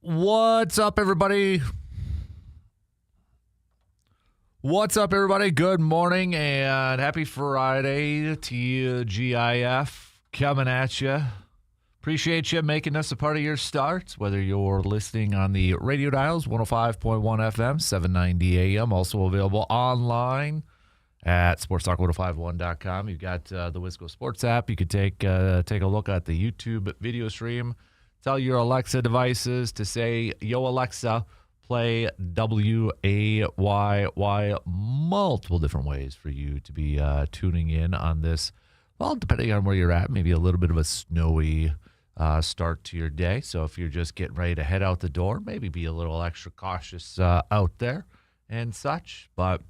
What's up, everybody? Good morning and happy Friday. TGIF coming at you. Appreciate you making us a part of your start, whether you're listening on the radio dials, 105.1 FM, 790 AM, also available online at sportstalk1051.com. You've got the Wisco Sports App. You could take a look at the YouTube video stream. Tell your Alexa devices to say, "Yo, Alexa, play WAYY." Multiple different ways for you to be tuning in on this. Well, depending on where you're at, maybe a little bit of a snowy start to your day. So if you're just getting ready to head out the door, maybe be a little extra cautious out there and such. But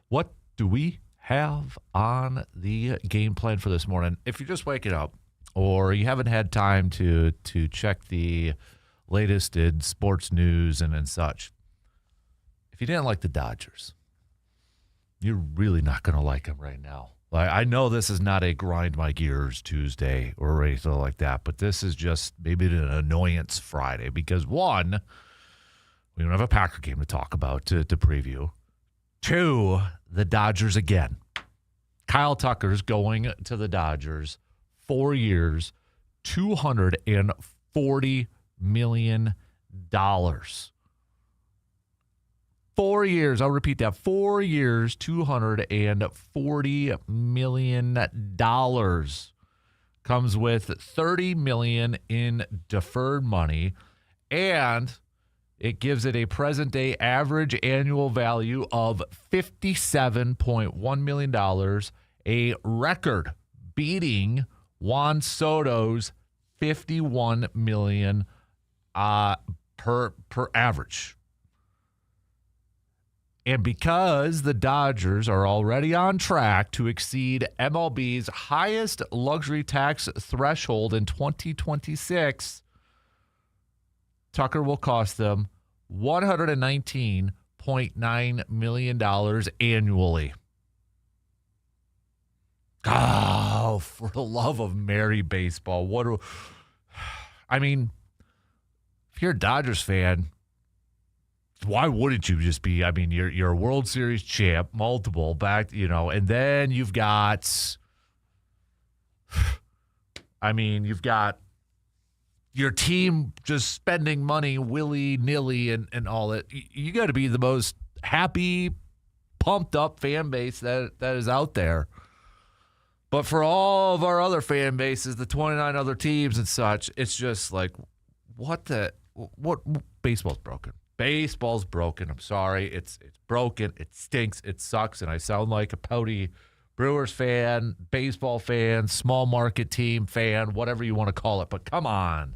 what do we have on the game plan for this morning? If you're just waking up or you haven't had time to check the latest in sports news and such, if you didn't like the Dodgers, you're really not going to like them right now. I know this is not a grind my gears Tuesday or anything like that, but this is just maybe an annoyance Friday because, one, we don't have a Packer game to talk about to preview. Two, the Dodgers again. Kyle Tucker's going to the Dodgers. 4 years, $240 million. 4 years, I'll repeat that. 4 years, $240 million. Comes with $30 million in deferred money, and it gives it a present-day average annual value of $57.1 million, a record beating Juan Soto's $51 million per average. And because the Dodgers are already on track to exceed MLB's highest luxury tax threshold in 2026, Tucker will cost them $119.9 million annually. Oh, for the love of Mary baseball. I mean, if you're a Dodgers fan, why wouldn't you just be? I mean, you're a World Series champ, multiple back, and then you've got, you've got your team just spending money willy-nilly and all that. You got to be the most happy, pumped up fan base that is out there. But for all of our other fan bases, the 29 other teams and such, it's just like, what baseball's broken. Baseball's broken. I'm sorry. It's broken. It stinks. It sucks. And I sound like a pouty Brewers fan, baseball fan, small market team fan, whatever you want to call it. But come on.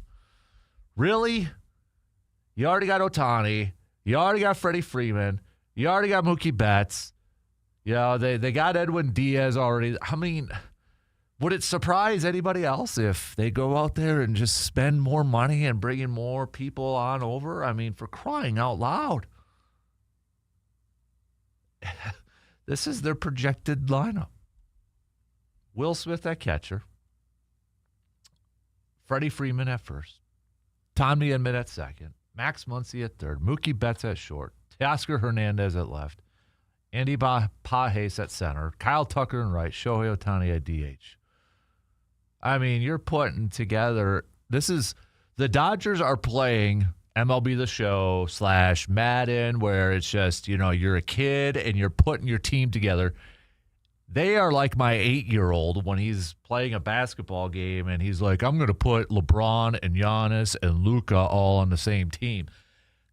Really? You already got Ohtani. You already got Freddie Freeman. You already got Mookie Betts. They got Edwin Diaz already. I mean, would it surprise anybody else if they go out there and just spend more money and bring in more people on over? I mean, for crying out loud. This is their projected lineup. Will Smith at catcher. Freddie Freeman at first. Tom Edman at second. Max Muncy at third. Mookie Betts at short. Teoscar Hernandez at left. Andy Pages at center. Kyle Tucker in right. Shohei Ohtani at DH. I mean, you're putting together, the Dodgers are playing MLB The Show / Madden, where it's just, you're a kid and you're putting your team together. They are like my 8-year-old when he's playing a basketball game and he's like, I'm going to put LeBron and Giannis and Luka all on the same team.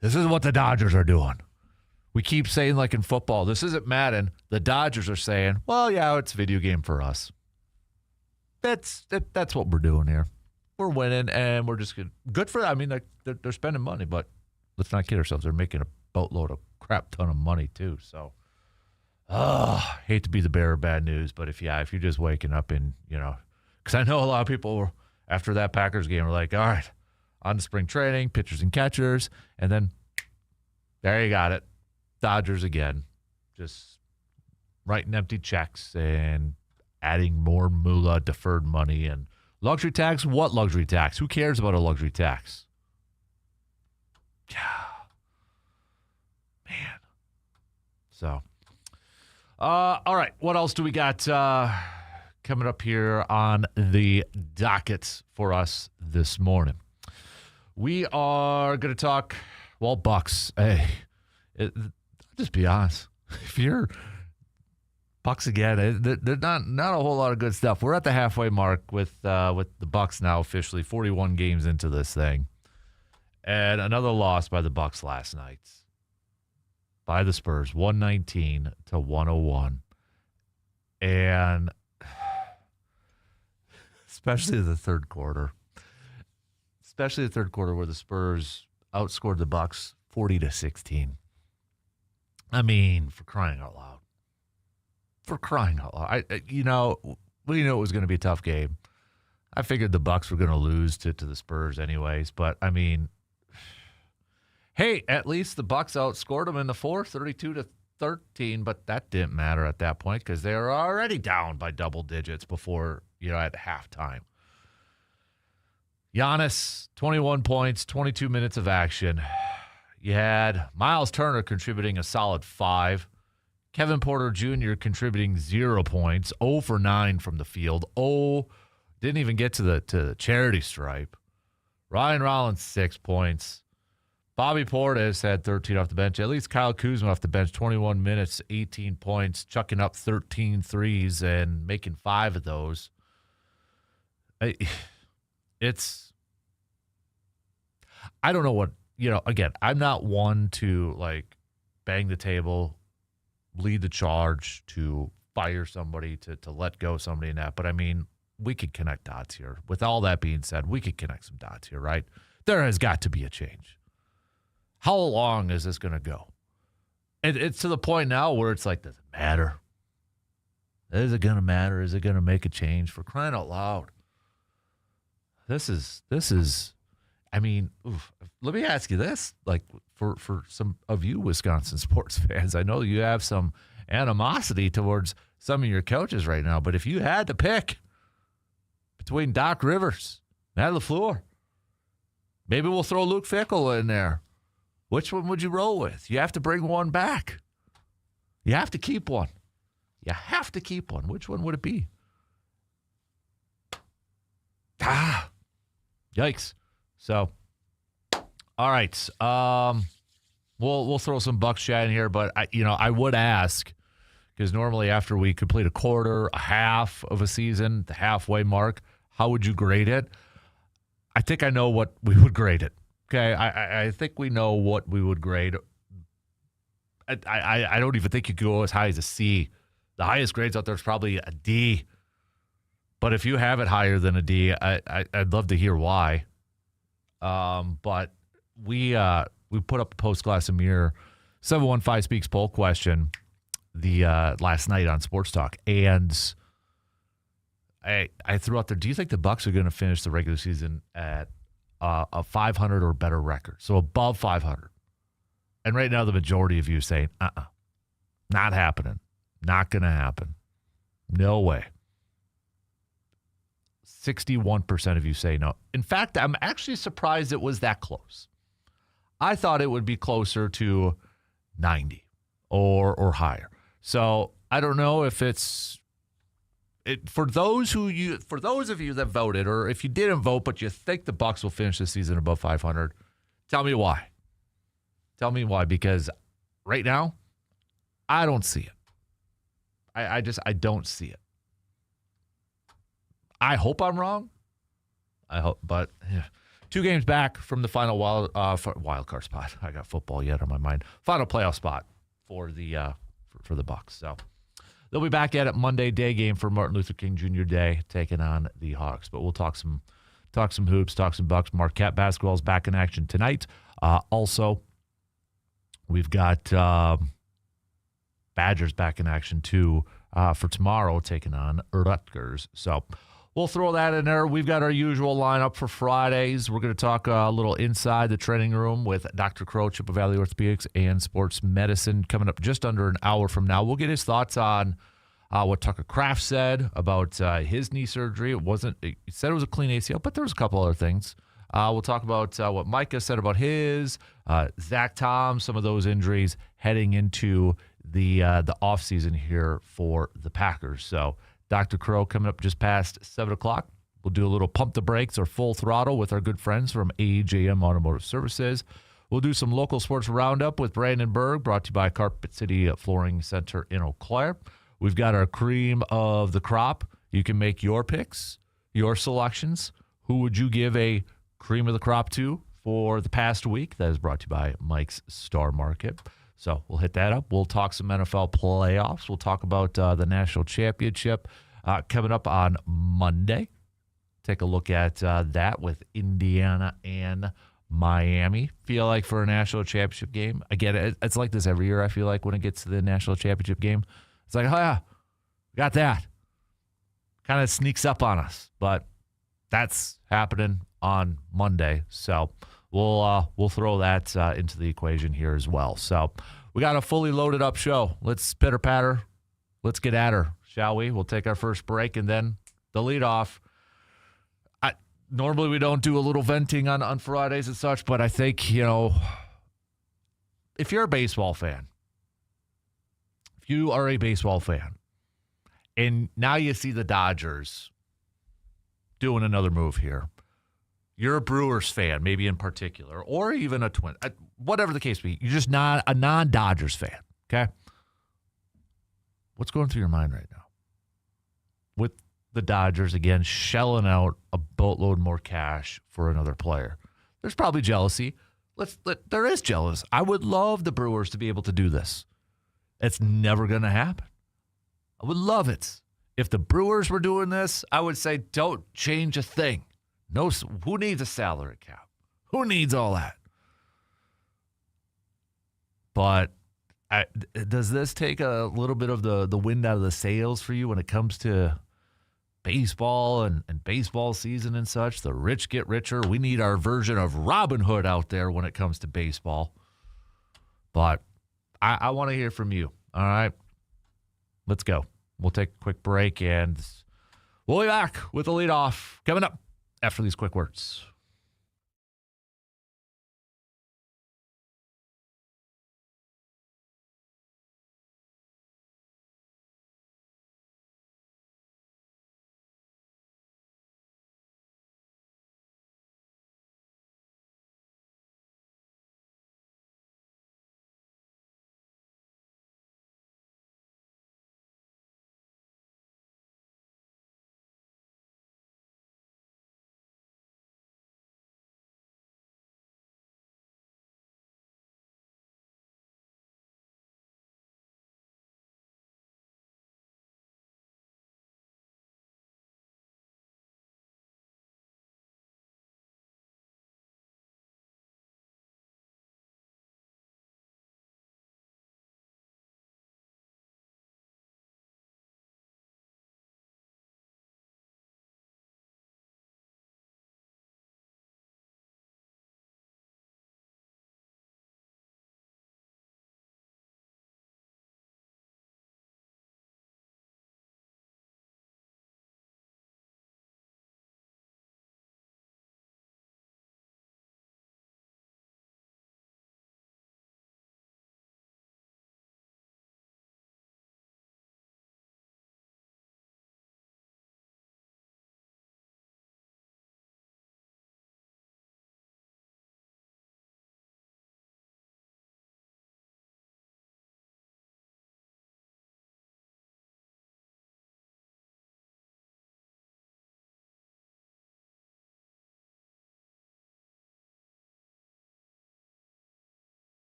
This is what the Dodgers are doing. We keep saying, like in football, this isn't Madden. The Dodgers are saying, well, yeah, it's a video game for us. That's what we're doing here. We're winning, and we're just good for them. I mean, they're spending money, but let's not kid ourselves. They're making a boatload of crap ton of money too. So, hate to be the bearer of bad news, but if you're just waking up and because I know a lot of people after that Packers game were like, all right, on to spring training, pitchers and catchers, and then there you got it. Dodgers again, just writing empty checks and adding more moolah, deferred money, and luxury tax. What luxury tax? Who cares about a luxury tax? Yeah. Man. So, all right. What else do we got coming up here on the docket for us this morning? We are going to talk, well, Bucks. Hey, just be honest. If you're Bucks again, they're not a whole lot of good stuff. We're at the halfway mark with the Bucks now officially 41 games into this thing. And another loss by the Bucks last night. By the Spurs, 119 to 101. And especially the third quarter. Especially the third quarter where the Spurs outscored the Bucks 40 to 16. I mean, for crying out loud. For crying out loud. We knew it was going to be a tough game. I figured the Bucks were going to lose to the Spurs anyways, but I mean, hey, at least the Bucks outscored them in the fourth, 32 to 13, but that didn't matter at that point because they were already down by double digits before, at halftime. Giannis, 21 points, 22 minutes of action. You had Miles Turner contributing a solid 5. Kevin Porter Jr. contributing 0 points, 0 for 9 from the field. Didn't even get to the charity stripe. Ryan Rollins, 6 points. Bobby Portis had 13 off the bench. At least Kyle Kuzma off the bench, 21 minutes, 18 points, chucking up 13 threes and making 5 of those. I don't know what, again, I'm not one to bang the table, lead the charge, to fire somebody, to let go somebody in that. But I mean, we could connect dots here. With all that being said, we could connect some dots here, right? There has got to be a change. How long is this going to go? It's to the point now where it's like, does it matter? Is it going to matter? Is it going to make a change? For crying out loud. This is, I mean, let me ask you this, for some of you Wisconsin sports fans, I know you have some animosity towards some of your coaches right now, but if you had to pick between Doc Rivers, Matt LaFleur, maybe we'll throw Luke Fickell in there. Which one would you roll with? You have to bring one back. You have to keep one. You have to keep one. Which one would it be? Yikes. So, all right. We'll throw some Bucks chat in here, but I would ask, because normally after we complete a quarter, a half of a season, the halfway mark, how would you grade it? I think I know what we would grade it. Okay, I think we know what we would grade. I don't even think you could go as high as a C. The highest grades out there is probably a D. But if you have it higher than a D, I'd love to hear why. But we put up a post-glass and mirror 715 Speaks poll question last night on Sports Talk, and I threw out there, do you think the Bucks are going to finish the regular season at a 500 or better record, so above 500? And right now the majority of you are saying, not happening, not going to happen, no way. 61% of you say no. In fact, I'm actually surprised it was that close. I thought it would be closer to 90 or higher. So I don't know if for those of you that voted, or if you didn't vote but you think the Bucks will finish the season above 500, tell me why. Tell me why, because right now I don't see it. I don't see it. I hope I'm wrong. I hope, but 2 games back from the final wild card spot. I got football yet on my mind. Final playoff spot for the Bucks. So they'll be back at it Monday, day game for Martin Luther King Jr. Day, taking on the Hawks. But we'll talk some hoops, talk some Bucks. Marquette basketball is back in action tonight. Also, we've got Badgers back in action too for tomorrow, taking on Rutgers. So we'll throw that in there. We've got our usual lineup for Fridays. We're going to talk a little inside the training room with Dr. Crow, Chippewa Valley Orthopedics and Sports Medicine, coming up just under an hour from now. We'll get his thoughts on what Tucker Kraft said about his knee surgery. He said it was a clean ACL, but there was a couple other things We'll talk about what Micah said about his, Zach Tom, some of those injuries heading into the offseason here for the Packers. So Dr. Crow coming up just past 7 o'clock. We'll do a little pump the brakes or full throttle with our good friends from AJM Automotive Services. We'll do some local sports roundup with Brandon Berg, brought to you by Carpet City Flooring Center in Eau Claire. We've got our cream of the crop. You can make your picks, your selections. Who would you give a cream of the crop to for the past week? That is brought to you by Mike's Star Market. So we'll hit that up. We'll talk some NFL playoffs. We'll talk about the national championship coming up on Monday. Take a look at that with Indiana and Miami. Feel like for a national championship game, again, it's like this every year, I feel like, when it gets to the national championship game. It's like, oh, yeah, got that. Kind of sneaks up on us, but that's happening on Monday. So we'll throw that into the equation here as well. So we got a fully loaded up show. Let's pitter patter. Let's get at her, shall we? We'll take our first break and then the leadoff. Normally we don't do a little venting on Fridays and such, but I think, if you're a baseball fan, if you are a baseball fan, and now you see the Dodgers doing another move here, you're a Brewers fan, maybe in particular, or even a Twin, whatever the case be, you're just not a non-Dodgers fan, okay? What's going through your mind right now? With the Dodgers, again, shelling out a boatload more cash for another player. There's probably jealousy. There is jealous. I would love the Brewers to be able to do this. It's never going to happen. I would love it. If the Brewers were doing this, I would say don't change a thing. No, who needs a salary cap? Who needs all that? But does this take a little bit of the wind out of the sails for you when it comes to baseball and baseball season and such? The rich get richer. We need our version of Robin Hood out there when it comes to baseball. But I want to hear from you. All right, let's go. We'll take a quick break, and we'll be back with the leadoff coming up after these quick words.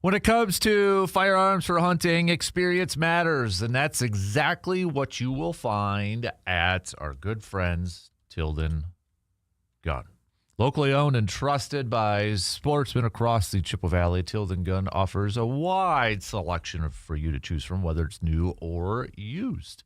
When it comes to firearms for hunting, experience matters, and that's exactly what you will find at our good friends, Tilden Gun. Locally owned and trusted by sportsmen across the Chippewa Valley, Tilden Gun offers a wide selection for you to choose from, whether it's new or used.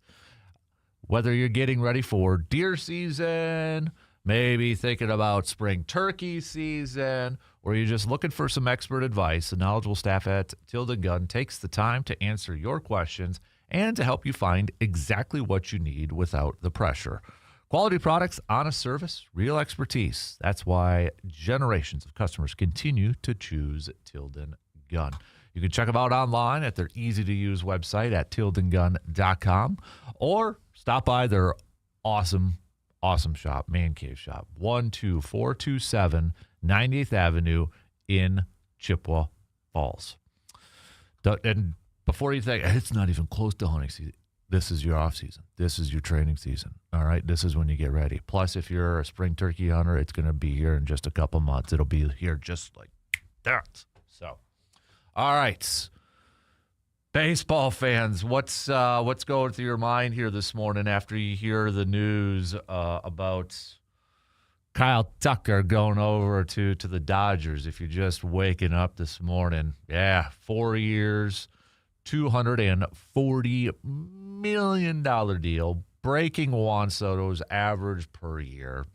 Whether you're getting ready for deer season, maybe thinking about spring turkey season, or you're just looking for some expert advice, the knowledgeable staff at Tilden Gun takes the time to answer your questions and to help you find exactly what you need without the pressure. Quality products, honest service, real expertise. That's why generations of customers continue to choose Tilden Gun. You can check them out online at their easy-to-use website at tildengun.com or stop by their awesome shop, Man Cave Shop, 12427 98th Avenue in Chippewa Falls. And before you think, it's not even close to hunting season, this is your off season. This is your training season. All right, this is when you get ready. Plus, if you're a spring turkey hunter, it's going to be here in just a couple months. It'll be here just like that. So, all right. Baseball fans, what's going through your mind here this morning after you hear the news about Kyle Tucker going over to the Dodgers? If you're just waking up this morning, 4 years, $240 million deal, breaking Juan Soto's average per year.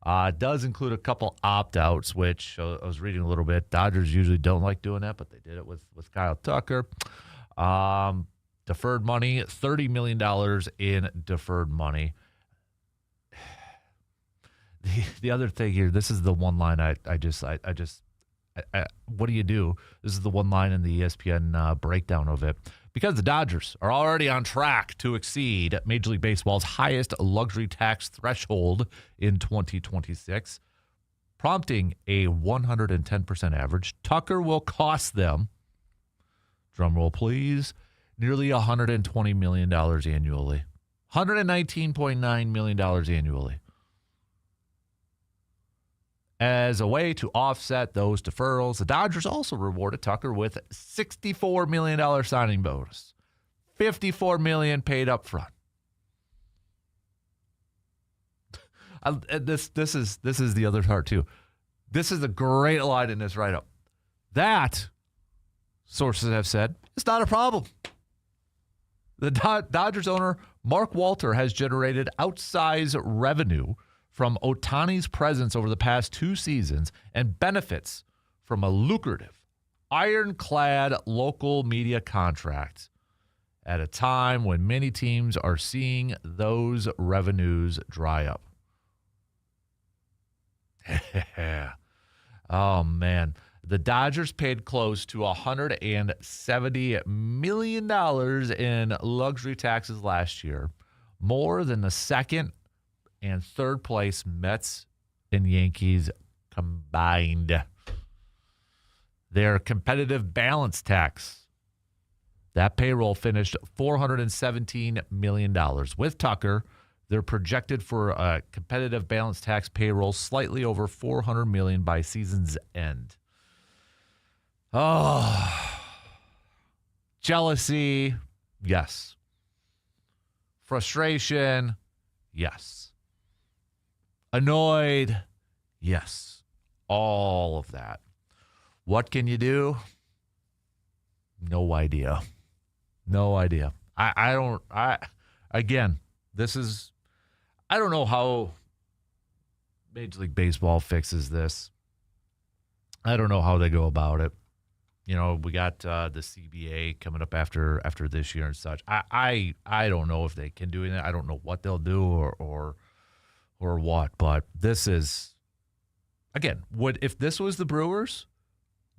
It does include a couple opt-outs, which I was reading a little bit. Dodgers usually don't like doing that, but they did it with Kyle Tucker. Deferred money, $30 million in deferred money. The other thing here, this is the one line I what do you do? This is the one line in the ESPN breakdown of it. Because the Dodgers are already on track to exceed Major League Baseball's highest luxury tax threshold in 2026, prompting a 110% average, Tucker will cost them, drum roll please, nearly $120 million annually. $119.9 million annually. As a way to offset those deferrals, the Dodgers also rewarded Tucker with a $64 million signing bonus, $54 million paid up front. This is the other part too. This is a great line in this write-up. That, sources have said, is not a problem. The Dodgers owner, Mark Walter, has generated outsized revenue from Ohtani's presence over the past 2 seasons and benefits from a lucrative, ironclad local media contract at a time when many teams are seeing those revenues dry up. Oh, man. The Dodgers paid close to $170 million in luxury taxes last year, more than the second and third place Mets and Yankees combined. Their competitive balance tax, that payroll finished $417 million. With Tucker, they're projected for a competitive balance tax payroll slightly over $400 million by season's end. Oh, jealousy, yes. Frustration, yes. Annoyed, yes. All of that. What can you do? No idea. No idea. I don't know how Major League Baseball fixes this. I don't know how they go about it. You know, we got the CBA coming up after this year and such. I don't know if they can do anything. I don't know what they'll do or what. But this is, again, if this was the Brewers,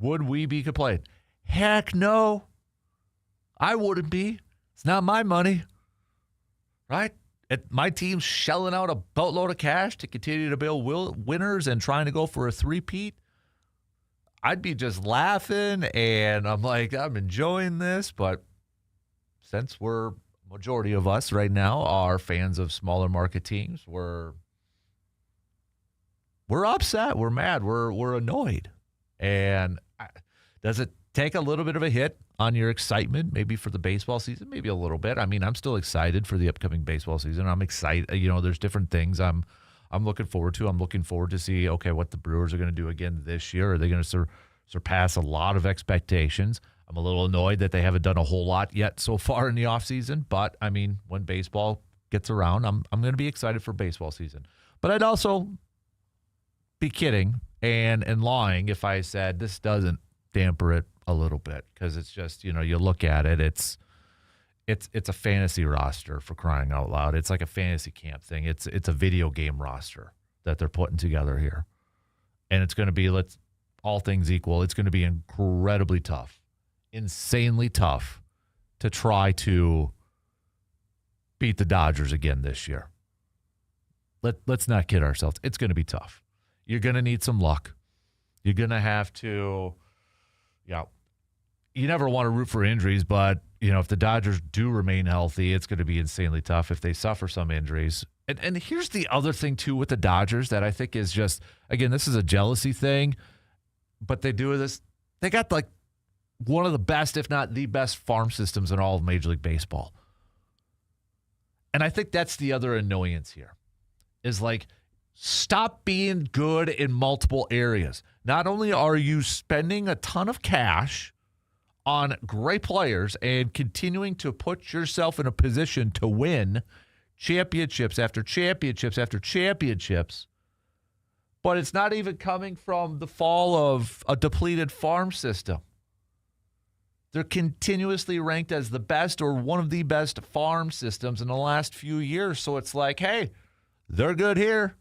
would we be complaining? Heck no. I wouldn't be. It's not my money, right? My team's shelling out a boatload of cash to continue to build winners and trying to go for a three-peat. I'd be just laughing, and I'm like, I'm enjoying this. But since majority of us right now are fans of smaller market teams, we're upset, we're mad, we're annoyed. And does it take a little bit of a hit on your excitement, maybe for the baseball season, maybe a little bit. I mean, I'm still excited for the upcoming baseball season. I'm excited. There's different things I'm looking forward to. I'm looking forward to see, okay, what the Brewers are going to do again this year. Are they going to surpass a lot of expectations? I'm a little annoyed that they haven't done a whole lot yet so far in the offseason. But, I mean, when baseball gets around, I'm going to be excited for baseball season. But I'd also be kidding and lying if I said this doesn't damper it a little bit, because it's just, you look at it, it's a fantasy roster, for crying out loud. It's like a fantasy camp thing. It's a video game roster that they're putting together here. And it's going to be, all things equal, it's going to be incredibly tough, insanely tough to try to beat the Dodgers again this year. Let's not kid ourselves. It's going to be tough. You're going to need some luck. You're going to have to, you never want to root for injuries, but, if the Dodgers do remain healthy, it's going to be insanely tough if they suffer some injuries. And here's the other thing, too, with the Dodgers that I think is just, again, this is a jealousy thing, but they do this. They got, one of the best, if not the best, farm systems in all of Major League Baseball. And I think that's the other annoyance here, is stop being good in multiple areas. Not only are you spending a ton of cash on great players and continuing to put yourself in a position to win championships after championships after championships, but it's not even coming from the fall of a depleted farm system. They're continuously ranked as the best or one of the best farm systems in the last few years. So it's hey, they're good here.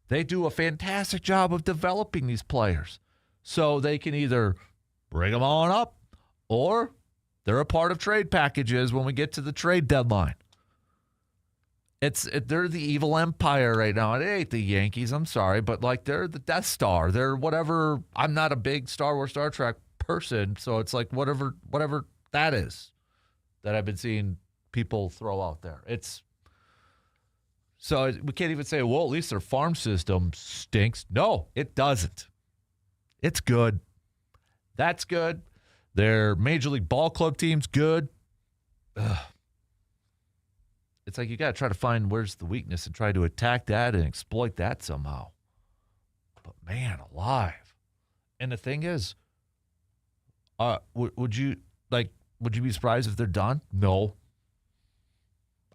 They do a fantastic job of developing these players. So they can either bring them on up, or they're a part of trade packages when we get to the trade deadline. They're the evil empire right now. It ain't the Yankees, I'm sorry, but they're the Death Star. They're whatever. I'm not a big Star Wars, Star Trek person, so it's whatever that is that I've been seeing people throw out there. So we can't even say, well, at least their farm system stinks. No, it doesn't. It's good. That's good. Their Major League Ball Club team's good. Ugh. It's you got to try to find where's the weakness and try to attack that and exploit that somehow. But man alive. And the thing is, would you be surprised if they're done? No.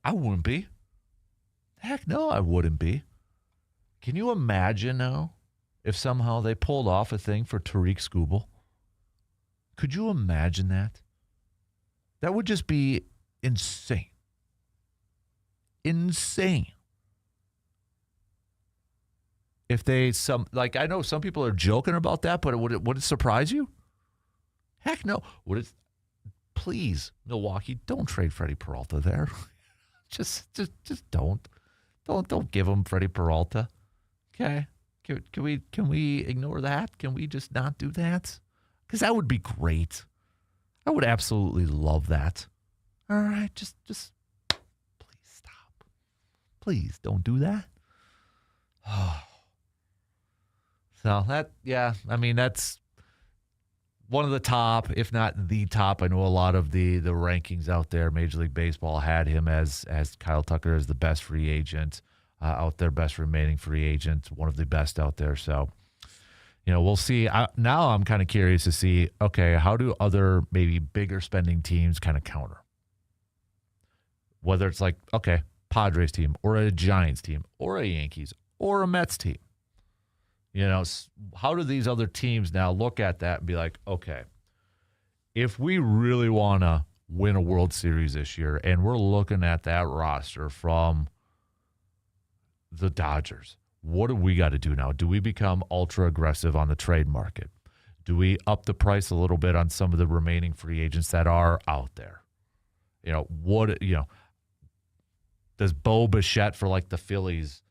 I wouldn't be. Heck no, I wouldn't be. Can you imagine now if somehow they pulled off a thing for Tariq Skubal? Could you imagine that? That would just be insane. Insane. If they I know some people are joking about that, but would it surprise you? Heck no. Would it? Please, Milwaukee, don't trade Freddie Peralta there. just don't. Don't give him Freddie Peralta. Okay? Can we ignore that? Can we just not do that? Because that would be great. I would absolutely love that. All right, just please stop. Please don't do that. So that's one of the top, if not the top. I know a lot of the rankings out there, Major League Baseball had him as Kyle Tucker as the best free agent out there, best remaining free agent, one of the best out there. So, we'll see. Now I'm kind of curious to see, okay, how do other maybe bigger spending teams kind of counter? Whether it's okay, Padres team or a Giants team or a Yankees or a Mets team. How do these other teams now look at that and be okay, if we really want to win a World Series this year and we're looking at that roster from the Dodgers, what do we got to do now? Do we become ultra aggressive on the trade market? Do we up the price a little bit on some of the remaining free agents that are out there? Does Bo Bichette for the Phillies?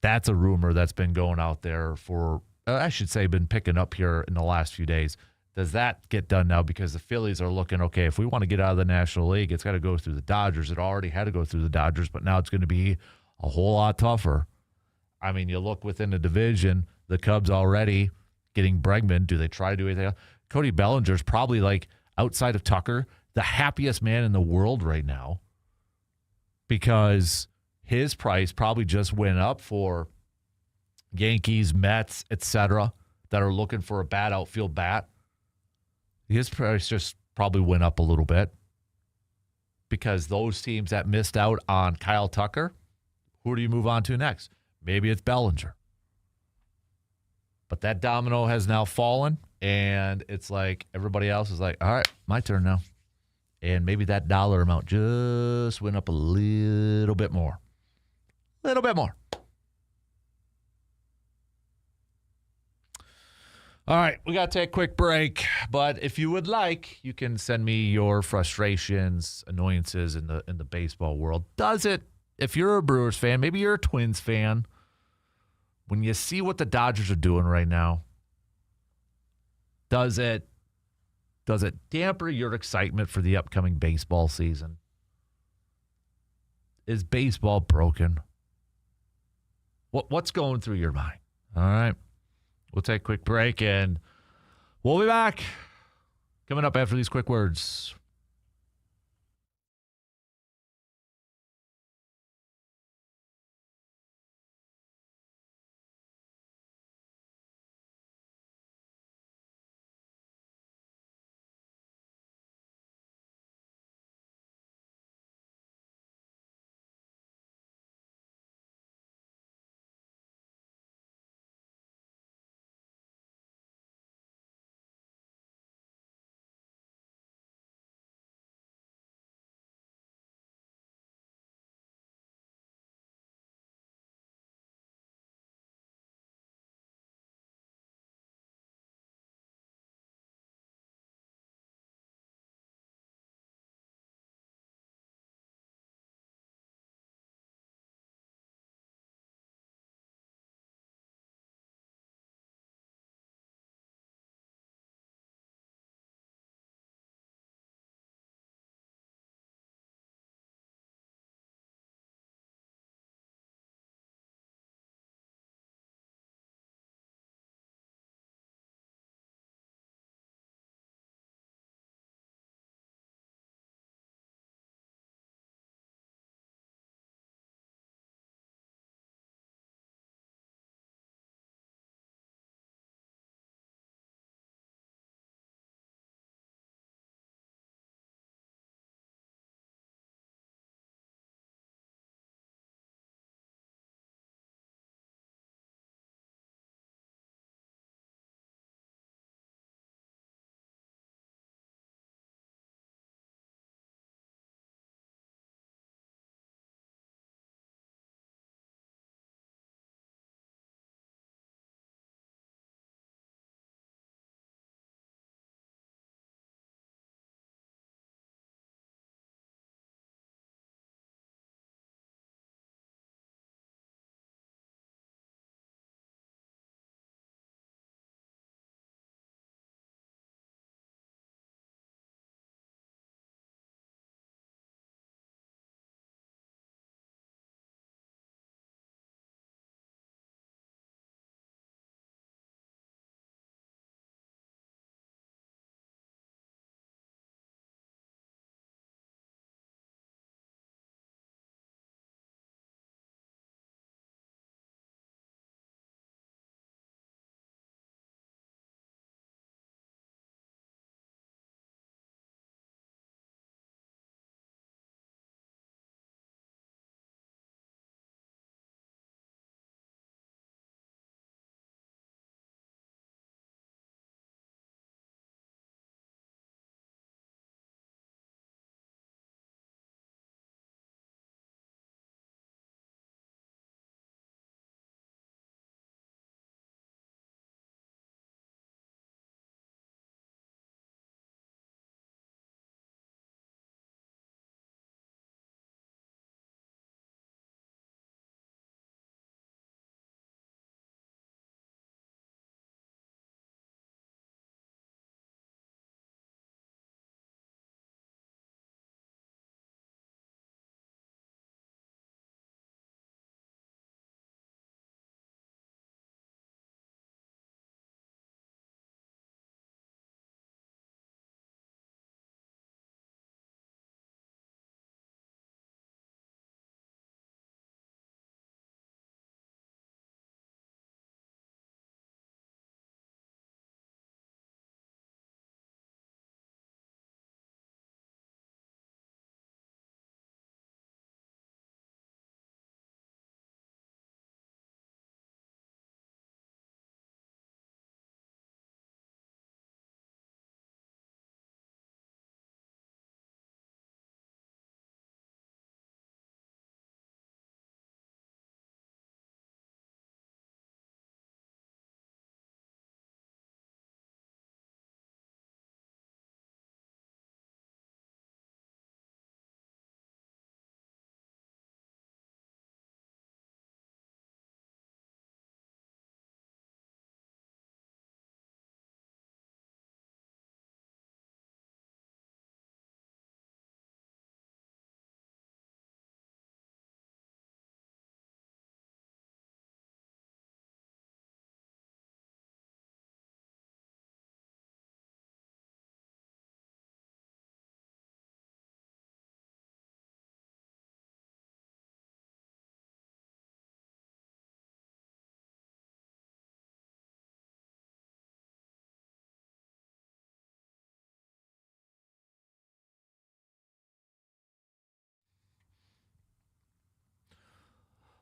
That's a rumor that's been going out there for, I should say, been picking up here in the last few days. Does that get done now? Because the Phillies are looking, okay, if we want to get out of the National League, it's got to go through the Dodgers. It already had to go through the Dodgers, but now it's going to be a whole lot tougher. I mean, you look within the division, the Cubs already getting Bregman. Do they try to do anything else? Cody Bellinger's probably like outside of Tucker, the happiest man in the world right now because his price probably just went up for Yankees, Mets, etc. that are looking for a bad outfield bat. His price just probably went up a little bit because those teams that missed out on Kyle Tucker, who do you move on to next? Maybe it's Bellinger. But that domino has now fallen, and it's like everybody else is like, all right, my turn now. And maybe that dollar amount just went up a little bit more. A little bit more. All right, we got to take a quick break. But if you would like, you can send me your frustrations, annoyances in the baseball world. Does it, if you're a Brewers fan, maybe you're a Twins fan, when you see what the Dodgers are doing right now, does it damper your excitement for the upcoming baseball season? Is baseball broken? What's going through your mind? All right. We'll take a quick break, and we'll be back coming up after these quick words.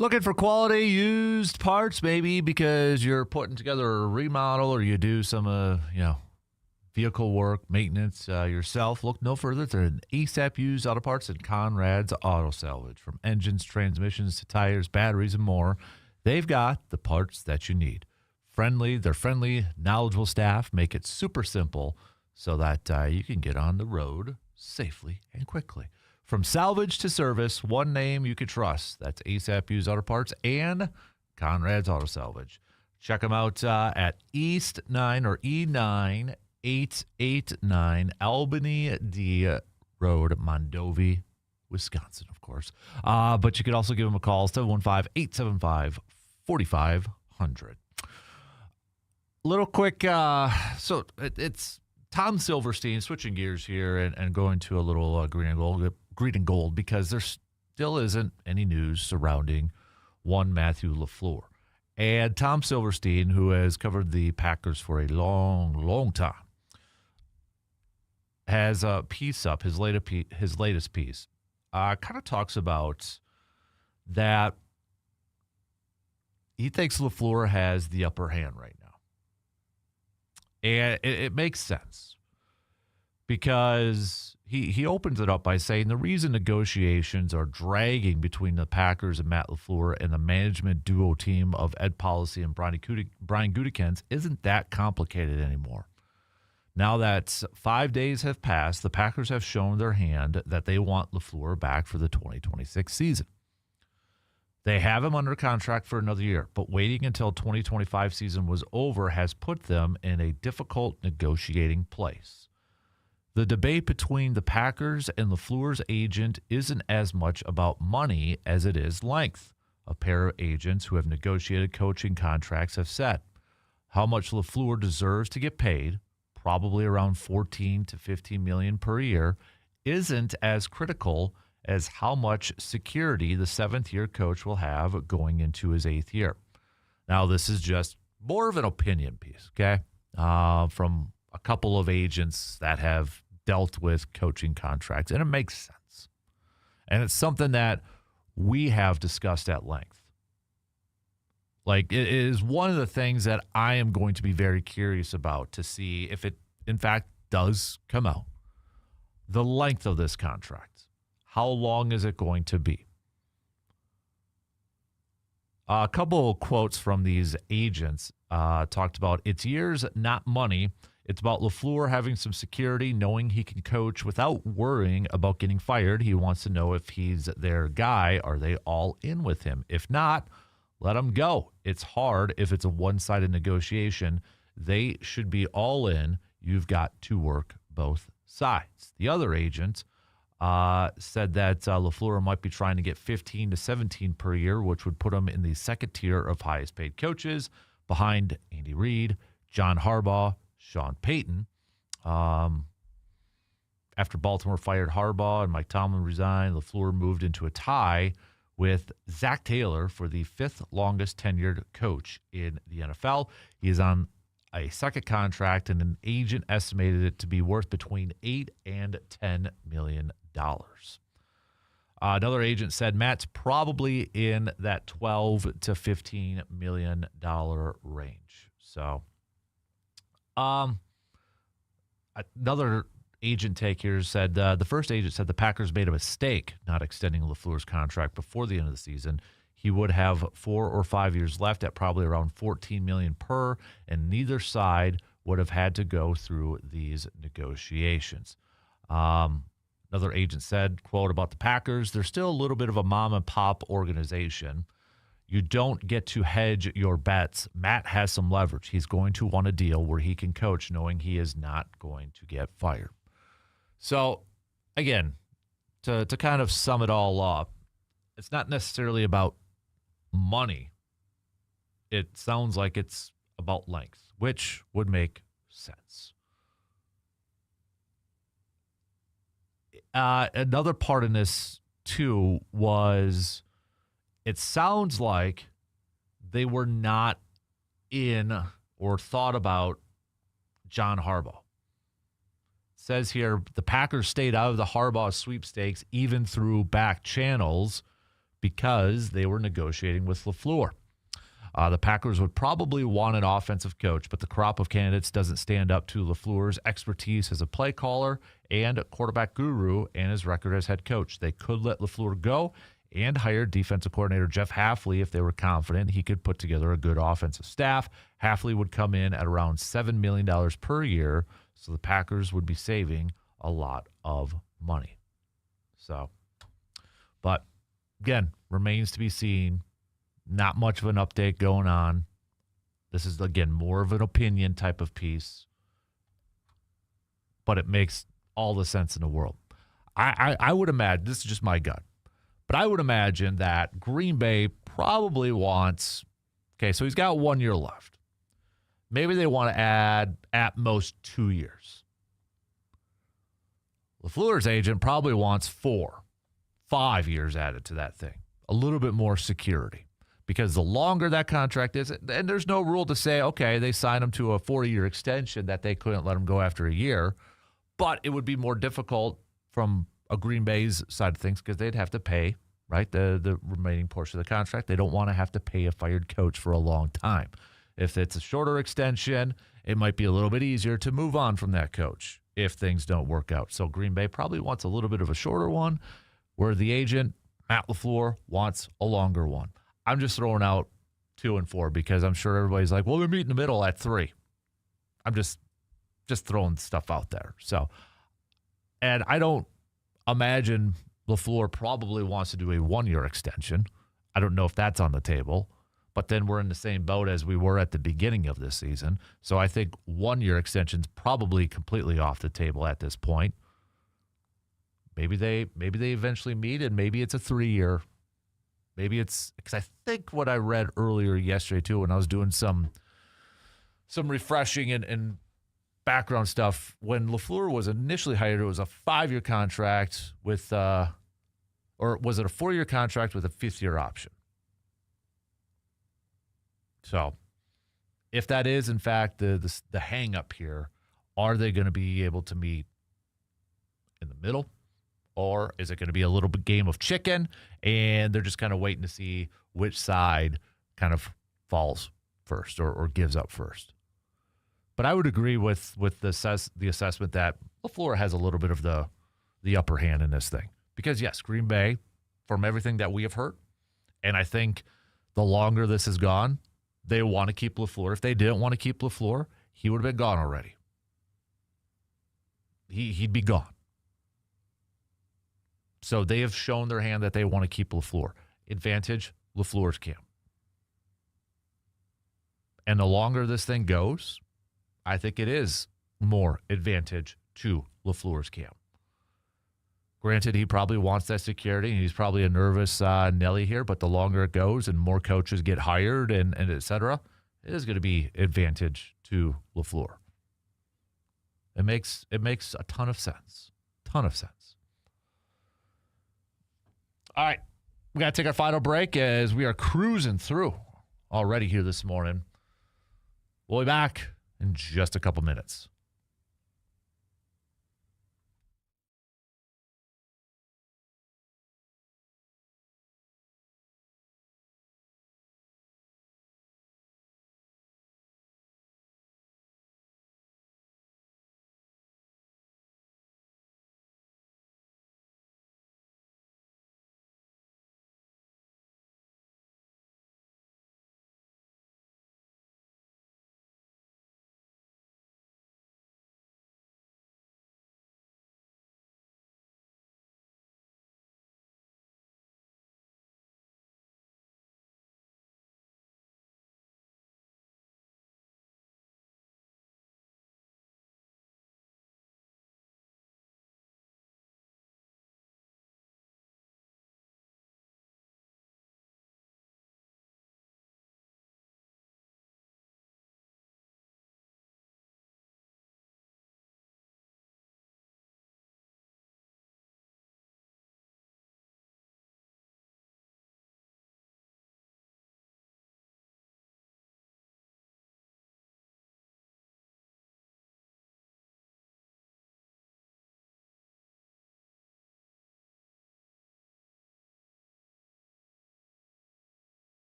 Looking for quality used parts, maybe because you're putting together a remodel or you do some, vehicle work, maintenance yourself. Look no further than ASAP Used Auto Parts and Conrad's Auto Salvage. From engines, transmissions to tires, batteries, and more, they've got the parts that you need. Their friendly, knowledgeable staff make it super simple so that you can get on the road safely and quickly. From salvage to service, one name you can trust. That's ASAP Used Auto Parts and Conrad's Auto Salvage. Check them out at East 9 or E9 889 Albany D Road, Mondovi, Wisconsin, of course. But you could also give them a call, 715-875-4500. Little quick, it's Tom Silverstein, switching gears here and going to a little green and gold, because there still isn't any news surrounding one Matthew LaFleur. And Tom Silverstein, who has covered the Packers for a long, long time, has a piece up, his latest piece, kind of talks about that he thinks LaFleur has the upper hand right now. And it makes sense, because he opens it up by saying the reason negotiations are dragging between the Packers and Matt LaFleur and the management duo team of Ed Policy and Brian Gutekunst isn't that complicated anymore. Now that 5 days have passed, the Packers have shown their hand that they want LaFleur back for the 2026 season. They have him under contract for another year, but waiting until 2025 season was over has put them in a difficult negotiating place. The debate between the Packers and LaFleur's agent isn't as much about money as it is length. A pair of agents who have negotiated coaching contracts have said how much LaFleur deserves to get paid, probably around $14 to $15 million per year, isn't as critical as how much security the seventh-year coach will have going into his eighth year. Now, this is just more of an opinion piece, okay, from a couple of agents that have dealt with coaching contracts, and it makes sense. And it's something that we have discussed at length. Like, it is one of the things that I am going to be very curious about to see if it, in fact, does come out. The length of this contract. How long is it going to be? A couple of quotes from these agents talked about it's years, not money. It's about LaFleur having some security, knowing he can coach without worrying about getting fired. He wants to know if he's their guy. Are they all in with him? If not, let him go. It's hard if it's a one-sided negotiation. They should be all in. You've got to work both sides. The other agent said that LaFleur might be trying to get 15 to 17 per year, which would put him in the second tier of highest paid coaches behind Andy Reid, John Harbaugh, Sean Payton. After Baltimore fired Harbaugh and Mike Tomlin resigned, LaFleur moved into a tie with Zach Taylor for the fifth longest tenured coach in the NFL. He is on a second contract, and an agent estimated it to be worth between $8 and $10 million. Another agent said Matt's probably in that $12 to $15 million range. So, another agent take here said the first agent said the Packers made a mistake not extending LaFleur's contract before the end of the season. He would have 4 or 5 years left at probably around $14 million per, and neither side would have had to go through these negotiations. Another agent said, quote, about the Packers, they're still a little bit of a mom-and-pop organization. You don't get to hedge your bets. Matt has some leverage. He's going to want a deal where he can coach knowing he is not going to get fired. So, again, to kind of sum it all up, it's not necessarily about money. It sounds like it's about length, which would make sense. Another part in this, too, was it sounds like they were not in or thought about John Harbaugh. It says here the Packers stayed out of the Harbaugh sweepstakes even through back channels because they were negotiating with LaFleur. The Packers would probably want an offensive coach, but the crop of candidates doesn't stand up to LaFleur's expertise as a play caller and a quarterback guru and his record as head coach. They could let LaFleur go and hire defensive coordinator Jeff Hafley if they were confident he could put together a good offensive staff. Hafley would come in at around $7 million per year, so the Packers would be saving a lot of money. So, but again, remains to be seen. Not much of an update going on. This is, again, more of an opinion type of piece, but it makes all the sense in the world. I would imagine, this is just my gut, but I would imagine that Green Bay probably wants, okay, so he's got 1 year left. Maybe they want to add at most 2 years. LaFleur's agent probably wants 5 years added to that thing. A little bit more security. Because the longer that contract is, and there's no rule to say, okay, they signed him to a 4-year extension that they couldn't let him go after a year. But it would be more difficult from a Green Bay's side of things because they'd have to pay, right, the remaining portion of the contract. They don't want to have to pay a fired coach for a long time. If it's a shorter extension, it might be a little bit easier to move on from that coach if things don't work out. So Green Bay probably wants a little bit of a shorter one, where the agent, Matt LaFleur, wants a longer one. I'm just throwing out 2 and 4 because I'm sure everybody's like, well, we meet in the middle at 3. I'm just throwing stuff out there. So, and I don't imagine LaFleur probably wants to do a 1-year extension. I don't know if that's on the table, but then we're in the same boat as we were at the beginning of this season. So I think 1-year extension's probably completely off the table at this point. Maybe they eventually meet, and maybe it's a 3-year. Maybe it's because I think what I read earlier yesterday too, when I was doing some refreshing and background stuff, when LaFleur was initially hired, it was a 5-year contract with, or was it a 4-year contract with a 5th-year option? So, if that is in fact the hang up here, are they going to be able to meet in the middle? Or is it going to be a little bit game of chicken, and they're just kind of waiting to see which side kind of falls first or gives up first? But I would agree with the assessment that LaFleur has a little bit of the upper hand in this thing. Because, yes, Green Bay, from everything that we have heard, and I think the longer this has gone, they want to keep LaFleur. If they didn't want to keep LaFleur, he would have been gone already. He'd be gone. So they have shown their hand that they want to keep LaFleur. Advantage, LaFleur's camp. And the longer this thing goes, I think it is more advantage to LaFleur's camp. Granted, he probably wants that security, and he's probably a nervous Nelly here, but the longer it goes and more coaches get hired and et cetera, it is going to be advantage to LaFleur. It makes a ton of sense. Ton of sense. All right, we got to take our final break as we are cruising through already here this morning. We'll be back in just a couple minutes.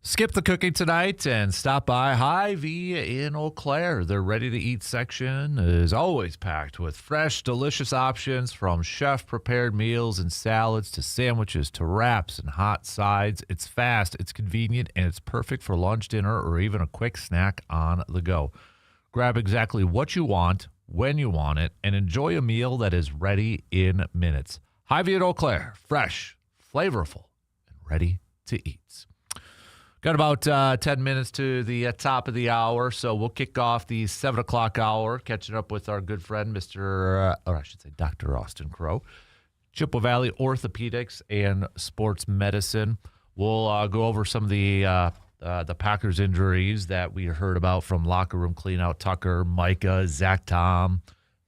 Skip the cooking tonight and stop by Hy-Vee in Eau Claire. Their ready-to-eat section is always packed with fresh, delicious options from chef-prepared meals and salads to sandwiches to wraps and hot sides. It's fast, it's convenient, and it's perfect for lunch, dinner, or even a quick snack on the go. Grab exactly what you want, when you want it, and enjoy a meal that is ready in minutes. Hy-Vee in Eau Claire, fresh, flavorful, and ready to eat. Got about 10 minutes to the top of the hour, so we'll kick off the 7 o'clock hour, catching up with our good friend, Dr. Austin Crow, Chippewa Valley Orthopedics and Sports Medicine. We'll go over some of the Packers injuries that we heard about from locker room cleanout, Tucker, Micah, Zach Tom,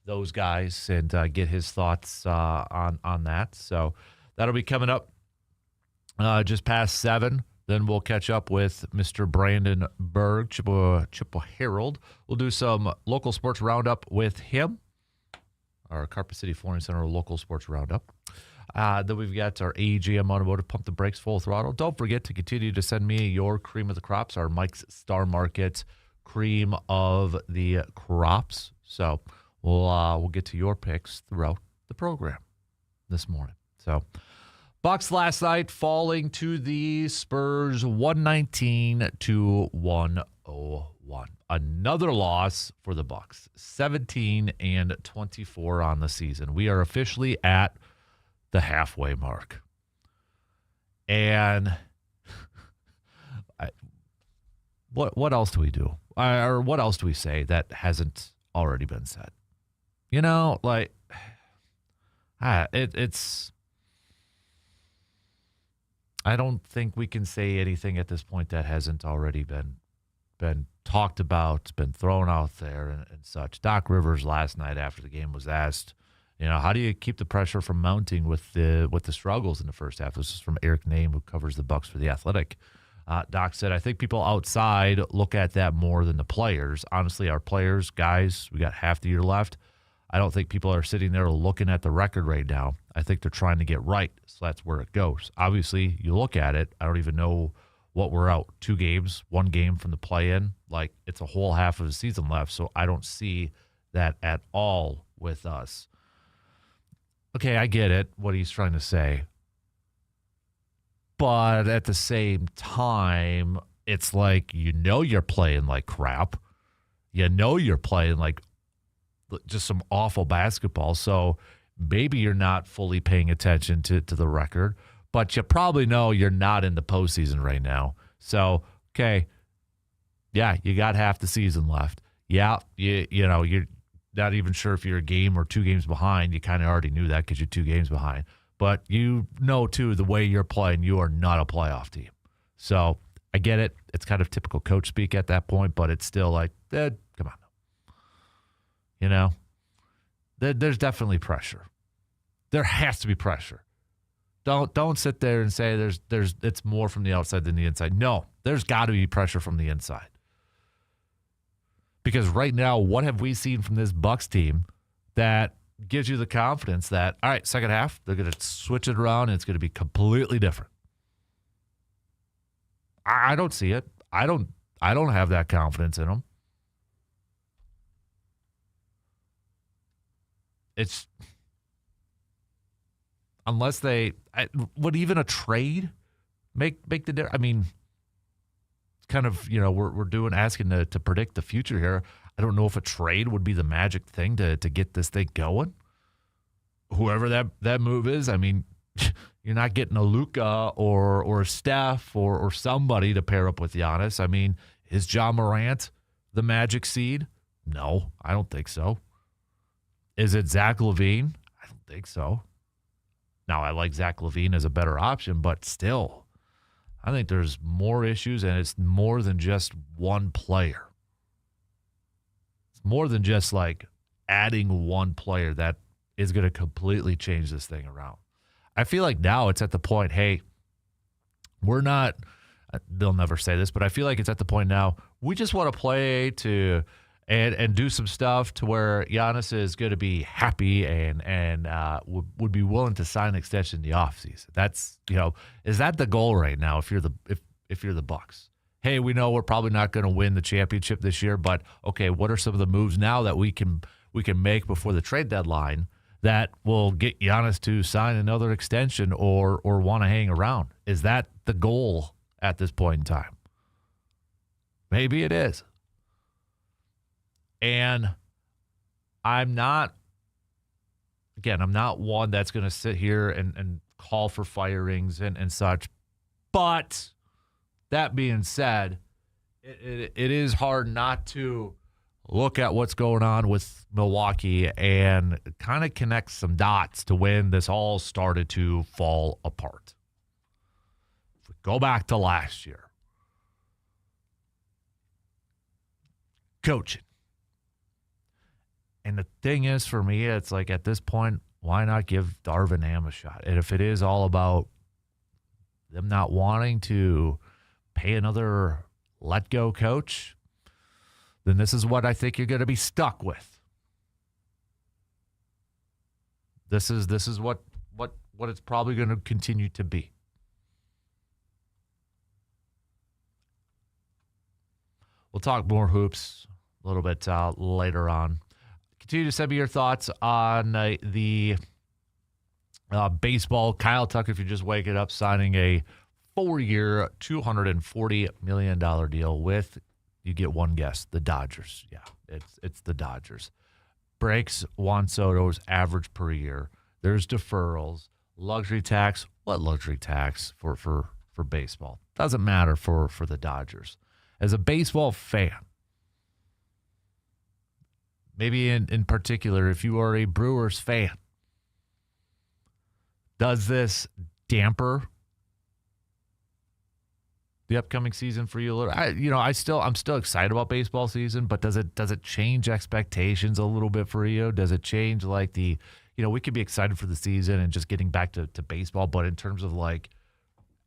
those guys, and get his thoughts on that. So that'll be coming up just past 7. Then we'll catch up with Mr. Brandon Berg, Chippewa Herald. We'll do some local sports roundup with him, our Carpet City Flooring Center local sports roundup. Then we've got our AGM Automotive Pump the Brakes Full Throttle. Don't forget to continue to send me your cream of the crops, our Mike's Star Market cream of the crops. So we'll get to your picks throughout the program this morning. So Bucks last night falling to the Spurs 119-101. Another loss for the Bucks, 17-24 on the season. We are officially at the halfway mark. And what else do we do? Or what else do we say that hasn't already been said? You know, like it's I don't think we can say anything at this point that hasn't already been talked about, been thrown out there and such. Doc Rivers last night after the game was asked, how do you keep the pressure from mounting with the struggles in the first half? This is from Eric Name, who covers the Bucks for The Athletic. Doc said, I think people outside look at that more than the players. Honestly, our players, guys, we got half the year left. I don't think people are sitting there looking at the record right now. I think they're trying to get right, so that's where it goes. Obviously, you look at it, I don't even know what we're out. 2 games, 1 game from the play-in. Like, it's a whole half of the season left, so I don't see that at all with us. Okay, I get it, what he's trying to say. But at the same time, it's like, you're playing like crap. You're playing like just some awful basketball. So maybe you're not fully paying attention to the record, but you probably know you're not in the postseason right now. So, okay, yeah, you got half the season left. Yeah, you're not even sure if you're a game or 2 games behind. You kind of already knew that because you're 2 games behind. But too, the way you're playing, you are not a playoff team. So I get it. It's kind of typical coach speak at that point, but it's still like, come on. There's definitely pressure. There has to be pressure. Don't sit there and say it's more from the outside than the inside. No, there's got to be pressure from the inside. Because right now, what have we seen from this Bucks team that gives you the confidence that, all right, second half, they're going to switch it around and it's going to be completely different? I don't see it. I don't have that confidence in them. It's unless would even a trade make the difference? I mean, it's kind of, we're asking to predict the future here. I don't know if a trade would be the magic thing to get this thing going. Whoever that move is, I mean, you're not getting a Luka or a Steph or somebody to pair up with Giannis. I mean, is Ja Morant the magic seed? No, I don't think so. Is it Zach LaVine? I don't think so. Now, I like Zach LaVine as a better option, but still, I think there's more issues, and it's more than just one player. It's more than just like adding one player that is going to completely change this thing around. I feel like now it's at the point, hey, we're not, they'll never say this, but I feel like it's at the point now, we just want to play to and do some stuff to where Giannis is going to be happy and would be willing to sign an extension in the offseason. That's, is that the goal right now? If if you're the Bucks. Hey, we know we're probably not going to win the championship this year, but okay, what are some of the moves now that we can make before the trade deadline that will get Giannis to sign another extension or want to hang around? Is that the goal at this point in time? Maybe it is. And I'm not one that's going to sit here and call for firings and such. But that being said, it is hard not to look at what's going on with Milwaukee and kind of connect some dots to when this all started to fall apart. If we go back to last year, coaching. And the thing is, for me, it's like at this point, why not give Darvin Ham a shot? And if it is all about them not wanting to pay another let-go coach, then this is what I think you're going to be stuck with. This is what it's probably going to continue to be. We'll talk more hoops a little bit later on. Continue to send me your thoughts on the baseball. Kyle Tucker, if you're just waking up, signing a 4-year, $240 million deal with, you get one guess, the Dodgers. Yeah, it's the Dodgers. Breaks Juan Soto's average per year. There's deferrals, luxury tax. What luxury tax for baseball? Doesn't matter for the Dodgers. As a baseball fan, maybe in particular, if you are a Brewers fan, does this damper the upcoming season for you a little? I'm still excited about baseball season, but does it change expectations a little bit for you? Does it change like we could be excited for the season and just getting back to baseball, but in terms of like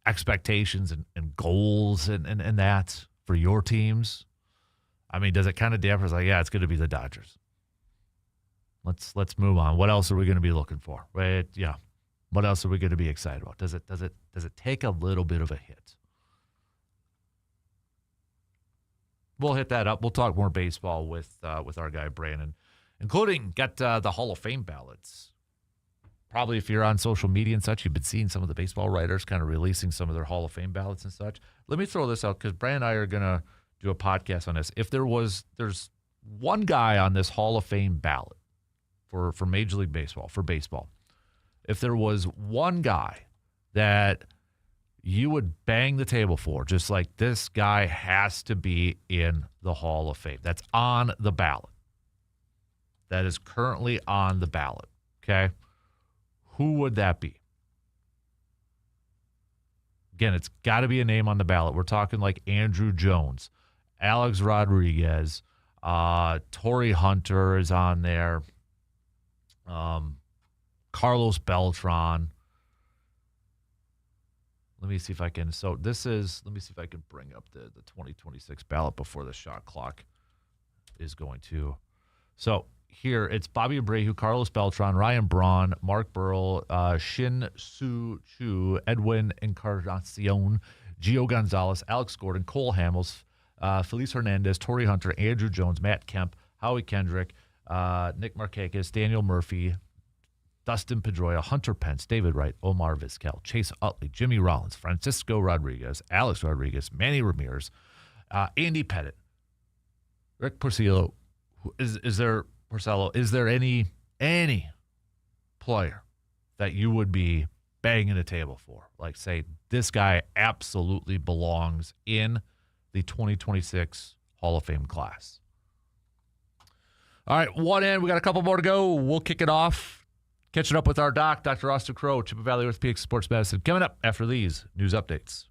expectations and goals and that for your teams, I mean, does it kind of damper? It's like, yeah, it's going to be the Dodgers. Let's move on. What else are we going to be looking for? Right? Yeah. What else are we going to be excited about? Does it take a little bit of a hit? We'll hit that up. We'll talk more baseball with our guy Brandon, including got the Hall of Fame ballots. Probably if you're on social media and such, you've been seeing some of the baseball writers kind of releasing some of their Hall of Fame ballots and such. Let me throw this out because Brandon and I are going to do a podcast on this. If there's one guy on this Hall of Fame ballot for Major League Baseball, for baseball, if there was one guy that you would bang the table for, just like this guy has to be in the Hall of Fame, that's on the ballot, that is currently on the ballot, okay? Who would that be? Again, it's got to be a name on the ballot. We're talking like Andrew Jones, Alex Rodriguez, Torrey Hunter is on there, Carlos Beltran. Let me see if I can. Let me see if I can bring up the 2026 ballot before the shot clock is going to. So here it's Bobby Abreu, Carlos Beltran, Ryan Braun, Mark Burrell, Shin Soo Chu, Edwin Encarnacion, Gio Gonzalez, Alex Gordon, Cole Hamels, Feliz Hernandez, Torrey Hunter, Andrew Jones, Matt Kemp, Howie Kendrick, Nick Markakis, Daniel Murphy, Dustin Pedroia, Hunter Pence, David Wright, Omar Vizquel, Chase Utley, Jimmy Rollins, Francisco Rodriguez, Alex Rodriguez, Manny Ramirez, Andy Pettit, Rick Porcello. Is there any player that you would be banging a table for? Like, say, this guy absolutely belongs in the 2026 Hall of Fame class. All right, one in. We got a couple more to go. We'll kick it off. Catching up with our doc, Dr. Austin Crowe, Chippewa Valley Orthopedics Sports Medicine, coming up after these news updates.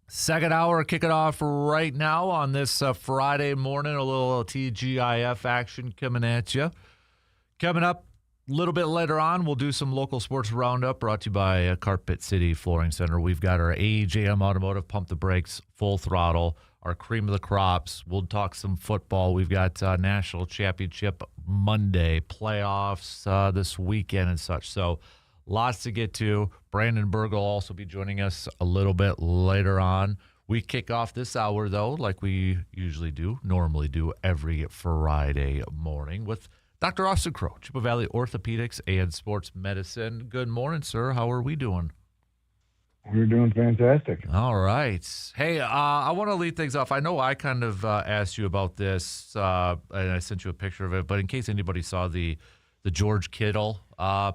Second hour kicking off right now on this Friday morning. A little TGIF action coming at you. Coming up a little bit later on, we'll do some local sports roundup brought to you by Carpet City Flooring Center. We've got our AJM Automotive, Pump the Brakes, Full Throttle, our cream of the crops. We'll talk some football. We've got National Championship Monday, playoffs this weekend and such. So lots to get to. Brandon Berg will also be joining us a little bit later on. We kick off this hour, though, like we normally do every Friday morning with Dr. Austin Crow, Chippewa Valley Orthopedics and Sports Medicine. Good morning, sir. How are we doing? We're doing fantastic. All right. Hey, I want to lead things off. I know I kind of asked you about this, and I sent you a picture of it, but in case anybody saw the George Kittle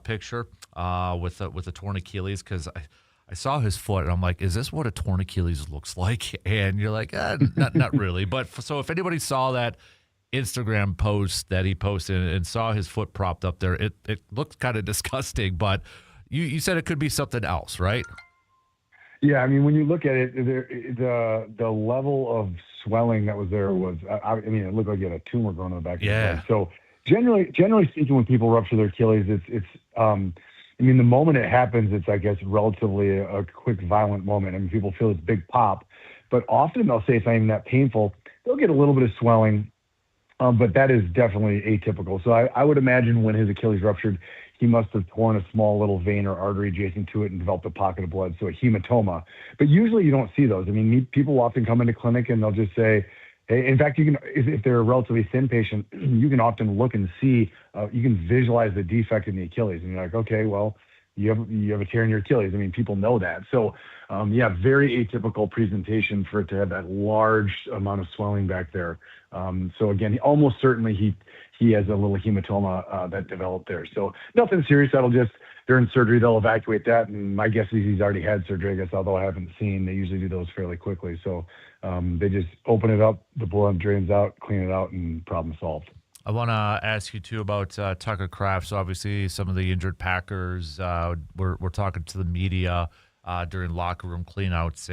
picture with a torn Achilles, because I saw his foot, and I'm like, is this what a torn Achilles looks like? And you're like, not really. But so if anybody saw that Instagram post that he posted and saw his foot propped up there, it looked kind of disgusting, but you said it could be something else, right? Yeah, I mean, when you look at it, the level of swelling that was there was, I mean, it looked like he had a tumor growing in the back of his head. So generally speaking, when people rupture their Achilles, it's I mean, the moment it happens, it's, I guess, relatively a quick, violent moment. I mean, people feel this big pop, but often they'll say it's not even that painful. They'll get a little bit of swelling, but that is definitely atypical. So I would imagine when his Achilles ruptured, he must have torn a small little vein or artery adjacent to it and developed a pocket of blood, so a hematoma. But usually you don't see those. I mean, people often come into clinic and they'll just say, hey, in fact, you can, if they're a relatively thin patient, you can often look and see, you can visualize the defect in the Achilles. And you're like, okay, well, you have a tear in your Achilles. I mean, people know that. So, very atypical presentation for it to have that large amount of swelling back there. So again, almost certainly he has a little hematoma that developed there. So nothing serious. That'll just, during surgery, they'll evacuate that. And my guess is he's already had surgery, I guess, although I haven't seen. They usually do those fairly quickly. So they just open it up, the blood drains out, clean it out, and problem solved. I want to ask you, too, about Tucker Kraft. So obviously some of the injured Packers were talking to the media during locker room cleanouts,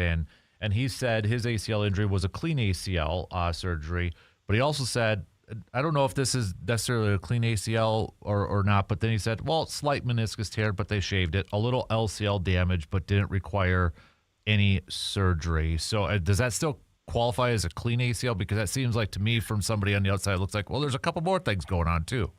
and he said his ACL injury was a clean ACL surgery, but he also said, I don't know if this is necessarily a clean ACL or not, but then he said, well, slight meniscus tear, but they shaved it. A little LCL damage, but didn't require any surgery. So does that still qualify as a clean ACL? Because that seems like, to me, from somebody on the outside, it looks like, well, there's a couple more things going on too.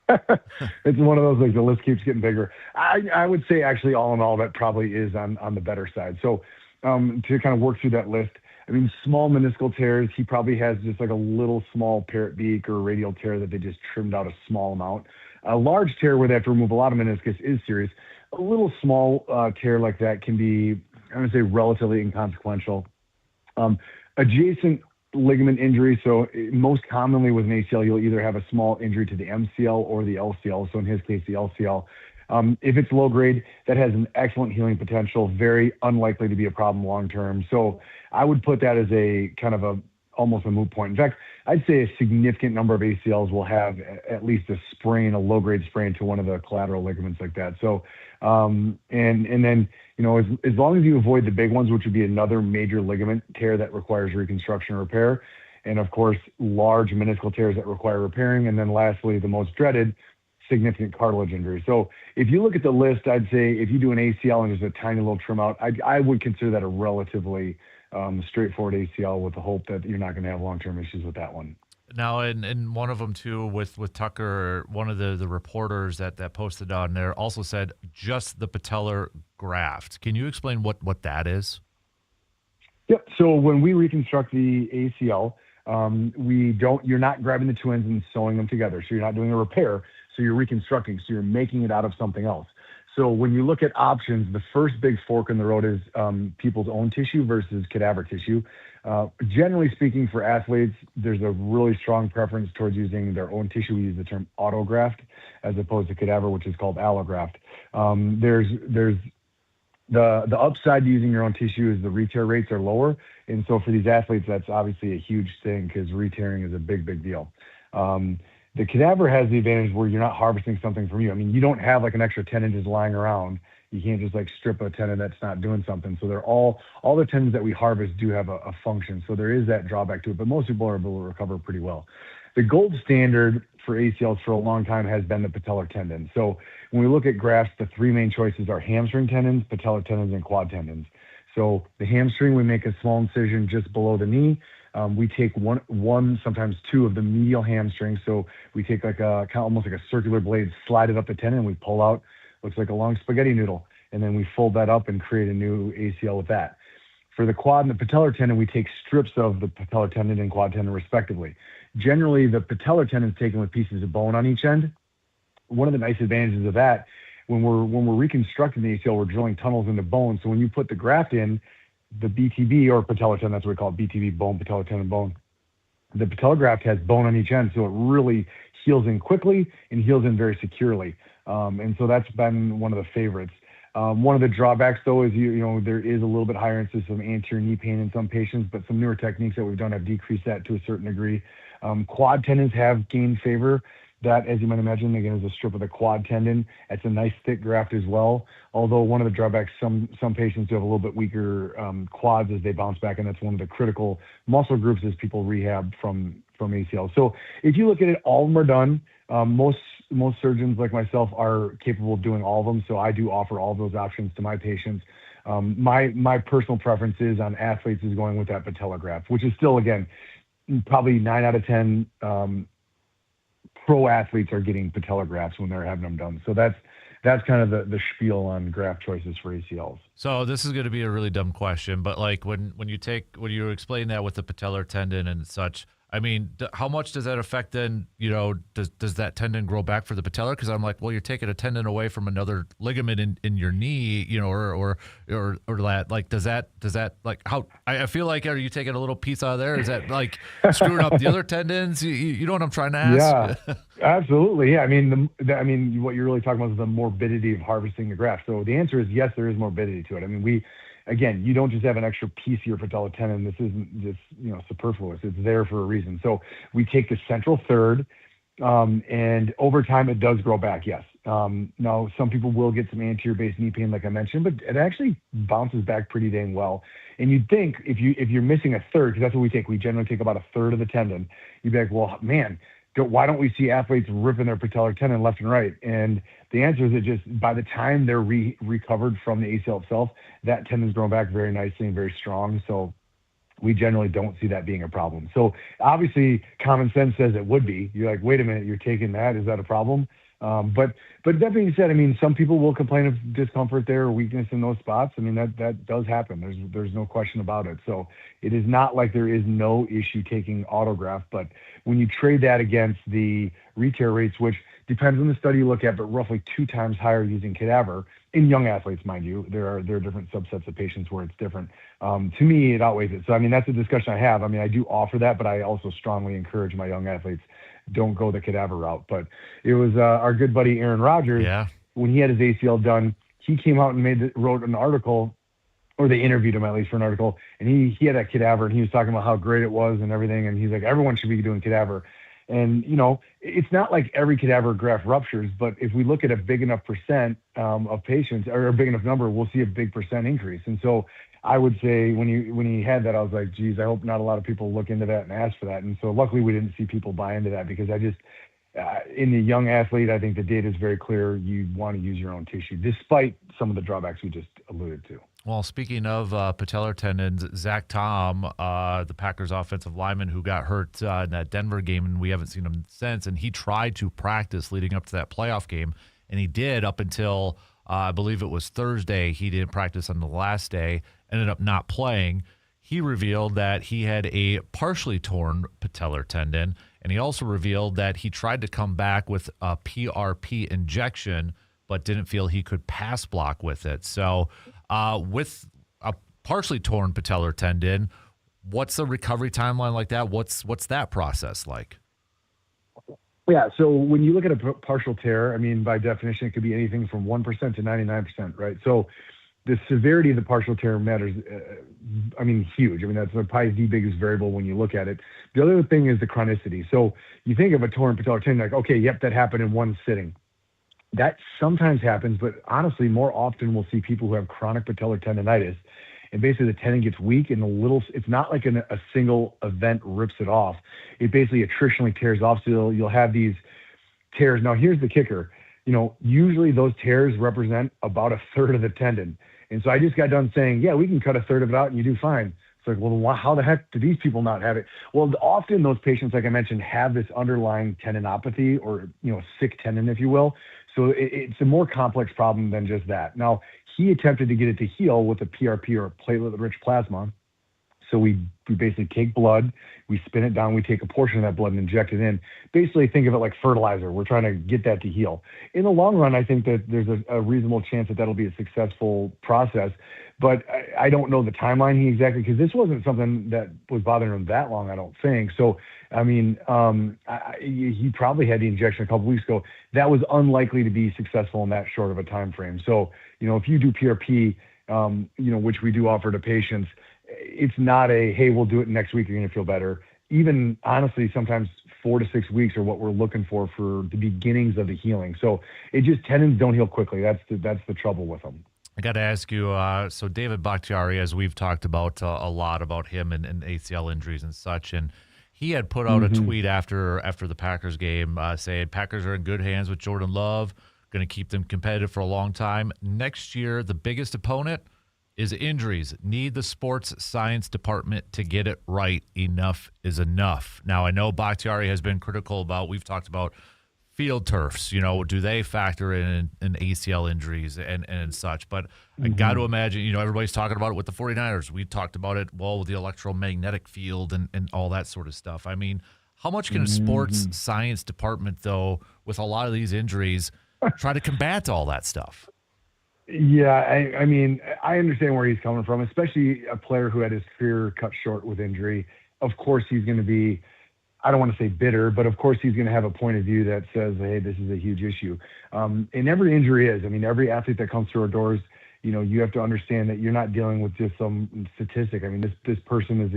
It's one of those, like, the list keeps getting bigger. I would say actually all in all that probably is on the better side. So to kind of work through that list, I mean, small meniscal tears, he probably has just like a little small parrot beak or radial tear that they just trimmed out a small amount. A large tear where they have to remove a lot of meniscus is serious. A little small tear like that can be, I would say, relatively inconsequential. Adjacent ligament injury. So most commonly with an ACL, you'll either have a small injury to the MCL or the LCL. So in his case, the LCL. If it's low grade, that has an excellent healing potential, very unlikely to be a problem long term. So I would put that as a kind of almost a moot point. In fact, I'd say a significant number of ACLs will have at least a sprain, a low grade sprain to one of the collateral ligaments like that. So, and then, as long as you avoid the big ones, which would be another major ligament tear that requires reconstruction or repair, and of course, large meniscal tears that require repairing. And then lastly, the most dreaded, significant cartilage injury. So if you look at the list, I'd say if you do an ACL and just a tiny little trim out, I would consider that a relatively straightforward ACL with the hope that you're not going to have long-term issues with that one. Now, in one of them, too, with Tucker, one of the reporters that posted on there also said just the patellar graft. Can you explain what that is? Yep. So when we reconstruct the ACL, you're not grabbing the two ends and sewing them together. So you're not doing a repair. So you're reconstructing. So you're making it out of something else. So when you look at options, the first big fork in the road is people's own tissue versus cadaver tissue. Generally speaking, for athletes, there's a really strong preference towards using their own tissue. We use the term autograft as opposed to cadaver, which is called allograft. There's the upside to using your own tissue is the re-tear rates are lower. And so for these athletes, that's obviously a huge thing because re-tearing is a big deal. The cadaver has the advantage where you're not harvesting something from you. I mean, you don't have like an extra 10 inches lying around You can't just like strip a tendon that's not doing something. So they're all the tendons that we harvest do have a function. So there is that drawback to it, but most people are able to recover pretty well. The gold standard for ACLs for a long time has been the patellar tendon. So when we look at grafts, the three main choices are hamstring tendons, patellar tendons, and quad tendons. So the hamstring, we make a small incision just below the knee. We take one, sometimes two of the medial hamstrings. So we take like almost like a circular blade, slide it up the tendon, and we pull out, looks like a long spaghetti noodle. And then we fold that up and create a new ACL with that. For the quad and the patellar tendon, we take strips of the patellar tendon and quad tendon respectively. Generally, the patellar tendon is taken with pieces of bone on each end. One of the nice advantages of that, when we're reconstructing the ACL, we're drilling tunnels into bone. So when you put the graft in, the BTB or patellar tendon, that's what we call it, BTB, bone, patellar tendon, bone. The patellar graft has bone on each end, so it really heals in quickly and heals in very securely. And so that's been one of the favorites. One of the drawbacks, though, is there is a little bit higher incidence of anterior knee pain in some patients, but some newer techniques that we've done have decreased that to a certain degree. Quad tendons have gained favor. That, as you might imagine, again, is a strip of the quad tendon. It's a nice thick graft as well. Although one of the drawbacks, some patients do have a little bit weaker quads as they bounce back, and that's one of the critical muscle groups as people rehab from ACL. So if you look at it, all of them are done. Most surgeons like myself are capable of doing all of them, so I do offer all of those options to my patients. My personal preference is on athletes is going with that patella graft, which is still, again, probably 9 out of 10 pro athletes are getting patella grafts when they're having them done. So that's kind of the spiel on graft choices for ACLs. So this is going to be a really dumb question, but like when you explain that with the patellar tendon and such, I mean, how much does that affect then, does that tendon grow back for the patellar? Because I'm like, well, you're taking a tendon away from another ligament in your knee, or that, like, does that like, how, I feel like, are you taking a little piece out of there? Is that like screwing up the other tendons? You know what I'm trying to ask? Yeah, absolutely. Yeah. I mean, what you're really talking about is the morbidity of harvesting the graft. So the answer is yes, there is morbidity to it. I mean, again, you don't just have an extra piece of your patellar tendon. This isn't just, superfluous. It's there for a reason. So we take the central third, and over time it does grow back, yes. Now, some people will get some anterior-based knee pain, like I mentioned, but it actually bounces back pretty dang well. And you'd think if you're missing a third, because that's what we take, we generally take about a third of the tendon, you'd be like, well, man, why don't we see athletes ripping their patellar tendon left and right? And the answer is that just by the time they're recovered from the ACL itself, that tendon's grown back very nicely and very strong. So we generally don't see that being a problem. So obviously common sense says it would be. You're like, wait a minute, you're taking that? Is that a problem? But that being said, I mean, some people will complain of discomfort there or weakness in those spots. I mean, that does happen. There's no question about it. So it is not like there is no issue taking autograft, but when you trade that against the re-tear rates, which depends on the study you look at, but roughly 2 times higher using cadaver in young athletes, mind you, there are different subsets of patients where it's different. To me, it outweighs it. So, I mean, that's a discussion I have. I mean, I do offer that, but I also strongly encourage my young athletes, don't go the cadaver route. But it was our good buddy Aaron Rodgers. Yeah. When he had his ACL done, he came out and wrote an article, or they interviewed him at least for an article, and he had a cadaver, and he was talking about how great it was and everything, and he's like, everyone should be doing cadaver. And, it's not like every cadaver graft ruptures, but if we look at a big enough percent of patients, or a big enough number, we'll see a big percent increase. And so I would say when he had that, I was like, geez, I hope not a lot of people look into that and ask for that. And so luckily we didn't see people buy into that, because I just, in the young athlete, I think the data is very clear. You want to use your own tissue, despite some of the drawbacks we just alluded to. Well, speaking of patellar tendons, Zach Tom, the Packers offensive lineman who got hurt in that Denver game, and we haven't seen him since, and he tried to practice leading up to that playoff game, and he did up until, I believe it was Thursday. He didn't practice on the last day, ended up not playing. He revealed that he had a partially torn patellar tendon, and he also revealed that he tried to come back with a PRP injection, but didn't feel he could pass block with it. So with a partially torn patellar tendon, what's the recovery timeline like that? What's that process like? Yeah, so when you look at a partial tear, I mean, by definition, it could be anything from 1% to 99%, right? So the severity of the partial tear matters, huge. I mean, that's probably the biggest variable when you look at it. The other thing is the chronicity. So you think of a torn patellar tendon, like, okay, yep, that happened in one sitting. that sometimes happens, but honestly, more often we'll see people who have chronic patellar tendonitis, and basically the tendon gets weak and it's not like a single event rips it off. It basically attritionally tears off. So you'll have these tears. Now, here's the kicker. Usually those tears represent about a third of the tendon. And so I just got done saying, yeah, we can cut a third of it out and you do fine. It's like, well, how the heck do these people not have it? Well, often those patients, like I mentioned, have this underlying tendinopathy or, sick tendon, if you will. So it's a more complex problem than just that. Now, he attempted to get it to heal with a PRP or platelet-rich plasma. So we basically take blood, we spin it down, we take a portion of that blood and inject it in. Basically, think of it like fertilizer. We're trying to get that to heal. In the long run, I think that there's a reasonable chance that that'll be a successful process. But I don't know the timeline exactly, because this wasn't something that was bothering him that long, I don't think. So, I mean, he probably had the injection a couple weeks ago. That was unlikely to be successful in that short of a time frame. So, if you do PRP, which we do offer to patients, it's not hey, we'll do it next week, you're going to feel better. Even honestly, sometimes 4 to 6 weeks are what we're looking for the beginnings of the healing. So tendons don't heal quickly. That's the trouble with them. I got to ask you, so David Bakhtiari, as we've talked about a lot about him and ACL injuries and such, and he had put out a tweet after the Packers game saying Packers are in good hands with Jordan Love, going to keep them competitive for a long time. Next year, the biggest opponent is injuries. Need the sports science department to get it right. Enough is enough. Now, I know Bakhtiari has been critical about, we've talked about field turfs, do they factor in ACL injuries and such? But I got to imagine, everybody's talking about it with the 49ers. We talked about it, with the electromagnetic field and all that sort of stuff. I mean, how much can a sports science department, though, with a lot of these injuries, try to combat all that stuff? Yeah, I mean, I understand where he's coming from, especially a player who had his career cut short with injury. Of course, he's going to be, I don't want to say bitter, but of course he's going to have a point of view that says, hey, this is a huge issue. And every injury is. I mean, every athlete that comes through our doors, you have to understand that you're not dealing with just some statistic. I mean, this person is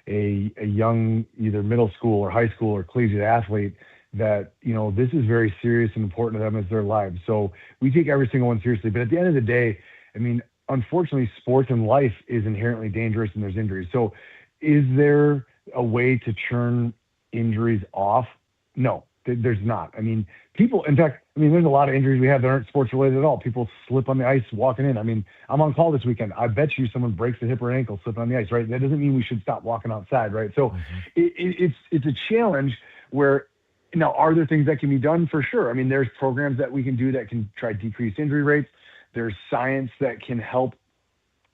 a young, either middle school or high school or collegiate athlete that, this is very serious and important to them as their lives. So we take every single one seriously. But at the end of the day, I mean, unfortunately, sports and life is inherently dangerous and there's injuries. So is there a way to churn injuries off? No, there's not. I mean, there's a lot of injuries we have that aren't sports related at all. People slip on the ice walking in. I mean, I'm on call this weekend. I bet you someone breaks a hip or an ankle slipping on the ice, right? That doesn't mean we should stop walking outside, right? So it's a challenge where, now, are there things that can be done? For sure. I mean, there's programs that we can do that can try to decrease injury rates. There's science that can help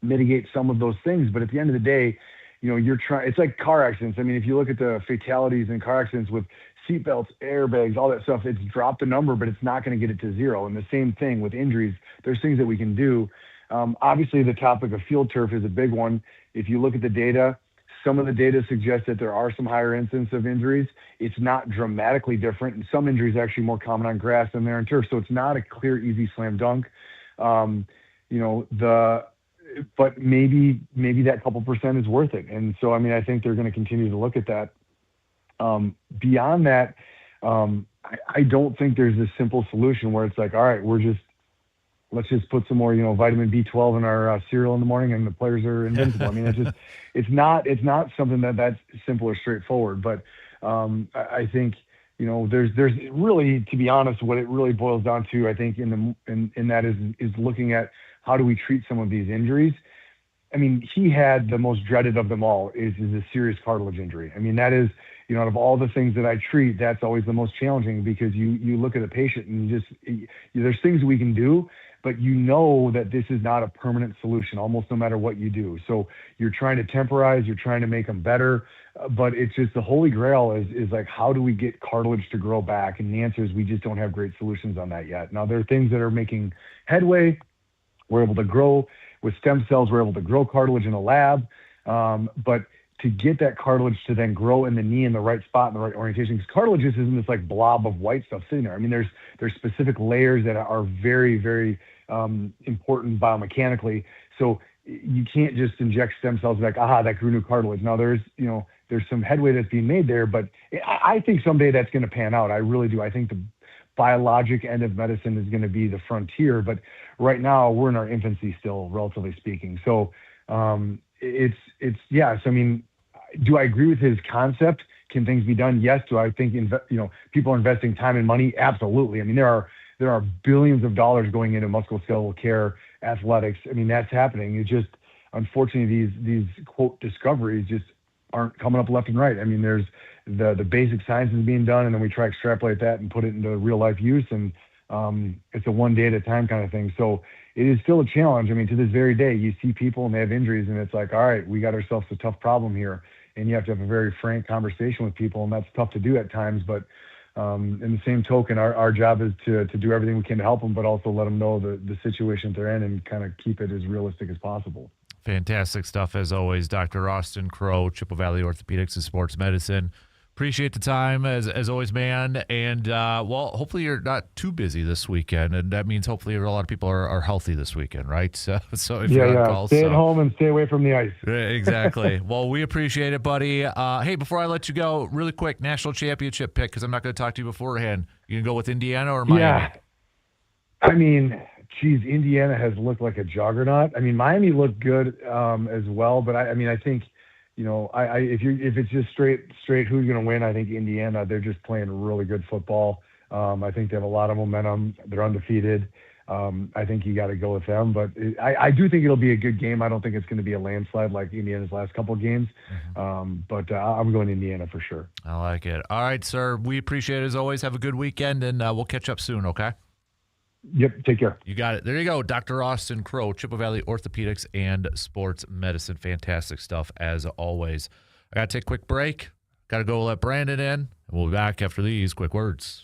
mitigate some of those things. But at the end of the day, it's like car accidents. I mean, if you look at the fatalities in car accidents with seatbelts, airbags, all that stuff, it's dropped the number, but it's not going to get it to zero. And the same thing with injuries. There's things that we can do. Obviously, the topic of field turf is a big one. If you look at the data, some of the data suggests that there are some higher incidence of injuries. It's not dramatically different, and some injuries are actually more common on grass than they're on turf. So it's not a clear, easy slam dunk. But maybe that couple percent is worth it. And so, I mean, I think they're going to continue to look at that. Beyond that, I don't think there's a simple solution where it's like, all right, let's just put some more, vitamin B12 in our cereal in the morning and the players are invincible. I mean, it's not something that's simple or straightforward, but I think, there's really, to be honest, what it really boils down to, I think in that is looking at how do we treat some of these injuries. I mean, he had the most dreaded of them all is a serious cartilage injury. I mean, that is, out of all the things that I treat, that's always the most challenging because you look at a patient and there's things we can do, but that this is not a permanent solution almost no matter what you do. So you're trying to temporize, you're trying to make them better, but it's just the holy grail is like, how do we get cartilage to grow back? And the answer is we just don't have great solutions on that yet. Now, there are things that are making headway. We're able to grow with stem cells. We're able to grow cartilage in a lab. But to get that cartilage to then grow in the knee in the right spot, in the right orientation, because cartilage just isn't this like blob of white stuff sitting there. I mean, there's specific layers that are very, very important biomechanically. So you can't just inject stem cells like, that grew new cartilage. Now there's some headway that's being made there, but I think someday that's going to pan out. I really do. I think the biologic end of medicine is going to be the frontier. But right now, we're in our infancy still, relatively speaking. So yes. I mean, do I agree with his concept? Can things be done? Yes. Do I think people are investing time and money? Absolutely. I mean, there are billions of dollars going into musculoskeletal care, athletics. I mean, that's happening. It's just unfortunately these quote discoveries just aren't coming up left and right. I mean, there's the basic science is being done, and then we try to extrapolate that and put it into real life use, and it's a one day at a time kind of thing. So it is still a challenge. I mean, to this very day, you see people and they have injuries, and it's like, all right, we got ourselves a tough problem here, and you have to have a very frank conversation with people, and that's tough to do at times. But in the same token, our job is to do everything we can to help them, but also let them know the situation they're in and kind of keep it as realistic as possible. Fantastic stuff as always, Dr. Austin Crowe, Chippewa Valley Orthopedics and Sports Medicine. Appreciate the time as always, man. And well, hopefully you're not too busy this weekend, and that means hopefully a lot of people are healthy this weekend, right? So if you're on call, stay at home and stay away from the ice. Exactly. Well, we appreciate it, buddy. Hey, before I let you go, really quick, national championship pick, because I'm not going to talk to you beforehand. You can go with Indiana or Miami? Yeah, I mean, geez, Indiana has looked like a juggernaut. I mean, Miami looked good as well, but I think, if it's just straight who's going to win, I think Indiana. They're just playing really good football. I think they have a lot of momentum. They're undefeated. I think you got to go with them, but I do think it'll be a good game. I don't think it's going to be a landslide like Indiana's last couple of games, but I'm going Indiana for sure. I like it. All right, sir. We appreciate it as always. Have a good weekend, and we'll catch up soon, okay? Yep, take care. You got it. There you go. Dr. Austin Crowe, Chippewa Valley Orthopedics and Sports Medicine. Fantastic stuff as always. I got to take a quick break. Got to go let Brandon in, and we'll be back after these quick words.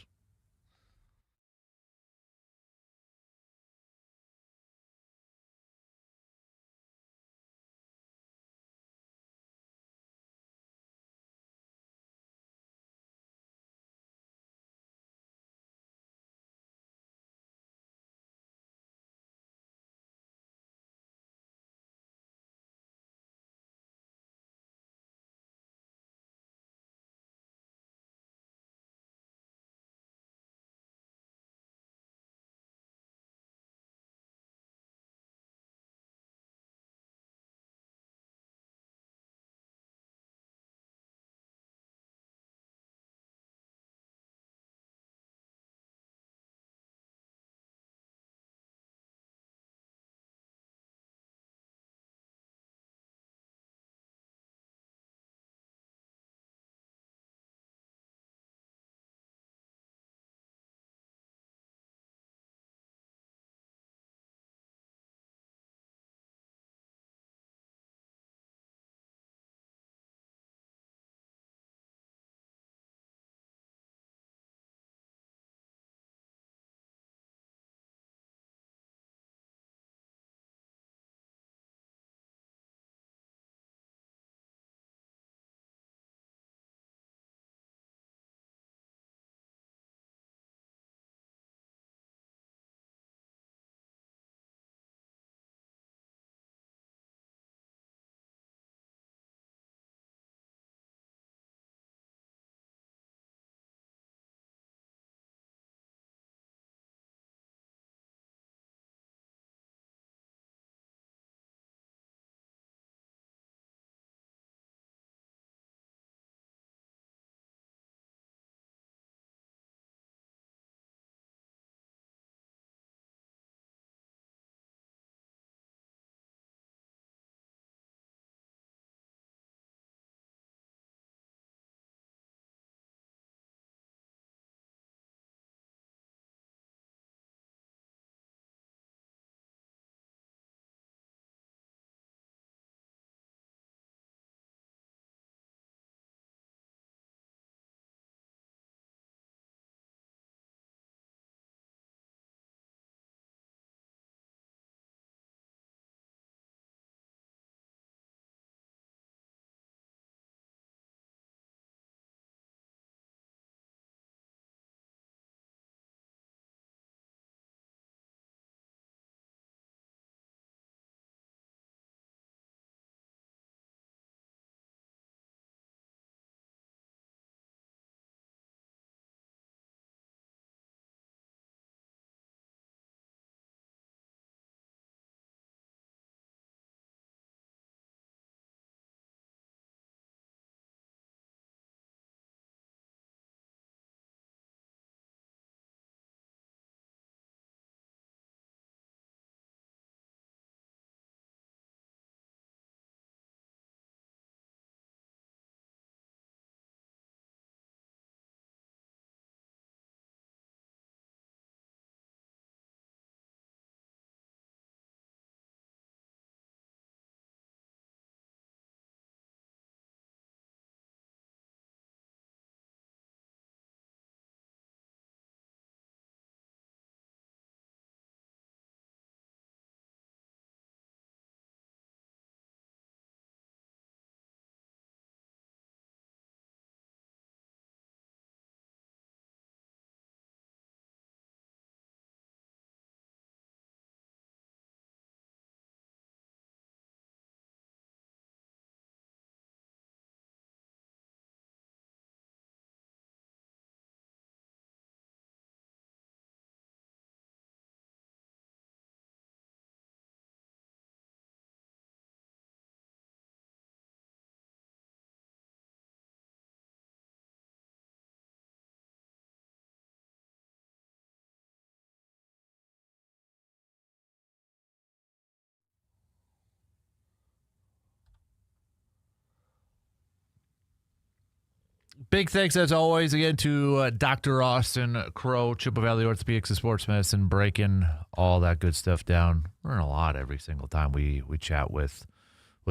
Big thanks, as always, again to Dr. Austin Crow, Chippewa Valley Orthopedics and Sports Medicine, breaking all that good stuff down. Learn a lot every single time we chat with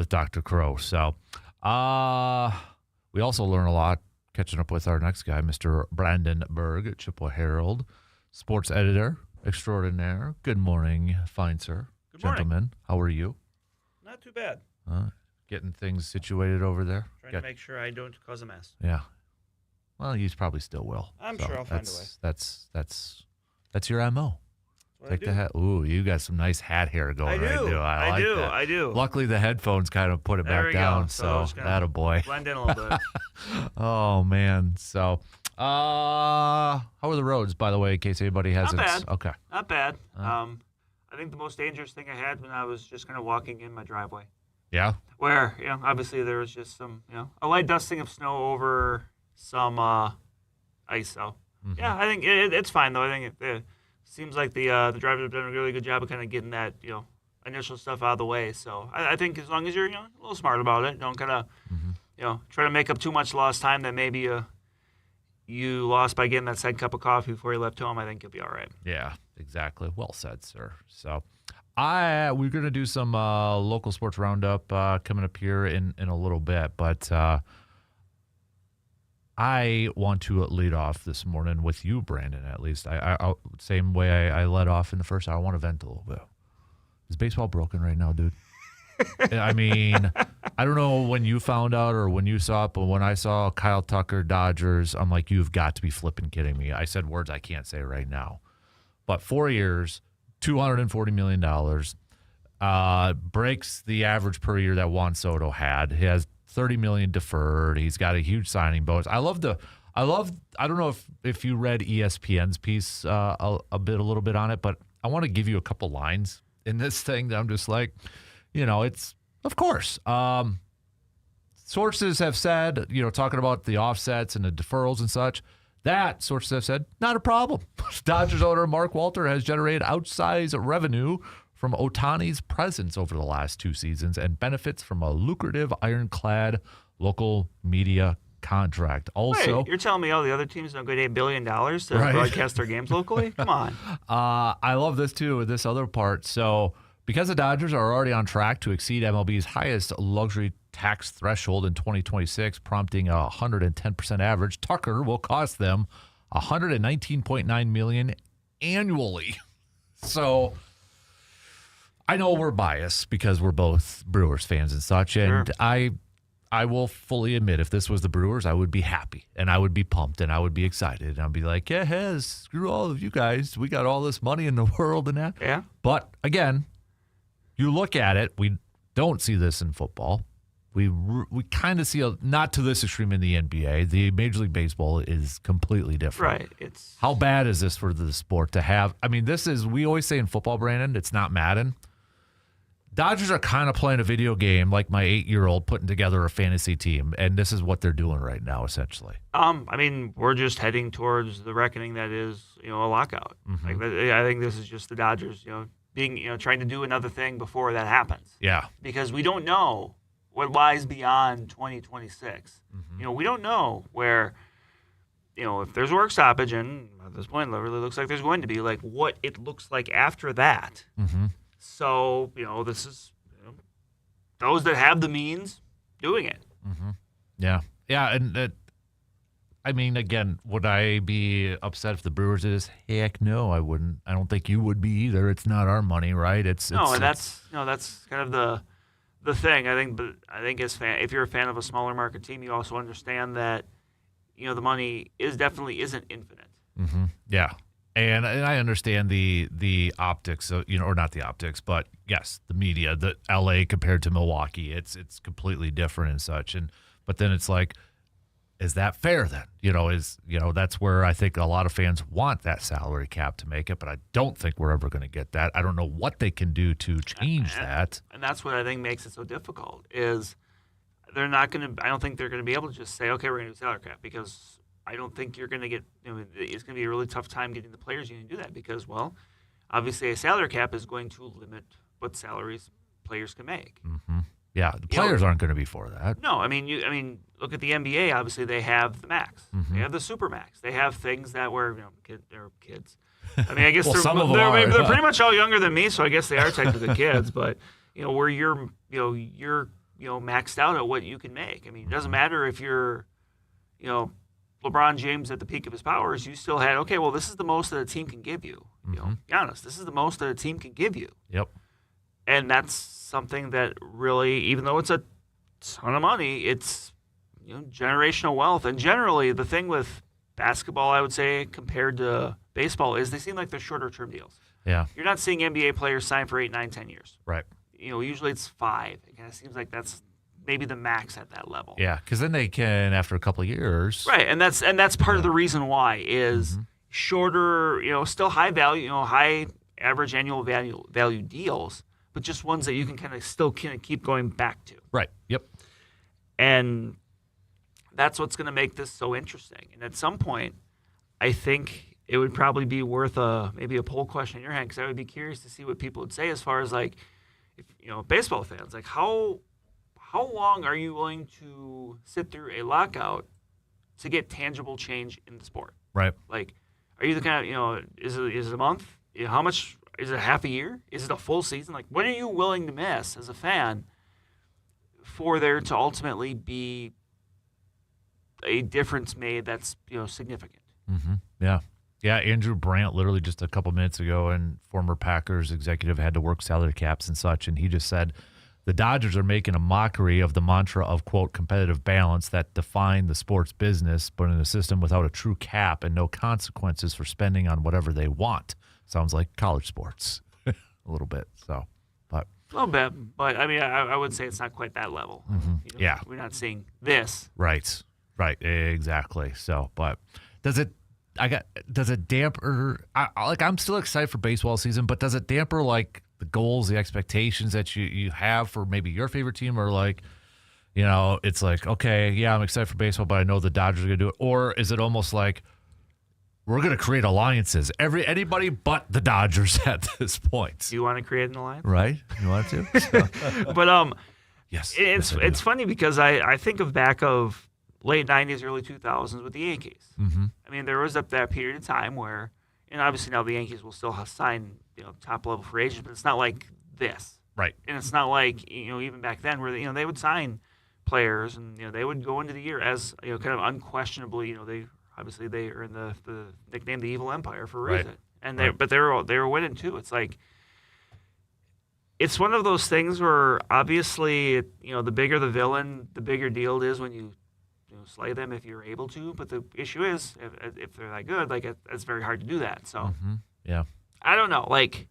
Dr. Crow. So we also learn a lot catching up with our next guy, Mr. Brandon Berg, Chippewa Herald, sports editor extraordinaire. Good morning, fine sir. Good morning. Gentlemen. How are you? Not too bad. Getting things situated over there? Trying to make sure I don't cause a mess. Yeah. Well, you probably still will. I'm sure I'll find a way. That's your MO. Take the hat. Ooh, you got some nice hat hair going right now. I do. Luckily, the headphones kind of put it There back we down, go. so it's gonna that a boy. Blend in a little bit. Oh man. So, how are the roads, by the way, in case anybody hasn't? Not bad. Okay. Not bad. I think the most dangerous thing I had when I was just kind of walking in my driveway, Yeah. where obviously there was just some a light dusting of snow over some ice. So yeah, I think it's fine though. I think it seems like the drivers have done a really good job of kind of getting that initial stuff out of the way. So I think as long as you're a little smart about it, don't kind of try to make up too much lost time that maybe you lost by getting that second cup of coffee before you left home. I think you'll be all right. Yeah, exactly. Well said, sir. So, we're gonna do some local sports roundup coming up here in a little bit, but I want to lead off this morning with you, Brandon. At least, I same way I led off in the first hour. I want to vent a little bit. Is baseball broken right now, dude? I mean, I don't know when you found out or when you saw it, but when I saw Kyle Tucker, Dodgers, I'm like, you've got to be flipping kidding me. I said words I can't say right now. But 4 years, $240 million, breaks the average per year that Juan Soto had. He has $30 million deferred. He's got a huge signing bonus. I don't know if you read ESPN's piece a little bit on it, but I want to give you a couple lines in this thing that I'm just like, it's, of course. Sources have said, talking about the offsets and the deferrals and such, that sources have said, not a problem. Dodgers owner Mark Walter has generated outsized revenue from Ohtani's presence over the last 2 seasons and benefits from a lucrative ironclad local media contract. Also, wait, you're telling me all the other teams don't get $8 billion to broadcast their games locally? Come on. I love this too, this other part. So, because the Dodgers are already on track to exceed MLB's highest luxury tax threshold in 2026, prompting a 110% average, Tucker will cost them $119.9 million annually. So, I know we're biased because we're both Brewers fans and such, and Sure. I will fully admit, if this was the Brewers, I would be happy, and I would be pumped, and I would be excited, and I'd be like, yeah, screw all of you guys. We got all this money in the world and that. Yeah. But, again, you look at it, we don't see this in football. We kind of see, not to this extreme in the NBA. The Major League Baseball is completely different. Right. How bad is this for the sport to have? I mean, we always say in football, Brandon, it's not Madden. Dodgers are kind of playing a video game like my 8-year-old putting together a fantasy team, and this is what they're doing right now, essentially. I mean, we're just heading towards the reckoning that is, a lockout. Mm-hmm. I think this is just the Dodgers, being, trying to do another thing before that happens. Yeah. Because we don't know what lies beyond 2026. Mm-hmm. We don't know where, if there's a work stoppage, and at this point, it really looks like there's going to be, like, what it looks like after that. Mm-hmm. So, this is those that have the means doing it. Mm-hmm. Yeah. Yeah, and I mean, again, would I be upset if the Brewers did this? Heck no, I wouldn't. I don't think you would be either. It's not our money, right? That's kind of the thing. I think if you're a fan of a smaller market team, you also understand that the money definitely isn't infinite. Mm-hmm. Yeah. And I understand the optics, or not the optics, but yes, the media, the LA compared to Milwaukee, it's completely different and such. But then it's like, is that fair then? That's where I think a lot of fans want that salary cap to make it, but I don't think we're ever going to get that. I don't know what they can do to change that. And that's what I think makes it so difficult is they're not going to. I don't think they're going to be able to just say, okay, we're going to do salary cap, because I don't think you're going to get, it's going to be a really tough time getting the players union to do that because, well, obviously a salary cap is going to limit what salaries players can make. Mm-hmm. Yeah, the players aren't going to be for that. No, I mean, look at the NBA. Obviously, they have the max. They have the super max. They have things that were, they're kids. I mean, I guess they're pretty much all younger than me, so I guess they are technically kids. But where you're maxed out at what you can make. I mean, it doesn't matter if you're, LeBron James at the peak of his powers. You still had this is the most that a team can give you. Be honest, this is the most that a team can give you. Yep. And that's something that really, even though it's a ton of money, it's generational wealth. And generally, the thing with basketball, I would say, compared to baseball, is they seem like they're shorter-term deals. Yeah. You're not seeing NBA players sign for 8, 9, 10 years. Right. Usually it's 5. It kind of seems like that's maybe the max at that level. Yeah, because then they can, after a couple of years. Right, and that's part of the reason why is shorter, still high value, high average annual value deals, but just ones that you can kind of keep going back to. Right. Yep. And that's what's going to make this so interesting. And at some point, I think it would probably be worth maybe a poll question in your hand, because I would be curious to see what people would say as far as like, if, baseball fans, like how long are you willing to sit through a lockout to get tangible change in the sport? Right. Like, are you the kind of, is it a month? How much? Is it half a year? Is it a full season? Like, what are you willing to miss as a fan for there to ultimately be a difference made that's significant? Yeah. Yeah, Andrew Brandt literally just a couple minutes ago, and former Packers executive, had to work salary caps and such, and he just said the Dodgers are making a mockery of the mantra of, quote, competitive balance that define the sports business, but in a system without a true cap and no consequences for spending on whatever they want. Sounds like college sports a little bit. So, but a little bit, but I mean, I would say it's not quite that level. Yeah, we're not seeing this. Right, exactly. So, but does it damper? I'm still excited for baseball season, but does it damper like the goals, the expectations that you have for maybe your favorite team, or like, it's like, okay, yeah, I'm excited for baseball, but I know the Dodgers are gonna do it, or is it almost like we're going to create alliances? Anybody but the Dodgers at this point. Do you want to create an alliance? Right? You want to? So. But yes. It's funny because I think of back of late 90s, early 2000s with the Yankees. I mean, there was that period of time where, and obviously now the Yankees will still sign top level free agents, but it's not like this. Right. And it's not like even back then where they would sign players and they would go into the year as kind of unquestionably they. Obviously, they are in the nickname the Evil Empire for a reason, and they were winning too. It's like it's one of those things where obviously the bigger the villain, the bigger deal it is when you slay them if you're able to. But the issue is if they're that good, like it's very hard to do that. So yeah, I don't know. Like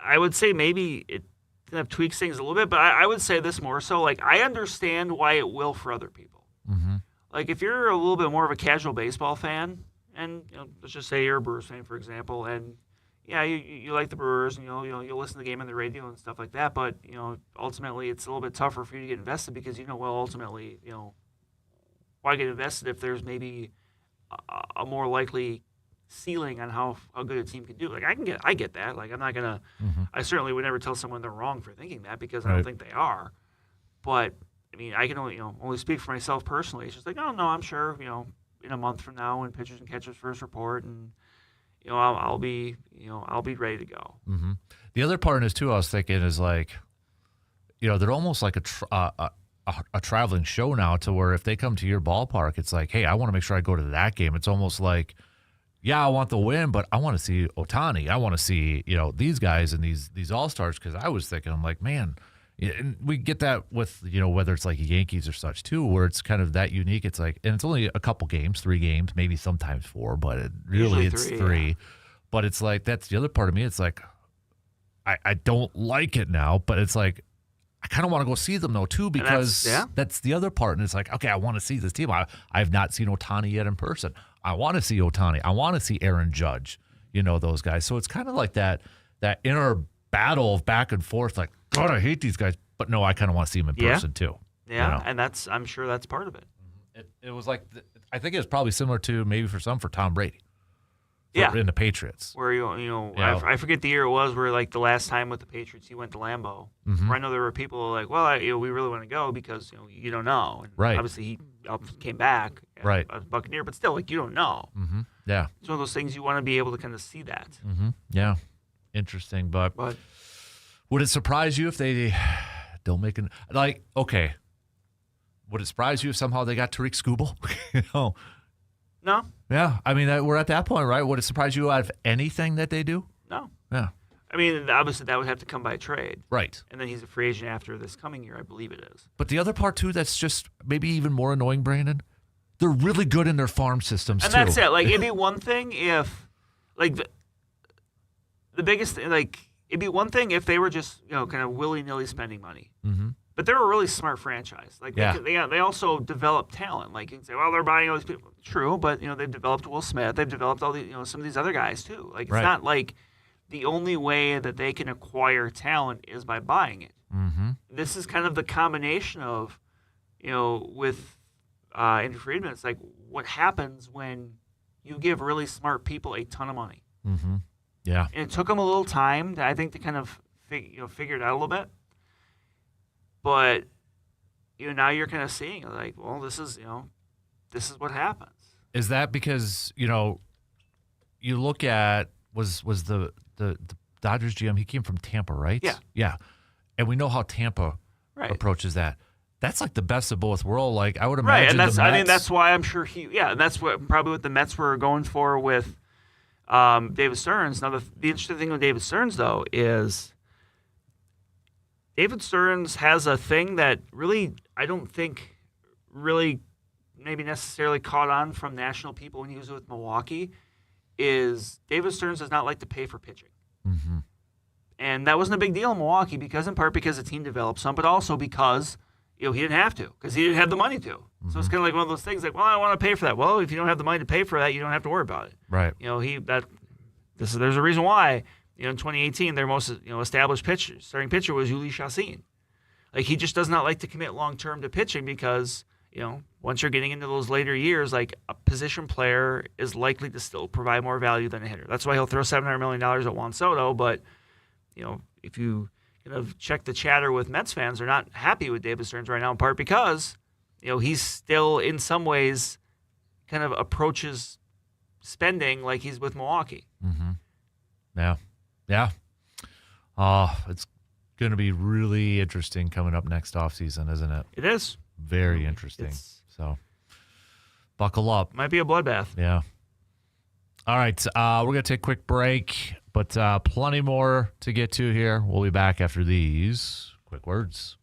I would say maybe it kind of tweaks things a little bit, but I would say this more so. Like I understand why it will for other people. Like if you're a little bit more of a casual baseball fan, and let's just say you're a Brewers fan, for example, and yeah, you like the Brewers, and you'll listen to the game on the radio and stuff like that, but ultimately it's a little bit tougher for you to get invested because ultimately why get invested if there's maybe a more likely ceiling on how good a team can do. Like I get that. Like I'm not gonna I certainly would never tell someone they're wrong for thinking that because I don't think they are, but. I mean, I can only speak for myself personally. It's just like, oh no, I'm sure, in a month from now when pitchers and catchers first report, and I'll be ready to go. The other part of this too, I was thinking is like, they're almost like a traveling show now, to where if they come to your ballpark, it's like, hey, I want to make sure I go to that game. It's almost like, yeah, I want the win, but I want to see Ohtani. I want to see these guys and these all-stars, because I was thinking, I'm like, man. Yeah, and we get that with, whether it's like Yankees or such too, where it's kind of that unique. It's like, and it's only a couple games, 3 games, maybe sometimes 4, but it's 3. Yeah. But it's like, that's the other part of me. It's like, I don't like it now, but it's like, I kind of want to go see them though too, because that's the other part. And it's like, okay, I want to see this team. I've not seen Ohtani yet in person. I want to see Ohtani. I want to see Aaron Judge, those guys. So it's kind of like that inner battle of back and forth, like, God, I hate these guys, but no, I kind of want to see them in person too. Yeah, and I'm sure that's part of it. It was like, I think it was probably similar to maybe for Tom Brady. in the Patriots. Where I forget the year it was where like the last time with the Patriots he went to Lambeau. Mm-hmm. Where I know there were people like, well, we really want to go because you don't know. And right. Obviously he came back. Right. As a Buccaneer, but still like you don't know. Mm-hmm. Yeah. It's one of those things you want to be able to kind of see that. Mm-hmm. Yeah. Interesting, but would it surprise you if they don't make an okay? Would it surprise you if somehow they got Tariq Skubal? No. Yeah, I mean we're at that point, right? Would it surprise you out of anything that they do? No. Yeah. I mean, obviously that would have to come by trade, right? And then he's a free agent after this coming year, I believe it is. But the other part too, that's just maybe even more annoying, Brandon. They're really good in their farm systems and too. And that's it. Like it'd be one thing if, like the biggest thing, like it'd be one thing if they were just kind of willy nilly spending money. Mm-hmm. But they're a really smart franchise. Like they also develop talent. Like you can say, well, they're buying all these people. True, but they've developed Will Smith. They've developed all the some of these other guys too. Like it's not like the only way that they can acquire talent is by buying it. Mm-hmm. This is kind of the combination of, with Andrew Friedman. It's like what happens when you give really smart people a ton of money. Mm-hmm. Yeah, and it took them a little time, I think, to kind of figure it out a little bit. But now you're kind of seeing like, well, this is what happens. Is that because you look at was the Dodgers GM? He came from Tampa, right? Yeah, and we know how Tampa approaches that. That's like the best of both worlds. Like I would imagine, and that's why I'm sure and that's probably what the Mets were going for with David Stearns. Now the interesting thing with David Stearns though is, David Stearns has a thing that really, I don't think really maybe necessarily caught on from national people when he was with Milwaukee, is David Stearns does not like to pay for pitching. Mm-hmm. And that wasn't a big deal in Milwaukee in part because the team developed some, but also because he didn't have to, because he didn't have the money to. Mm-hmm. So it's kind of like one of those things like, well, I want to pay for that. Well, if you don't have the money to pay for that, you don't have to worry about it. Right. There's a reason why. In 2018, their most established starting pitcher was Yuli Chassin. Like he just does not like to commit long term to pitching because once you're getting into those later years, like a position player is likely to still provide more value than a hitter. That's why he'll throw $700 million at Juan Soto. But if you kind of check the chatter with Mets fans, they're not happy with David Stearns right now, in part because he's still in some ways kind of approaches spending like he's with Milwaukee. Mm-hmm. Yeah. Yeah. It's going to be really interesting coming up next offseason, isn't it? It is. Very interesting. So buckle up. Might be a bloodbath. Yeah. All right. We're going to take a quick break, but plenty more to get to here. We'll be back after these quick words.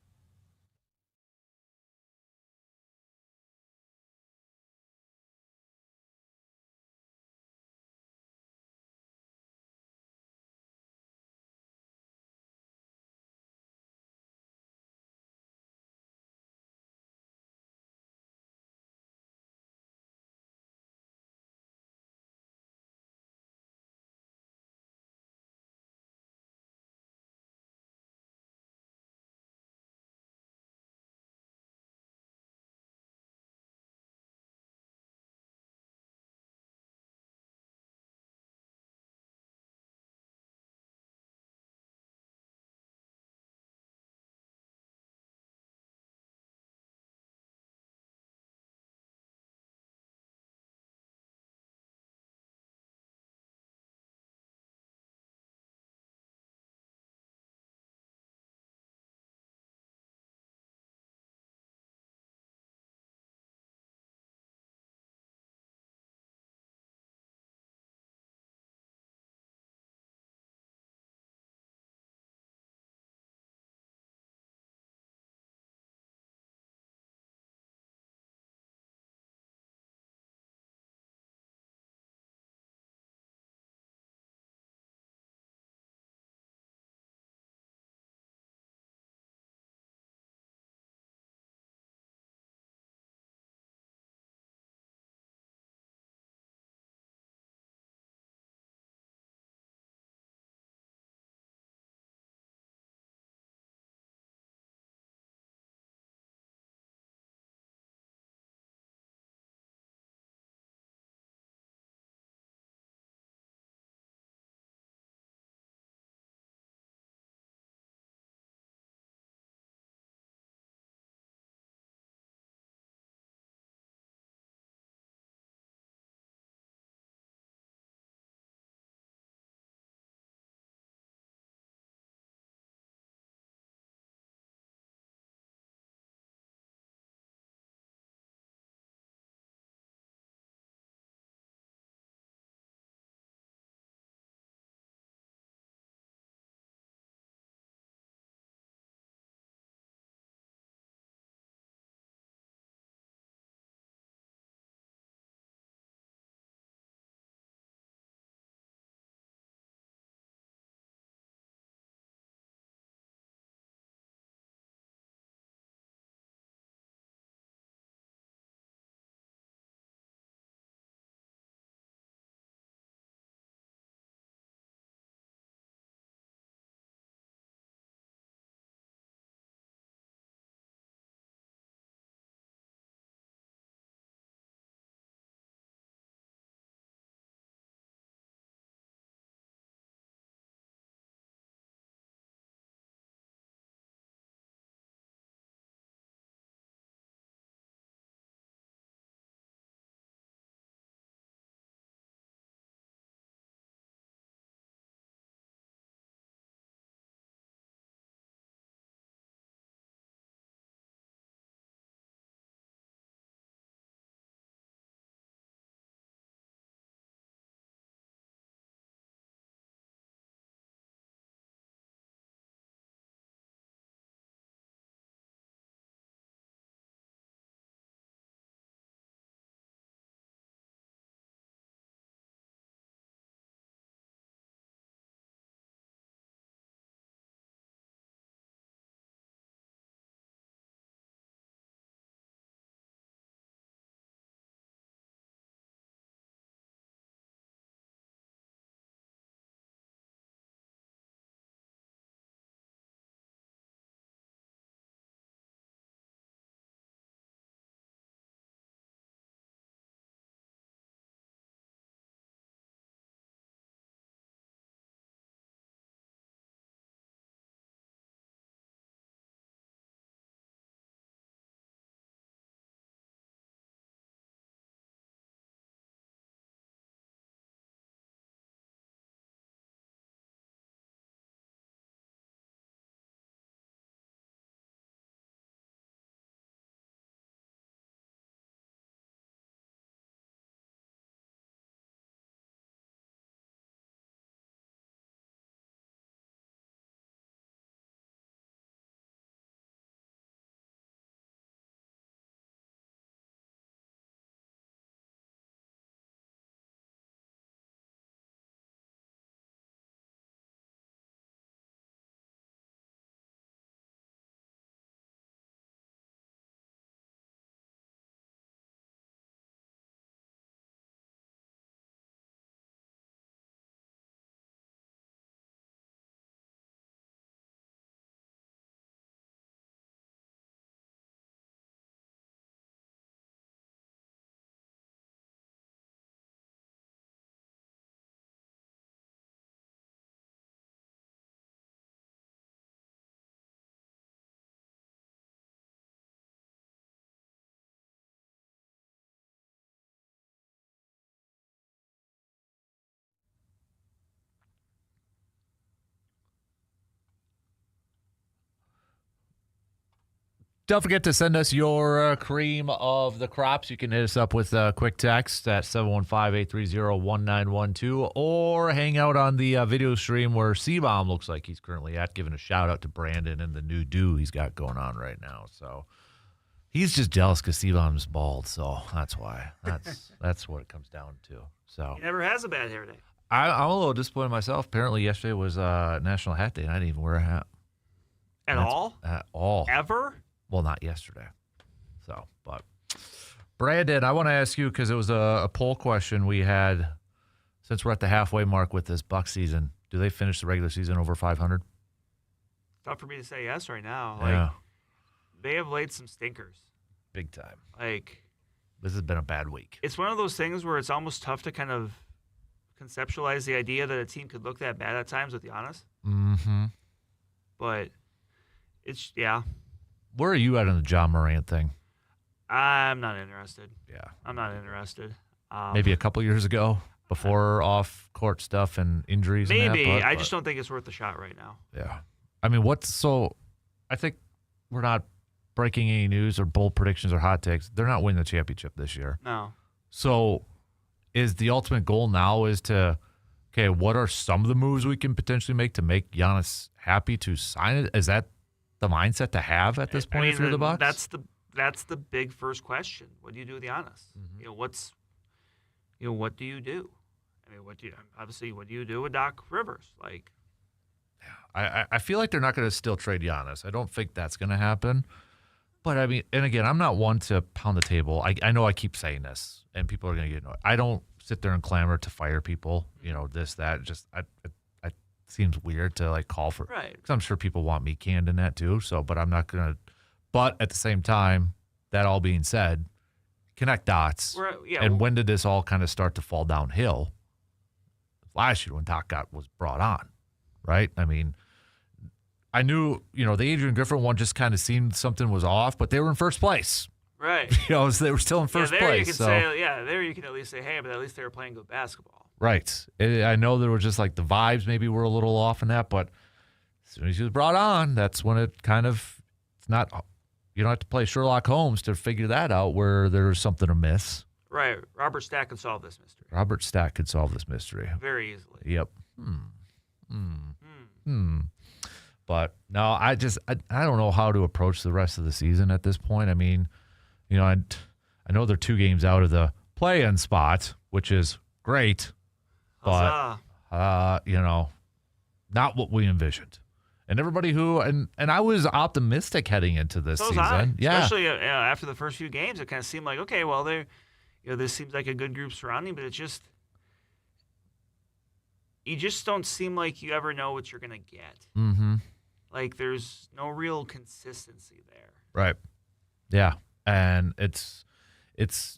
Don't forget to send us your cream of the crops. You can hit us up with a quick text at 715-830-1912 or hang out on the video stream where C-Bomb looks like he's currently at, giving a shout-out to Brandon and the new do he's got going on right now. So he's just jealous because C-Bomb's bald, so that's why. That's what it comes down to. So He never has a bad hair day. I'm a little disappointed myself. Apparently yesterday was National Hat Day, and I didn't even wear a hat. At all? At all. Ever? Well, not yesterday. So, but Brandon, I want to ask you, because it was a poll question we had, since we're at the halfway mark with this Buck season, do they finish the regular season over 500? Tough for me to say yes right now. Yeah. They have laid some stinkers. Big time. This has been a bad week. It's one of those things where it's almost tough to kind of conceptualize the idea that a team could look that bad at times, with Giannis. Mm-hmm. But it's, yeah. Where are you at on the John Morant thing? I'm not interested. Yeah. I'm not interested. Maybe a couple years ago, before off-court stuff and injuries. Maybe. And that, I just don't think it's worth the shot right now. Yeah. I mean, I think we're not breaking any news or bold predictions or hot takes. They're not winning the championship this year. No. So is the ultimate goal now is to, okay, what are some of the moves we can potentially make to make Giannis happy to sign it? Is that the mindset to have at this point if you're the Bucks? That's the big first question. What do you do with Giannis? Mm-hmm. What do you do? I mean, what do you do with Doc Rivers? I feel like they're not going to still trade Giannis. I don't think that's going to happen. But I mean, and again, I'm not one to pound the table. I know I keep saying this, and people are going to get annoyed. I don't sit there and clamor to fire people. This, that. Just it seems weird to call for. Right. Because I'm sure people want me canned in that too. So, but I'm not going to. But at the same time, that all being said, connect dots. When did this all kind of start to fall downhill? Last year when Doc was brought on, right? I mean, I knew, the Adrian Griffin one just kind of seemed something was off, but they were in first place. Right. They were still in first place. There you can at least say, hey, but at least they were playing good basketball. Right. I know there was just the vibes maybe were a little off in that, but as soon as he was brought on, that's when it kind of, it's not, you don't have to play Sherlock Holmes to figure that out where there's something amiss. Right. Robert Stack can solve this mystery. Very easily. Yep. But no, I don't know how to approach the rest of the season at this point. I mean, I know they're 2 games out of the play-in spot, which is great, but not what we envisioned. And everybody and I was optimistic heading into this season. Especially after the first few games, it kind of seemed like, okay, well, this seems like a good group surrounding, but you just don't seem like you ever know what you're going to get. Mm-hmm. There's no real consistency there. Right. Yeah. And it's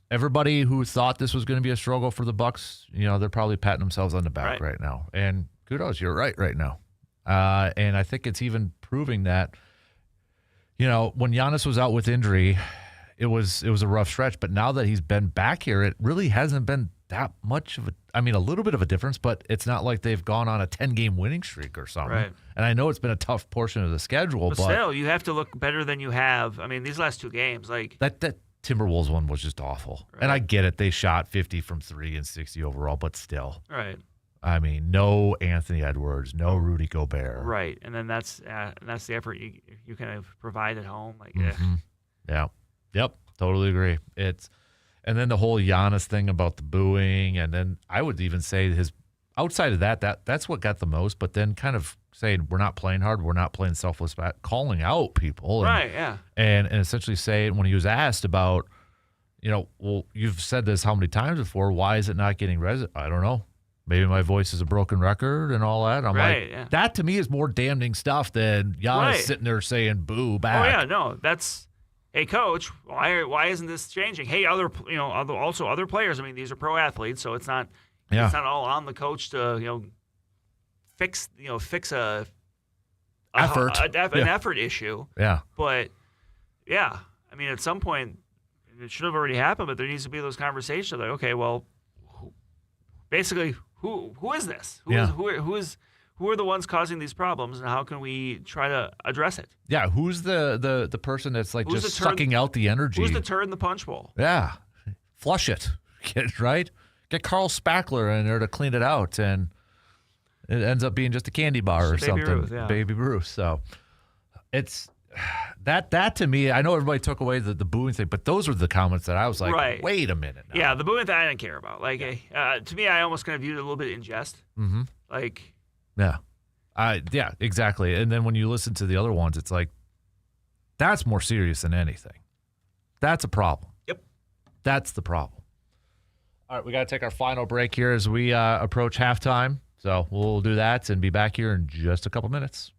everybody who thought this was going to be a struggle for the Bucks, they're probably patting themselves on the back right now. And kudos, you're right now. And I think it's even proving that, when Giannis was out with injury, it was a rough stretch. But now that he's been back here, it really hasn't been that much of a little bit of a difference, but it's not like they've gone on a 10-game winning streak or something. Right. And I know it's been a tough portion of the schedule, but still, you have to look better than you have. I mean, these last 2 games, that Timberwolves one was just awful. Right. And I get it. They shot 50 from 3 and 60 overall, but still. Right. I mean, no Anthony Edwards, no Rudy Gobert. Right. And then that's the effort you kind of provide at home. Yeah. Yep. Totally agree. And then the whole Giannis thing about the booing, and then I would even say outside of that's what got the most, but then kind of saying we're not playing hard, we're not playing selfless, calling out people. Right, yeah. And essentially saying, when he was asked about, well, you've said this how many times before, why is it not getting I don't know. Maybe my voice is a broken record and all that. I'm that to me is more damning stuff than Giannis sitting there saying boo back. Oh, yeah, no, that's... Hey, coach, why isn't this changing? Hey, other players. I mean, these are pro athletes, so it's not all on the coach to fix an effort issue. Yeah. But yeah, I mean, at some point it should have already happened, but there needs to be those conversations like, okay, well, basically, who is this? Who who are the ones causing these problems, and how can we try to address it? Yeah, who's the person that's like Who's just the turn- sucking out the energy? Who's the turd in the punch bowl? Yeah, flush it, get it right. Get Carl Spackler in there to clean it out, and it ends up being just a candy bar or Baby something. Ruth, yeah. Baby Ruth. So it's that to me. I know everybody took away the booing thing, but those were the comments that I was like, Right. wait a minute. Now. Yeah, the booing thing I didn't care about. Like, to me, I almost kind of viewed it a little bit in jest. Mm-hmm. Like, Yeah. Yeah, exactly. And then when you listen to the other ones, it's like, that's more serious than anything. That's a problem. Yep. That's the problem. All right, we got to take our final break here as we approach halftime. So we'll do that and be back here in just a couple minutes.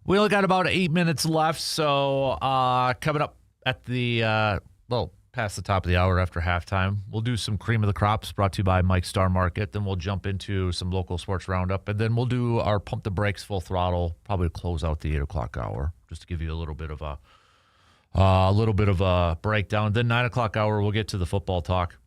We only got about 8 minutes left, so coming up at the, past the top of the hour after halftime, we'll do some Cream of the Crops brought to you by Mike's Star Market. Then we'll jump into some local sports roundup, and then we'll do our Pump the Brakes Full Throttle, probably close out the 8 o'clock hour, just to give you a little bit of a breakdown. Then 9 o'clock hour, we'll get to the football talk.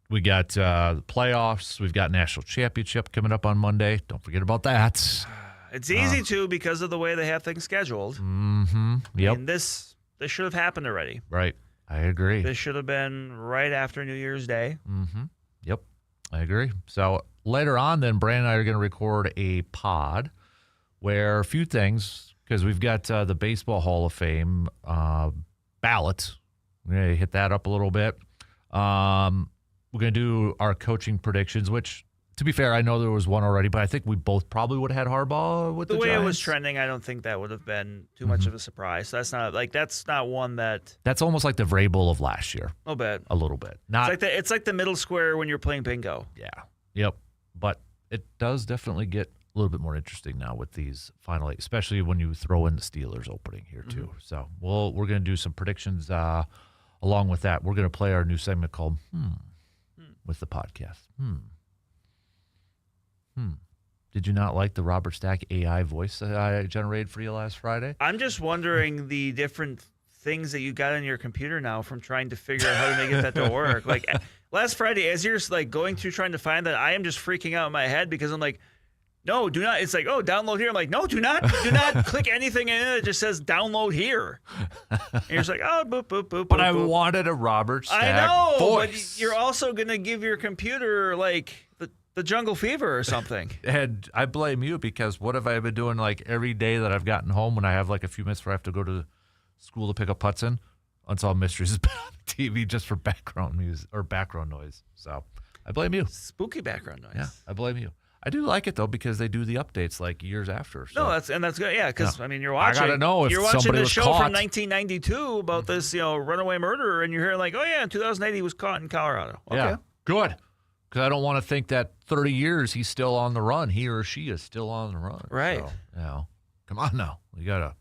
We got the playoffs. We've got national championship coming up on Monday. Don't forget about that. It's easy to because of the way they have things scheduled. Mm-hmm. Yep. I mean, this should have happened already. Right. I agree. This should have been right after New Year's Day. Mm-hmm. Yep. I agree. So later on, then Brandon and I are going to record a pod where a few things because we've got the Baseball Hall of Fame ballot. We're going to hit that up a little bit. We're going to do our coaching predictions, which, to be fair, I know there was one already, but I think we both probably would have had Harbaugh with the way Giants. It was trending. I don't think that would have been too much of a surprise. So that's not one that. That's almost like the Vrabel of last year. A little bit. A little bit. Not. It's like the middle square when you're playing bingo. Yeah. Yep. But it does definitely get a little bit more interesting now with these final 8, especially when you throw in the Steelers opening here too. So we're going to do some predictions along with that. We're going to play our new segment called with the podcast. Did you not like the Robert Stack AI voice that I generated for you last Friday? I'm just wondering the different things that you got on your computer now from trying to figure out how to make that to work. Like last Friday, as you're like going through trying to find that, I am just freaking out in my head because I'm like, no, do not. It's like, oh, download here. I'm like, no, do not click anything in it that just says download here. And you're just like, oh, boop, boop, boop. But boop, I boop. wanted a Robert Stack I know, voice. but you're also going to give your computer like the jungle fever or something. And I blame you because what have I been doing like every day that I've gotten home when I have like a few minutes where I have to go to school to pick up Putson? Unsolved Mysteries has been on TV just for background music or background noise. So I blame you. Spooky background noise. Yeah, I blame you. I do like it though because they do the updates like years after. So. No, that's good. Yeah, because I mean, you're watching. I gotta know if you're watching somebody the was show caught. from 1992 about this, runaway murderer, and you're hearing like, oh yeah, in 2008 he was caught in Colorado. Okay. Yeah, good. Because I don't want to think that 30 years he's still on the run. He or she is still on the run. Right. So, come on now. We gotta.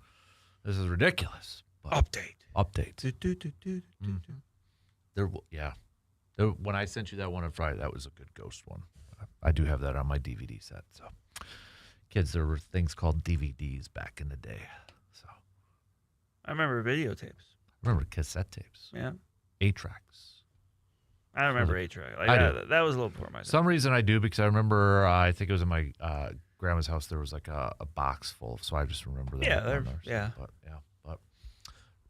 This is ridiculous. But Update. When I sent you that one on Friday, that was a good ghost one. I do have that on my DVD set. So, kids, there were things called DVDs back in the day. So, I remember videotapes. I remember cassette tapes. Yeah. 8-tracks. I don't remember 8-track. Like, I do. That was a little before my time. Some reason I do because I remember I think it was in my grandma's house. There was like a box full, so I just remember that. Yeah. But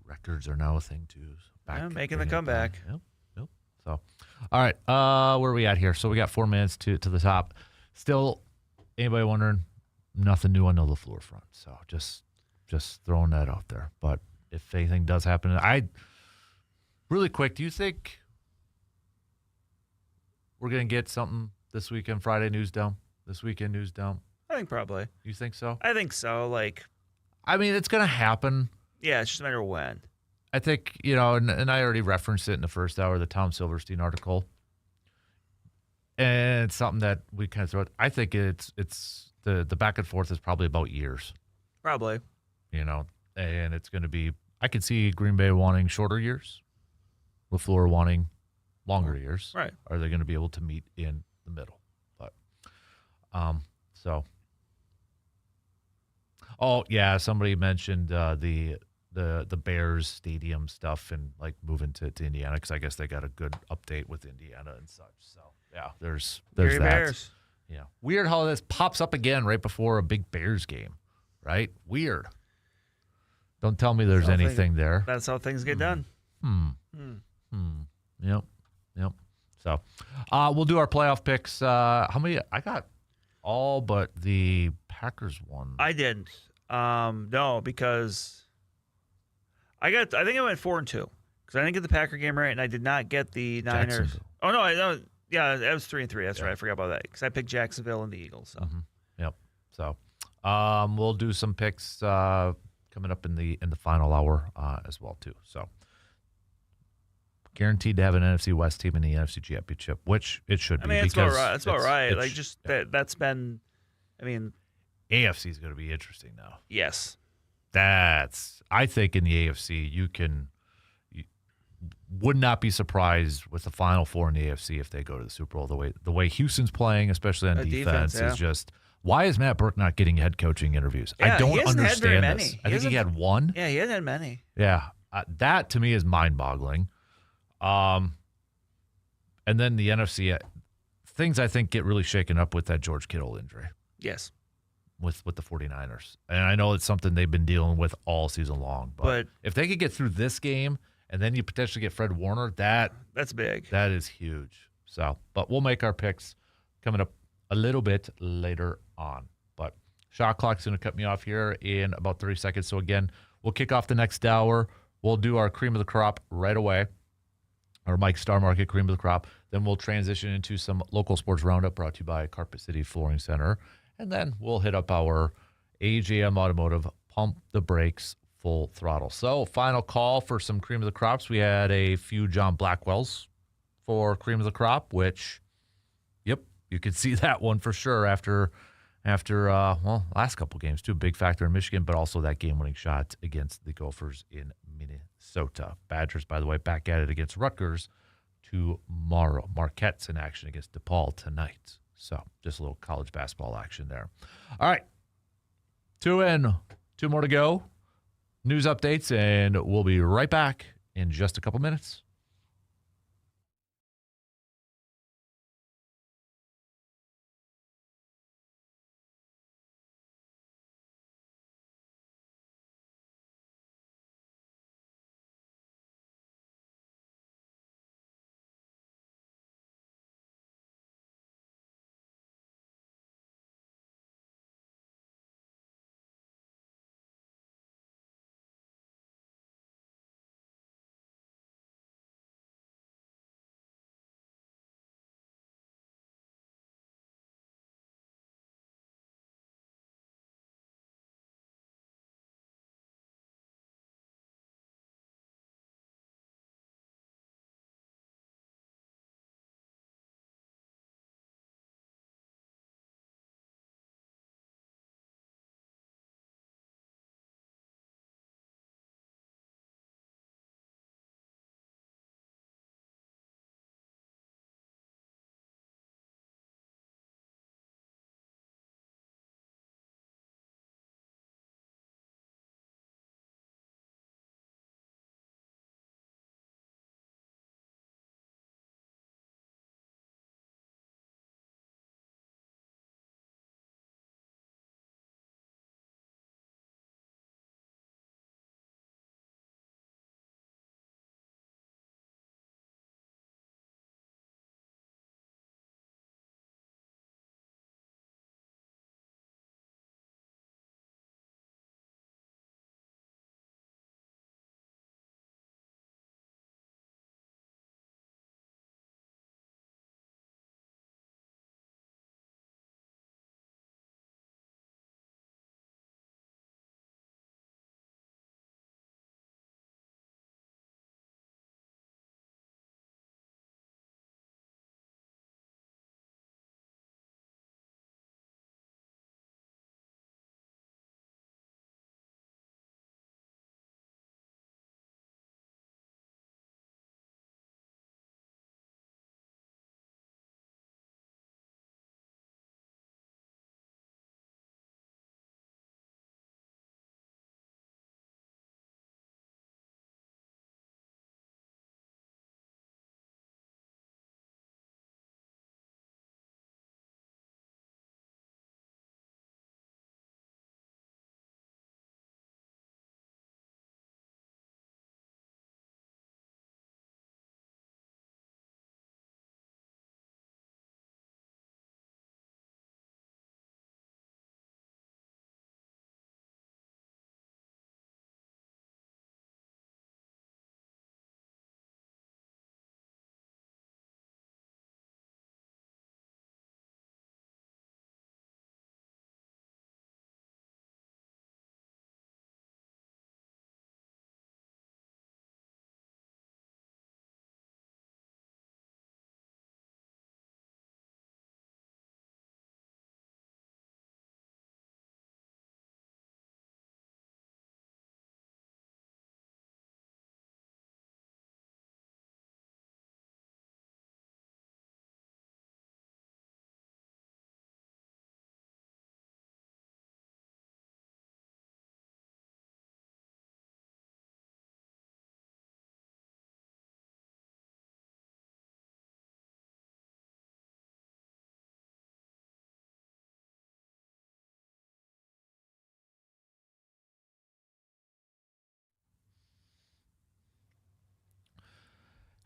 records are now a thing too. So making the comeback. Yep. So, all right, where are we at here? So we got 4 minutes to the top. Still, anybody wondering? Nothing new on the LaFleur front. So just throwing that out there. But if anything does happen, really quick, do you think we're going to get something this weekend, Friday news down? This weekend news down? I think probably. You think so? I think so. I mean, it's going to happen. Yeah, it's just a matter of when. I think, and I already referenced it in the first hour, the Tom Silverstein article. And it's something that we kind of throw. I think it's the back and forth is probably about years. Probably. And it's going to be, I could see Green Bay wanting shorter years, LaFleur wanting longer years. Right. Are they going to be able to meet in the middle? But, somebody mentioned the Bears stadium stuff and like moving to Indiana because I guess they got a good update with Indiana and such. So yeah, there's Gary that. Bears. Yeah, weird how this pops up again right before a big Bears game, right? Weird. Don't tell me there's anything there. That's how things get done. Yep. So we'll do our playoff picks. How many? I got all but the Packers one. I didn't. No, because I think I went 4-2 because I didn't get the Packer game right, and I did not get the Niners. Oh no, I know. Yeah, that was 3-3. That's right. I forgot about that because I picked Jacksonville and the Eagles. So. Yep. So we'll do some picks coming up in the final hour as well too. So guaranteed to have an NFC West team in the NFC Championship, which it should be. I mean, it's about right. It's about right. Like just that's been. I mean, AFC is going to be interesting now. Yes. I think in the AFC you would not be surprised with the Final Four in the AFC if they go to the Super Bowl. The way Houston's playing, especially on defense, is just why is Matt Burke not getting head coaching interviews? Yeah, I don't understand this. I think he had one. Yeah, he hasn't had many. Yeah, that to me is mind-boggling. And then the NFC things I think get really shaken up with that George Kittle injury. Yes. With the 49ers. And I know it's something they've been dealing with all season long. But if they could get through this game and then you potentially get Fred Warner, that's big. That is huge. So, but we'll make our picks coming up a little bit later on. But Shot clock's going to cut me off here in about 30 seconds. So, again, we'll kick off the next hour. We'll do our cream of the crop right away, our Mike Star Market cream of the crop. Then we'll transition into some local sports roundup brought to you by Carpet City Flooring Center. And then we'll hit up our AJM Automotive Pump the Brakes Full Throttle. So, final call for some cream of the crops. We had a few John Blackwells for cream of the crop, which, yep, you could see that one for sure after last couple games too. Big factor in Michigan, but also that game-winning shot against the Gophers in Minnesota. Badgers, by the way, back at it against Rutgers tomorrow. Marquette's in action against DePaul tonight. So just a little college basketball action there. All right, 2 in, 2 more to go. News updates, and we'll be right back in just a couple minutes.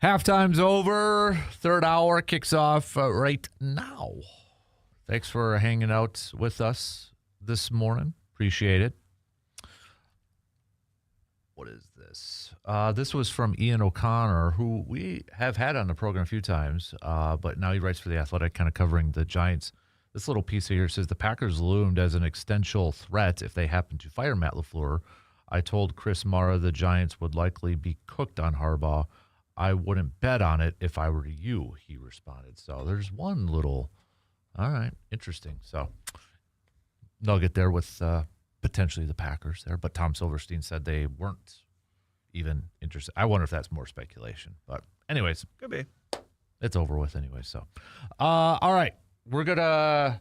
Halftime's over. Third hour kicks off right now. Thanks for hanging out with us this morning. Appreciate it. What is this? This was from Ian O'Connor, who we have had on the program a few times, but now he writes for The Athletic, kind of covering the Giants. This little piece here says the Packers loomed as an existential threat if they happen to fire Matt LaFleur. I told Chris Mara the Giants would likely be cooked on Harbaugh. I wouldn't bet on it if I were you, he responded. So there's one little, all right, interesting. So nugget there with potentially the Packers there, but Tom Silverstein said they weren't even interested. I wonder if that's more speculation. But anyways. Could be. It's over with anyway. So, all right. We're gonna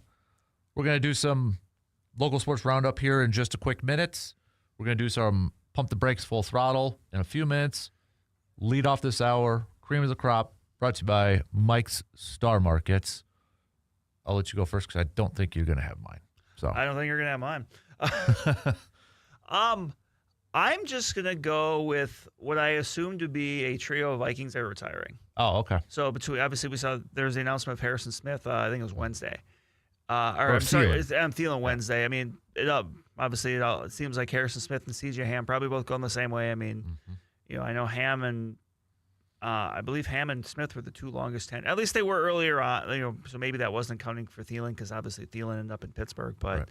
do some local sports roundup here in just a quick minute. We're gonna do some pump the brakes, full throttle in a few minutes. Lead off this hour, cream of the crop, brought to you by Mike's Star Markets. I'll let you go first because I don't think you're gonna have mine. So I don't think you're gonna have mine. I'm just gonna go with what I assume to be a trio of Vikings that are retiring. Oh, okay. So obviously we saw there's the announcement of Harrison Smith. I think it was Wednesday. I'm Thielen Wednesday. I mean, obviously it seems like Harrison Smith and C.J. Ham probably both going the same way. I mean, I know Ham and I believe Ham and Smith were the two longest At least they were earlier on. So maybe that wasn't counting for Thielen because obviously Thielen ended up in Pittsburgh. But right.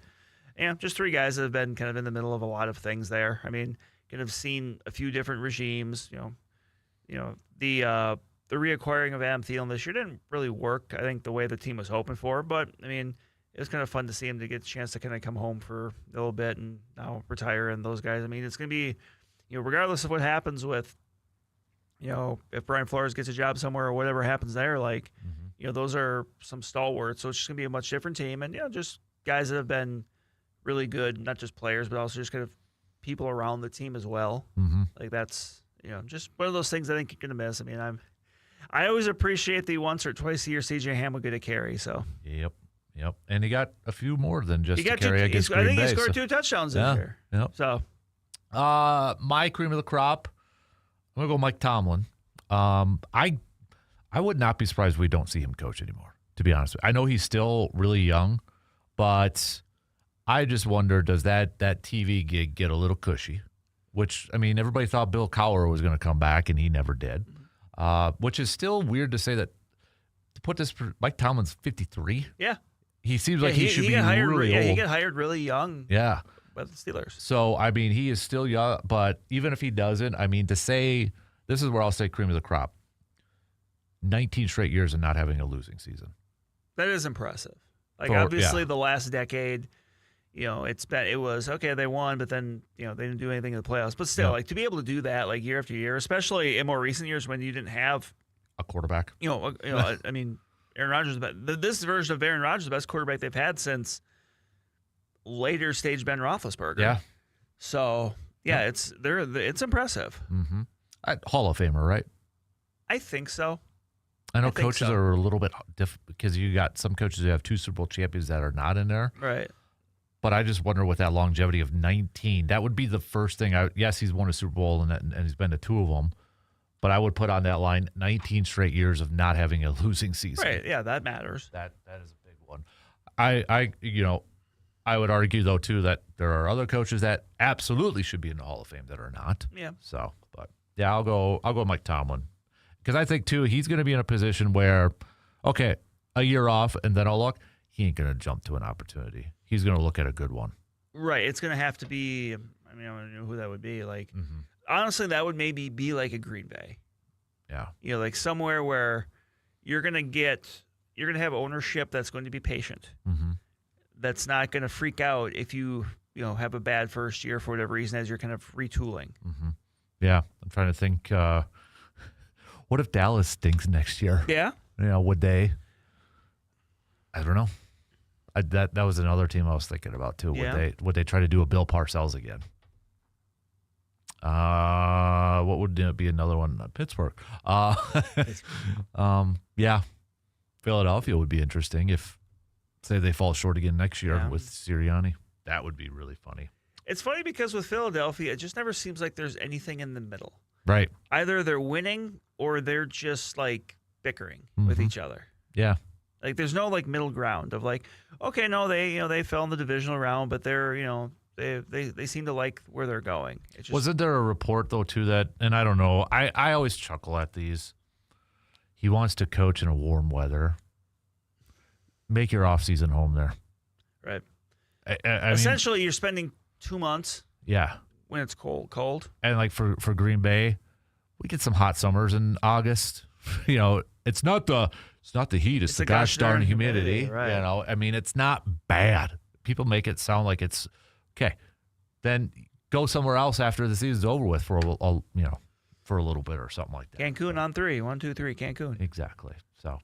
Yeah, just three guys that have been kind of in the middle of a lot of things there. I mean, kind of seen a few different regimes. The reacquiring of Adam Thielen this year didn't really work, I think, the way the team was hoping for. But, I mean, it was kind of fun to see him to get a chance to kind of come home for a little bit and now retire. And those guys, I mean, it's going to be, regardless of what happens with, if Brian Flores gets a job somewhere or whatever happens there, those are some stalwarts. So it's just going to be a much different team. And, just guys that have been really good, not just players, but also just kind of people around the team as well. Like that's, just one of those things I think you're going to miss. I mean, I always appreciate the once or twice a year C.J. Ham will get a carry. So Yep. And he got a few more than just a carry against Green Bay. I think he scored 2 touchdowns this year. Yep. So, my cream of the crop, I'm going to go Mike Tomlin. I would not be surprised if we don't see him coach anymore, to be honest with you. I know he's still really young, but I just wonder, does that TV gig get a little cushy? Which, I mean, everybody thought Bill Cowher was going to come back, and he never did. Which is still weird to say that, to put this, Mike Tomlin's 53. Yeah. He seems like he should be really old. He got hired really young. Yeah. By the Steelers. So, I mean, he is still young, but even if he doesn't, I mean, to say, this is where I'll say cream of the crop, 19 straight years of not having a losing season. That is impressive. Obviously, the last decade, it was okay. They won, but then they didn't do anything in the playoffs. But still, to be able to do that year after year, especially in more recent years when you didn't have a quarterback. I mean, Aaron Rodgers. This version of Aaron Rodgers is the best quarterback they've had since later stage Ben Roethlisberger. Yeah. So it's impressive. Mm-hmm. Hall of Famer, right? I think so. I know coaches are a little bit different because you got some coaches who have 2 Super Bowl champions that are not in there. Right. But I just wonder with that longevity of 19, that would be the first thing. Yes, he's won a Super Bowl and he's been to 2 of them. But I would put on that line 19 straight years of not having a losing season. Right. Yeah, that matters. That is a big one. I would argue though too that there are other coaches that absolutely should be in the Hall of Fame that are not. Yeah. So, but yeah, I'll go Mike Tomlin. Because I think, too, he's going to be in a position where, okay, a year off, and then I'll look, he ain't going to jump to an opportunity. He's going to look at a good one. Right. It's going to have to be, I don't know who that would be. Honestly, that would maybe be like a Green Bay. Yeah. Somewhere where you're going to have ownership that's going to be patient. Mm-hmm. That's not going to freak out if you have a bad first year for whatever reason as you're kind of retooling. Mm-hmm. Yeah. I'm trying to think, what if Dallas stinks next year? Yeah. Would they? I don't know. That was another team I was thinking about too. Yeah. Would they try to do a Bill Parcells again? What would be another one? Pittsburgh. Yeah. Philadelphia would be interesting if, say, they fall short again next year with Sirianni. That would be really funny. It's funny because with Philadelphia, it just never seems like there's anything in the middle. Right. Either they're winning or they're just bickering with each other. Yeah. Like there's no like middle ground of like, okay, no, they fell in the divisional round, but they're they seem to like where they're going. It's just, wasn't there a report though too that, and I don't know, I always chuckle at these. He wants to coach in a warm weather. Make your off-season home there. right? I Essentially, you're spending 2 months. Yeah. When it's cold. And like for Green Bay, we get some hot summers in August. It's not the heat, it's the gosh darn humidity. Right. I mean, it's not bad. People make it sound like it's okay. Then go somewhere else after the season's over with for a little bit or something like that. Cancun on 3. 1, 2, 3. Cancun. Exactly. So,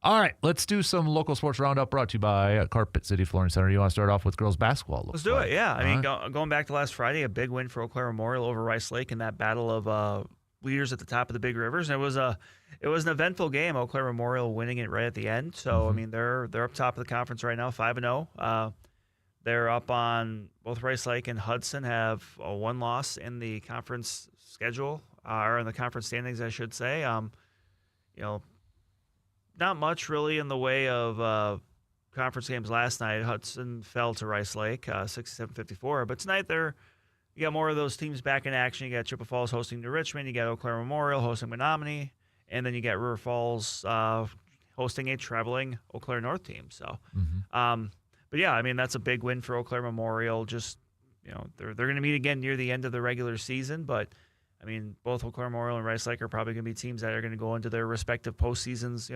all right, let's do some local sports roundup brought to you by Carpet City Flooring Center. You want to start off with girls basketball? Let's do it. Yeah. I mean, going back to last Friday, a big win for Eau Claire Memorial over Rice Lake in that battle of leaders at the top of the Big Rivers, and it was an eventful game. Eau Claire Memorial winning it right at the end. So I mean, they're up top of the conference right now, 5-0. They're up on both Rice Lake and Hudson have a 1 loss in the conference schedule, or in the conference standings, I should say. Not much really in the way of conference games last night. Hudson fell to Rice Lake, 67-54. But tonight you got more of those teams back in action. You got Chippewa Falls hosting New Richmond. You got Eau Claire Memorial hosting Menominee. And then you got River Falls hosting a traveling Eau Claire North team. So, but yeah, I mean, that's a big win for Eau Claire Memorial. Just, they're going to meet again near the end of the regular season. But, I mean, both Eau Claire Memorial and Rice Lake are probably going to be teams that are going to go into their respective postseasons,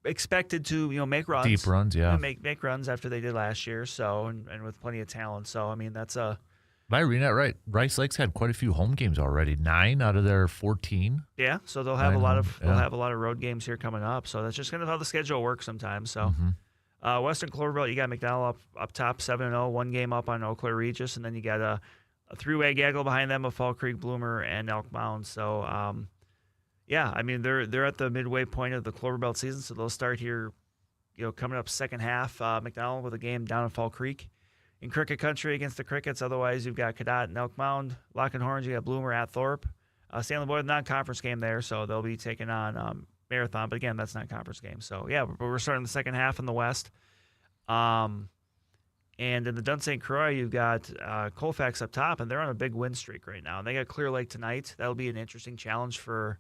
expected to make runs, deep runs, yeah, make runs after they did last year. So and with plenty of talent. So I mean that's a. Am I reading that right? Rice Lake's had quite a few home games already. 9 out of their 14. Yeah, so they'll have a lot of road games here coming up. So that's just kind of how the schedule works sometimes. So Western Cloverbelt, you got McDonald up top 7-0, 1 game up on Eau Claire Regis, and then you got a 3-way gaggle behind them of Fall Creek, Bloomer, and Elk Mound. So. Yeah, I mean they're at the midway point of the Cloverbelt season, so they'll start here, coming up second half. McDonald with a game down in Fall Creek, in Cricket Country against the Crickets. Otherwise, you've got Cadott and Elk Mound, Lock and Horns. You got Bloomer at Thorpe. Stanley Boyd non-conference game there, so they'll be taking on Marathon. But again, that's not a conference game. So yeah, we're starting the second half in the West. And in the Dun St. Croix, you've got Colfax up top, and they're on a big win streak right now. And they got Clear Lake tonight. That'll be an interesting challenge for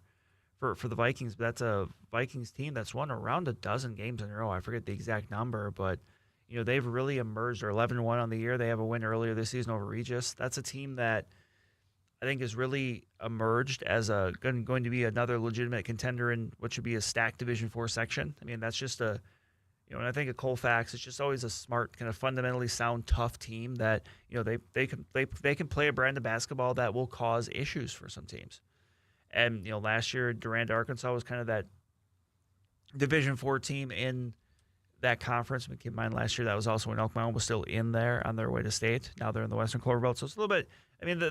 the Vikings, but that's a Vikings team that's won around a dozen games in a row. I forget the exact number, but they've really emerged. They're 11-1 on the year. They have a win earlier this season over Regis. That's a team that I think has really emerged as going to be another legitimate contender in what should be a stacked Division IV section. I mean, that's just when I think of Colfax, it's just always a smart, kind of fundamentally sound, tough team that they can play a brand of basketball that will cause issues for some teams. And, last year, Durand, Arkansas was kind of that Division IV team in that conference. Keep in mind, last year, that was also when Elk Mound was still in there on their way to state. Now they're in the Western Cloverbelt. So it's a little bit,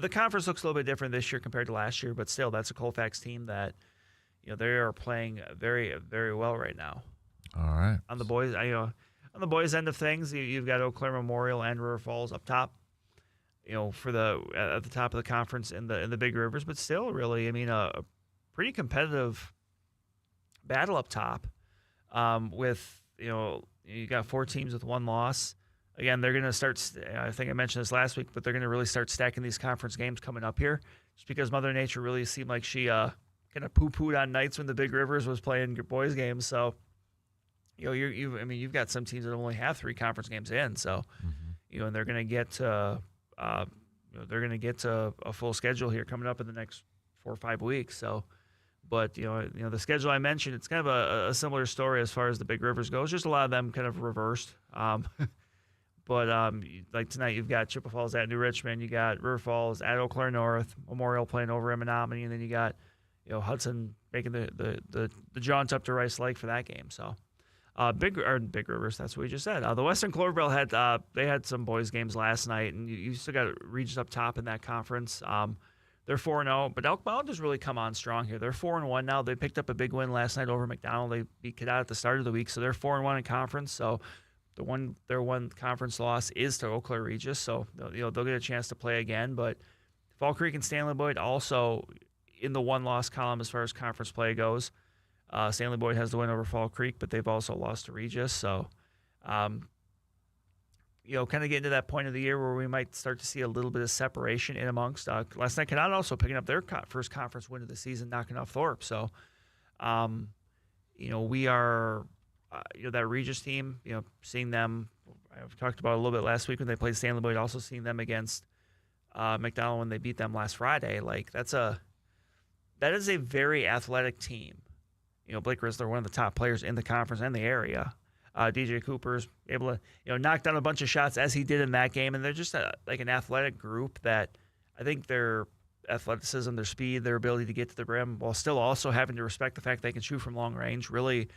the conference looks a little bit different this year compared to last year, but still, that's a Colfax team that, they are playing very, very well right now. All right. On the boys' end of things, you've got Eau Claire Memorial and River Falls up top. For at the top of the conference in the Big Rivers, but still, really, a pretty competitive battle up top. With you got 4 teams with 1 loss. Again, they're going to start. I think I mentioned this last week, but they're going to really start stacking these conference games coming up here, just because Mother Nature really seemed like she kind of poo-pooed on nights when the Big Rivers was playing boys games. So, you've got some teams that only have 3 conference games in. So, and they're going to get to. They're going to get to a full schedule here coming up in the next 4 or 5 weeks. So, but the schedule I mentioned, it's kind of a similar story as far as the Big Rivers goes. Just a lot of them kind of reversed. But like tonight, you've got Chippewa Falls at New Richmond. You got River Falls at Eau Claire North. Memorial playing over in Menominee, and then you got Hudson making the jaunt up to Rice Lake for that game. So. Big Rivers, that's what we just said. The Western Cloverbelt had some boys games last night, and you still got Regis up top in that conference. They're 4-0, but Elk Mound has really come on strong here. They're 4-1 now. They picked up a big win last night over McDonald. They beat Cadott at the start of the week, so they're 4-1 in conference. So their one conference loss is to Eau Claire Regis, so they'll get a chance to play again. But Fall Creek and Stanley Boyd also in the 1-loss column as far as conference play goes. Stanley Boyd has the win over Fall Creek, but they've also lost to Regis. So, kind of getting to that point of the year where we might start to see a little bit of separation in amongst. Last night, Canada also picking up their first conference win of the season, knocking off Thorpe. So, we are, that Regis team, seeing them. I've talked about it a little bit last week when they played Stanley Boyd, also seeing them against McDonald when they beat them last Friday. Like, that is a very athletic team. Blake Risler, one of the top players in the conference and the area. DJ Cooper's able to, knock down a bunch of shots as he did in that game. And they're just like an athletic group that I think their athleticism, their speed, their ability to get to the rim while still also having to respect the fact they can shoot from long range. Really,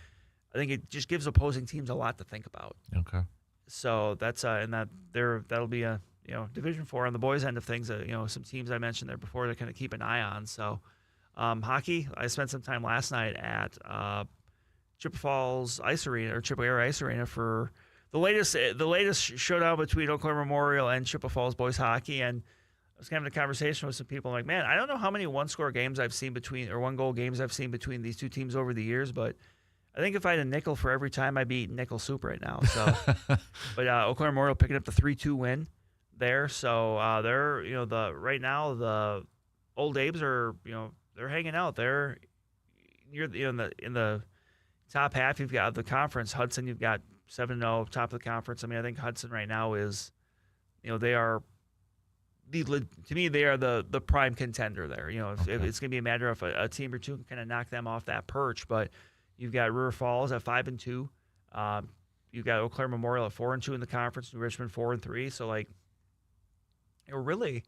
I think it just gives opposing teams a lot to think about. Okay. So that's that'll be a Division IV on the boys' end of things. Some teams I mentioned there before to kind of keep an eye on. So hockey, I spent some time last night at Chippewa Falls Ice Arena or Chippewa Air Ice Arena for the latest showdown between Eau Claire Memorial and Chippewa Falls boys hockey. And I was having a conversation with some people like, man, I don't know how many one-goal games I've seen between these two teams over the years, but I think if I had a nickel for every time, I'd be eating nickel soup right now. So, but Eau Claire Memorial picking up the 3-2 win there. So they're right now the Old Abes are they're hanging out. They're in the top half. You've got the conference. Hudson, you've got 7-0 top of the conference. I mean, I think Hudson right now is they are to me they are the prime contender there. If it's going to be a matter of a team or two can kind of knock them off that perch, but. You've got River Falls at 5-2. You've got Eau Claire Memorial at 4-2 in the conference. New Richmond 4-3. So really,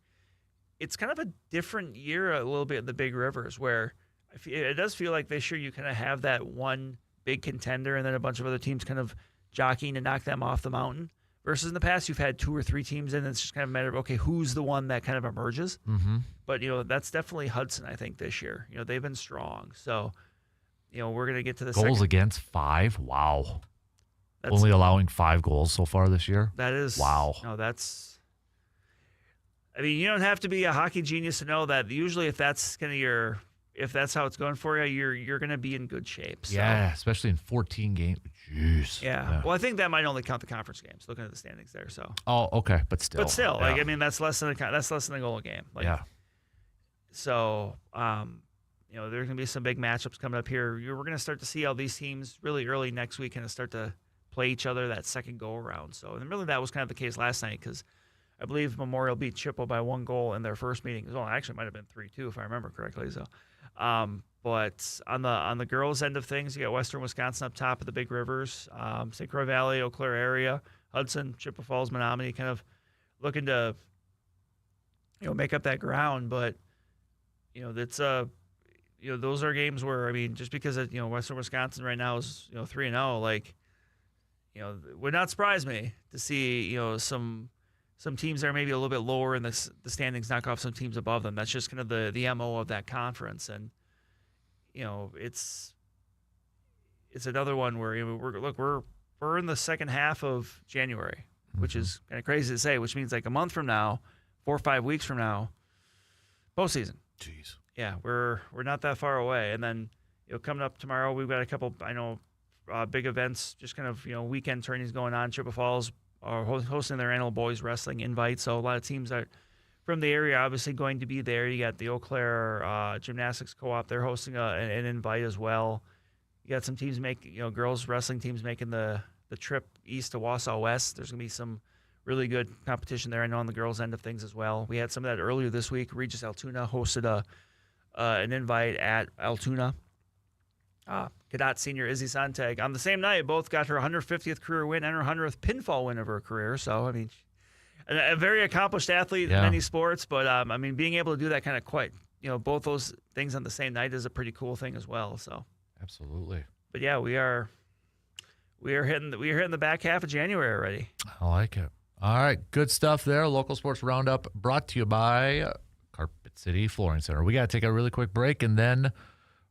it's kind of a different year a little bit in the Big Rivers, where it does feel like this year you kind of have that one big contender and then a bunch of other teams kind of jockeying to knock them off the mountain. Versus in the past, you've had 2 or 3 teams in. It's just kind of a matter of okay, who's the one that kind of emerges. Mm-hmm. But that's definitely Hudson. I think this year, they've been strong. So. We're going to get to the goals against 5. Wow. Only allowing 5 goals so far this year. That is wow. No, that's. I mean, you don't have to be a hockey genius to know that. Usually, if that's if that's how it's going for you, you're going to be in good shape. So. Yeah, especially in 14 games. Jeez. Yeah. Well, I think that might only count the conference games. Looking at the standings there, so. Oh, okay, but still. yeah. That's less than a goal a game. Yeah. So. There's going to be some big matchups coming up here. We're going to start to see all these teams really early next week kind of start to play each other that second go-around. So, and really that was kind of the case last night because I believe Memorial beat Chippewa by 1 goal in their first meeting. Well, actually it might have been 3-2 if I remember correctly. So, but on the girls' end of things, you got Western Wisconsin up top of the Big Rivers, St. Croix Valley, Eau Claire area, Hudson, Chippewa Falls, Menominee, kind of looking to make up that ground. But that's those are games where, I mean, just because Western Wisconsin right now is 3-0, would not surprise me to see some teams that are maybe a little bit lower in the standings knock off some teams above them. That's just kind of the MO of that conference, and it's another one where we're in the second half of January, which is kind of crazy to say, which means like a month from now, 4 or 5 weeks from now, postseason. Jeez. Yeah, we're not that far away. And then, coming up tomorrow, we've got a couple, big events, just kind of, weekend tourneys going on. Chippewa Falls are hosting their annual boys wrestling invite. So a lot of teams that from the area are obviously going to be there. You got the Eau Claire Gymnastics Co-op. They're hosting an invite as well. You got some teams girls wrestling teams making the trip east to Wausau West. There's going to be some really good competition there, I know, on the girls' end of things as well. We had some of that earlier this week. Regis Altoona hosted an invite at Altoona. Cadet senior Izzy Sontag. On the same night, both got her 150th career win and her 100th pinfall win of her career. So, I mean, a very accomplished athlete in many sports. But, being able to do that kind of quite, both those things on the same night is a pretty cool thing as well. So, absolutely. But, yeah, we are hitting the back half of January already. I like it. All right, good stuff there. Local Sports Roundup brought to you by Carpet City Flooring Center. We got to take a really quick break, and then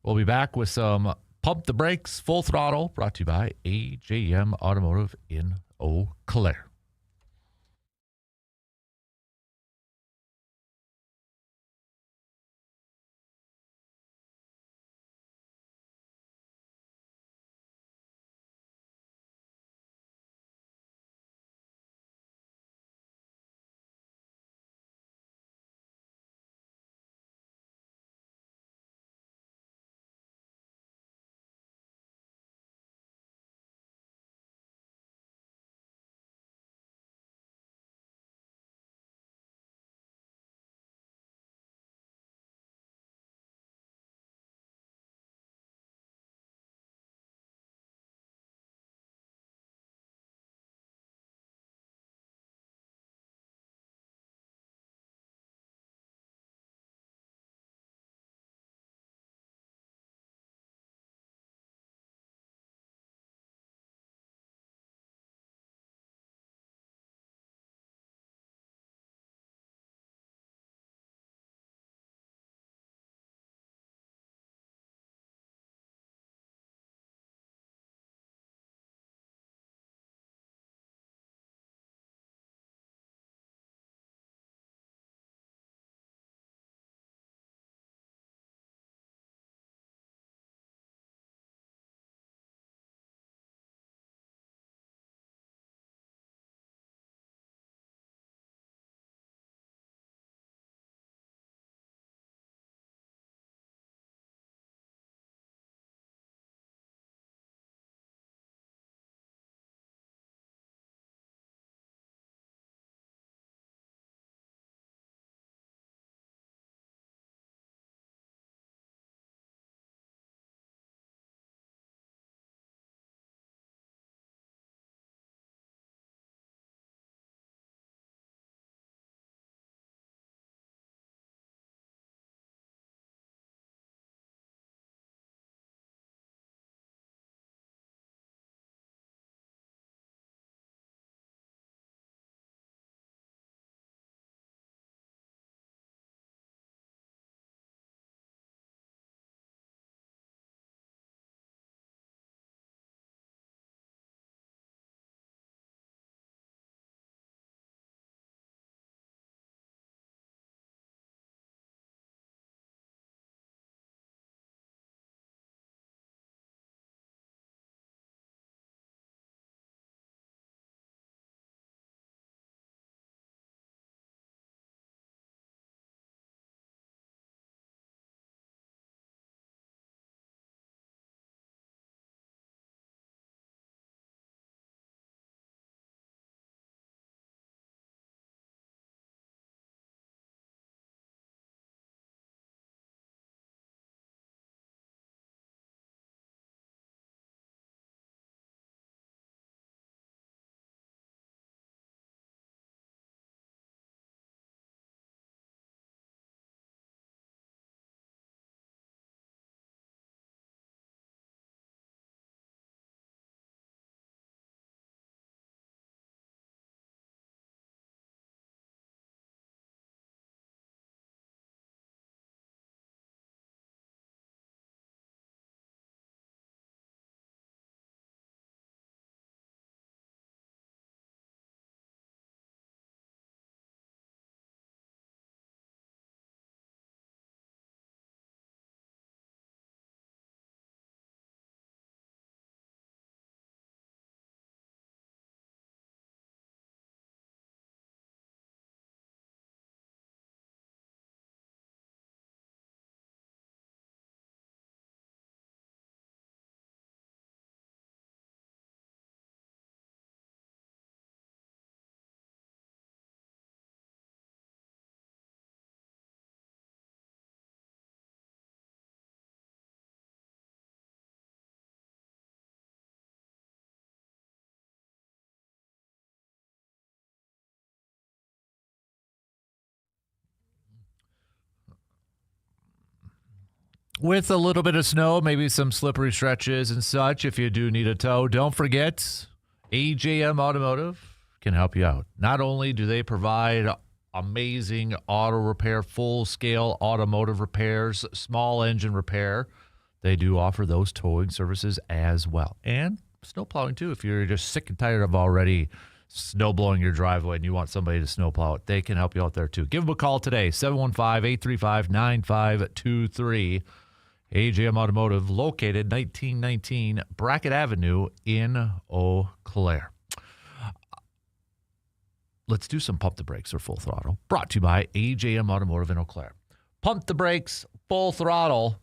we'll be back with some Pump the Brakes, Full Throttle, brought to you by AJM Automotive in Eau Claire. With a little bit of snow, maybe some slippery stretches and such, if you do need a tow, don't forget AJM Automotive can help you out. Not only do they provide amazing auto repair, full-scale automotive repairs, small engine repair, they do offer those towing services as well. And snow plowing, too. If you're just sick and tired of already snow blowing your driveway and you want somebody to snow plow it, they can help you out there, too. Give them a call today, 715-835-9523. AJM Automotive, located 1919 Brackett Avenue in Eau Claire. Let's do some Pump the Brakes or Full Throttle, brought to you by AJM Automotive in Eau Claire. Pump the Brakes, Full Throttle.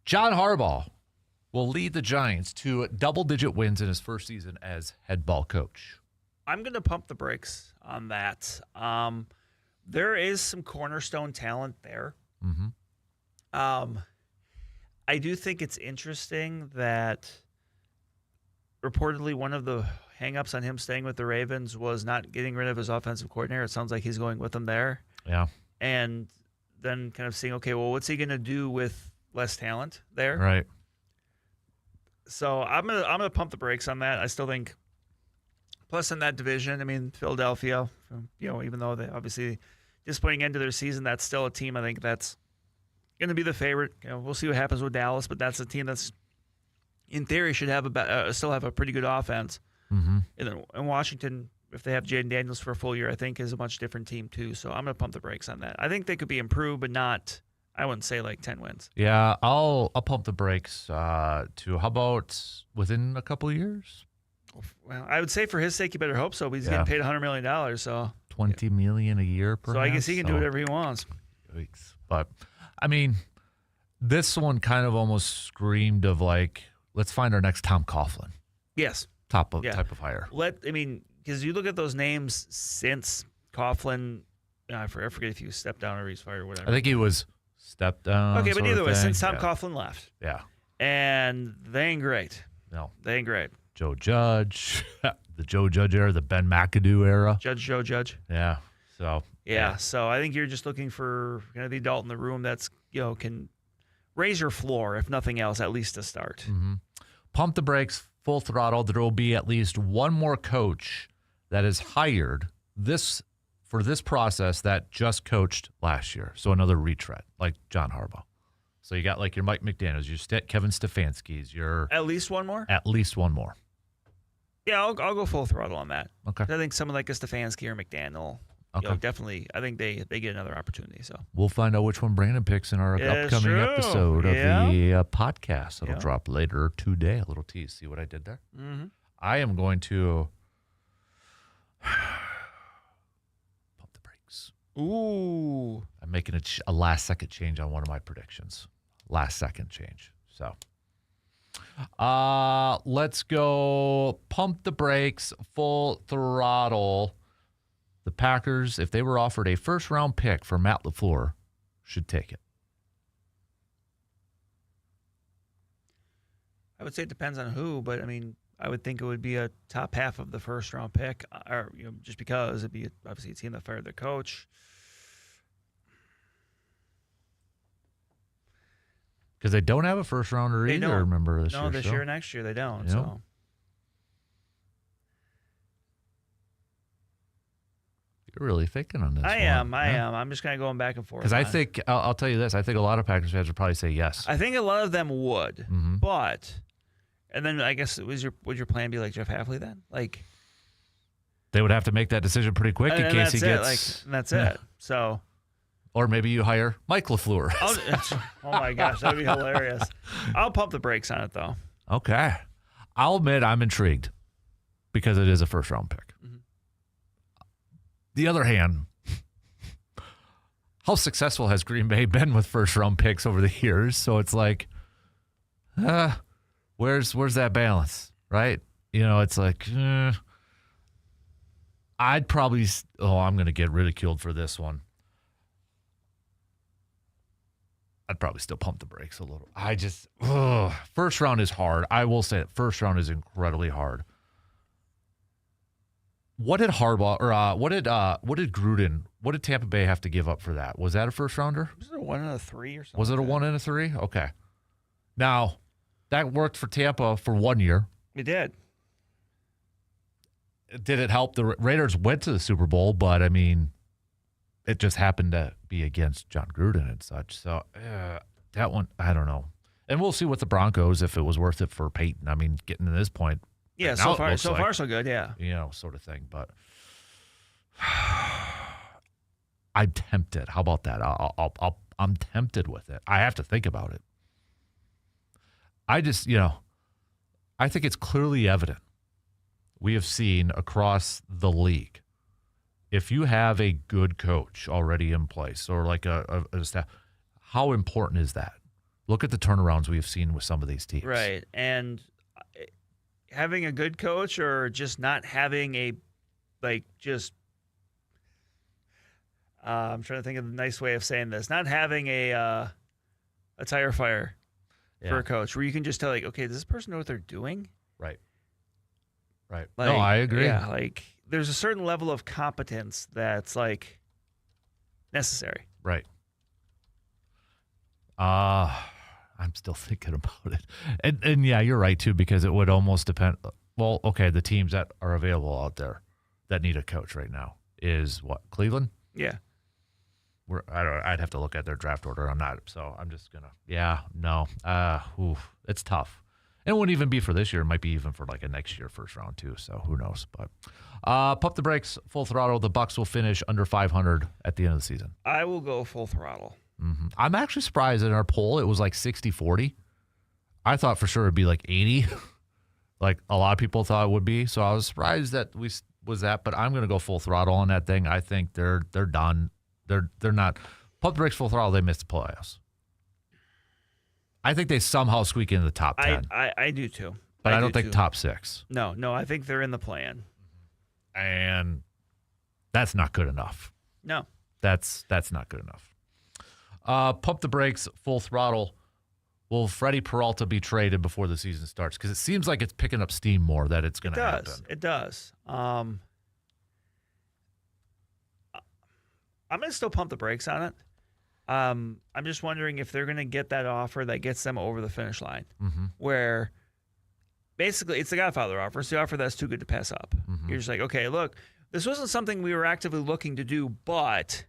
John Harbaugh will lead the Giants to double-digit wins in his first season as head ball coach. I'm going to pump the brakes on that. There is some cornerstone talent there. Mm-hmm. I do think it's interesting that reportedly one of the hang-ups on him staying with the Ravens was not getting rid of his offensive coordinator. It sounds like he's going with them there. Yeah. And then kind of seeing, okay, well, what's he going to do with less talent there? Right. So I'm gonna pump the brakes on that. I still think, plus in that division, I mean, Philadelphia, even though they obviously disappointing end to their season, that's still a team I think that's going to be the favorite. We'll see what happens with Dallas, but that's a team that's, in theory, should have still have a pretty good offense. Mm-hmm. And Washington, if they have Jaden Daniels for a full year, I think is a much different team too. So I'm going to pump the brakes on that. I think they could be improved, but not, I wouldn't say like 10 wins. Yeah, I'll pump the brakes to how about within a couple of years? Well, I would say for his sake, you better hope so. But he's getting paid $100 million, so $20 million a year, perhaps. So I guess he can do whatever he wants. But I mean, this one kind of almost screamed of like, let's find our next Tom Coughlin. Yes. Type of hire. Because you look at those names since Coughlin, I forget if he stepped down or he's fired or whatever. I think he was stepped down. Okay, but either way, since Tom Coughlin left. Yeah. And they ain't great. No. They ain't great. Joe Judge, the Joe Judge era, the Ben McAdoo era. Joe Judge. Yeah. So. Yeah. So I think you're just looking for kind of the adult in the room that's, can raise your floor, if nothing else, at least to start. Mm-hmm. Pump the brakes, Full Throttle. There will be at least one more coach that is hired for this process that just coached last year. So another retread, like John Harbaugh. So you got like your Mike McDaniels, your Kevin Stefanski's, your at least one more. At least one more. Yeah, I'll go Full Throttle on that. Okay. I think someone like a Stefanski or McDaniel. Okay. Definitely. I think they get another opportunity. So we'll find out which one Brandon picks in our upcoming episode of the podcast. It'll drop later today. A little tease. See what I did there? Mm-hmm. I am going to pump the brakes. Ooh. I'm making a last-second change on one of my predictions. Last-second change. So let's go pump the brakes, Full Throttle. The Packers, if they were offered a first-round pick for Matt LaFleur, should take it. I would say it depends on who, but I mean, I would think it would be a top half of the first-round pick, or just because it'd be obviously a team that fired their coach. Because they don't have a first-rounder either. Don't. Remember this year? No, this year, next year they don't. Yep. So. You're really thinking on this. I am. I'm just kind of going back and forth. Because I think, I'll tell you this, I think a lot of Packers fans would probably say yes. I think a lot of them would. Mm-hmm. But, and then I guess would your plan be like Jeff Hafley then? Like, they would have to make that decision pretty quick in case he gets. And that's it. So. Or maybe you hire Mike LaFleur. Oh my gosh, that'd be hilarious. I'll pump the brakes on it though. Okay. I'll admit I'm intrigued because it is a first-round pick. Mm-hmm. The other hand, how successful has Green Bay been with first-round picks over the years? So it's like, where's that balance, right? It's like, I'd probably, I'm going to get ridiculed for this one. I'd probably still pump the brakes a little. First round is hard. I will say it. First round is incredibly hard. What did Harbaugh or what did Gruden? What did Tampa Bay have to give up for that? Was that a first rounder? Was it a 1 and a 3 or something? Was it a 1 and a 3? Okay. Now, that worked for Tampa for 1 year. It did. Did it help? The Raiders went to the Super Bowl, but, I mean, it just happened to be against John Gruden and such. So, that one, I don't know. And we'll see what the Broncos, if it was worth it for Peyton. I mean, getting to this point. Yeah, right so now far so good, yeah. Sort of thing. But I'm tempted. How about that? I'm tempted with it. I have to think about it. I just, I think it's clearly evident. We have seen across the league, if you have a good coach already in place or like a staff, how important is that? Look at the turnarounds we have seen with some of these teams. Right. And having a good coach or just not having a, I'm trying to think of the nice way of saying this, not having a tire fire for a coach where you can just tell, like, okay, does this person know what they're doing? Right. Right. Like, no, I agree. Yeah, like there's a certain level of competence that's like necessary. Right. I'm still thinking about it. And yeah, you're right too, because it would almost depend. Well, okay, the teams that are available out there that need a coach right now is what? Cleveland? Yeah. I'd have to look at their draft order. I'm not, so I'm just gonna. Yeah, no. It's tough. And it wouldn't even be for this year. It might be even for like a next year first round too. So who knows? But pump the brakes, full throttle. The Bucs will finish under 500 at the end of the season. I will go full throttle. Mm-hmm. I'm actually surprised in our poll it was like 60-40. I thought for sure it'd be like 80, like a lot of people thought it would be. So I was surprised that we was that. But I'm gonna go full throttle on that thing. I think they're done. They're not pump the brakes, full throttle. They missed the playoffs. I think they somehow squeak into the top 10. I do too. But I don't think top 6. No, I think they're in the plan. And that's not good enough. No. That's not good enough. Pump the brakes, full throttle. Will Freddie Peralta be traded before the season starts? Because it seems like it's picking up steam more that it's going to happen. It does. I'm going to still pump the brakes on it. I'm just wondering if they're going to get that offer that gets them over the finish line, where basically it's the Godfather offer. It's the offer that's too good to pass up. You're just like, okay, look, this wasn't something we were actively looking to do, but,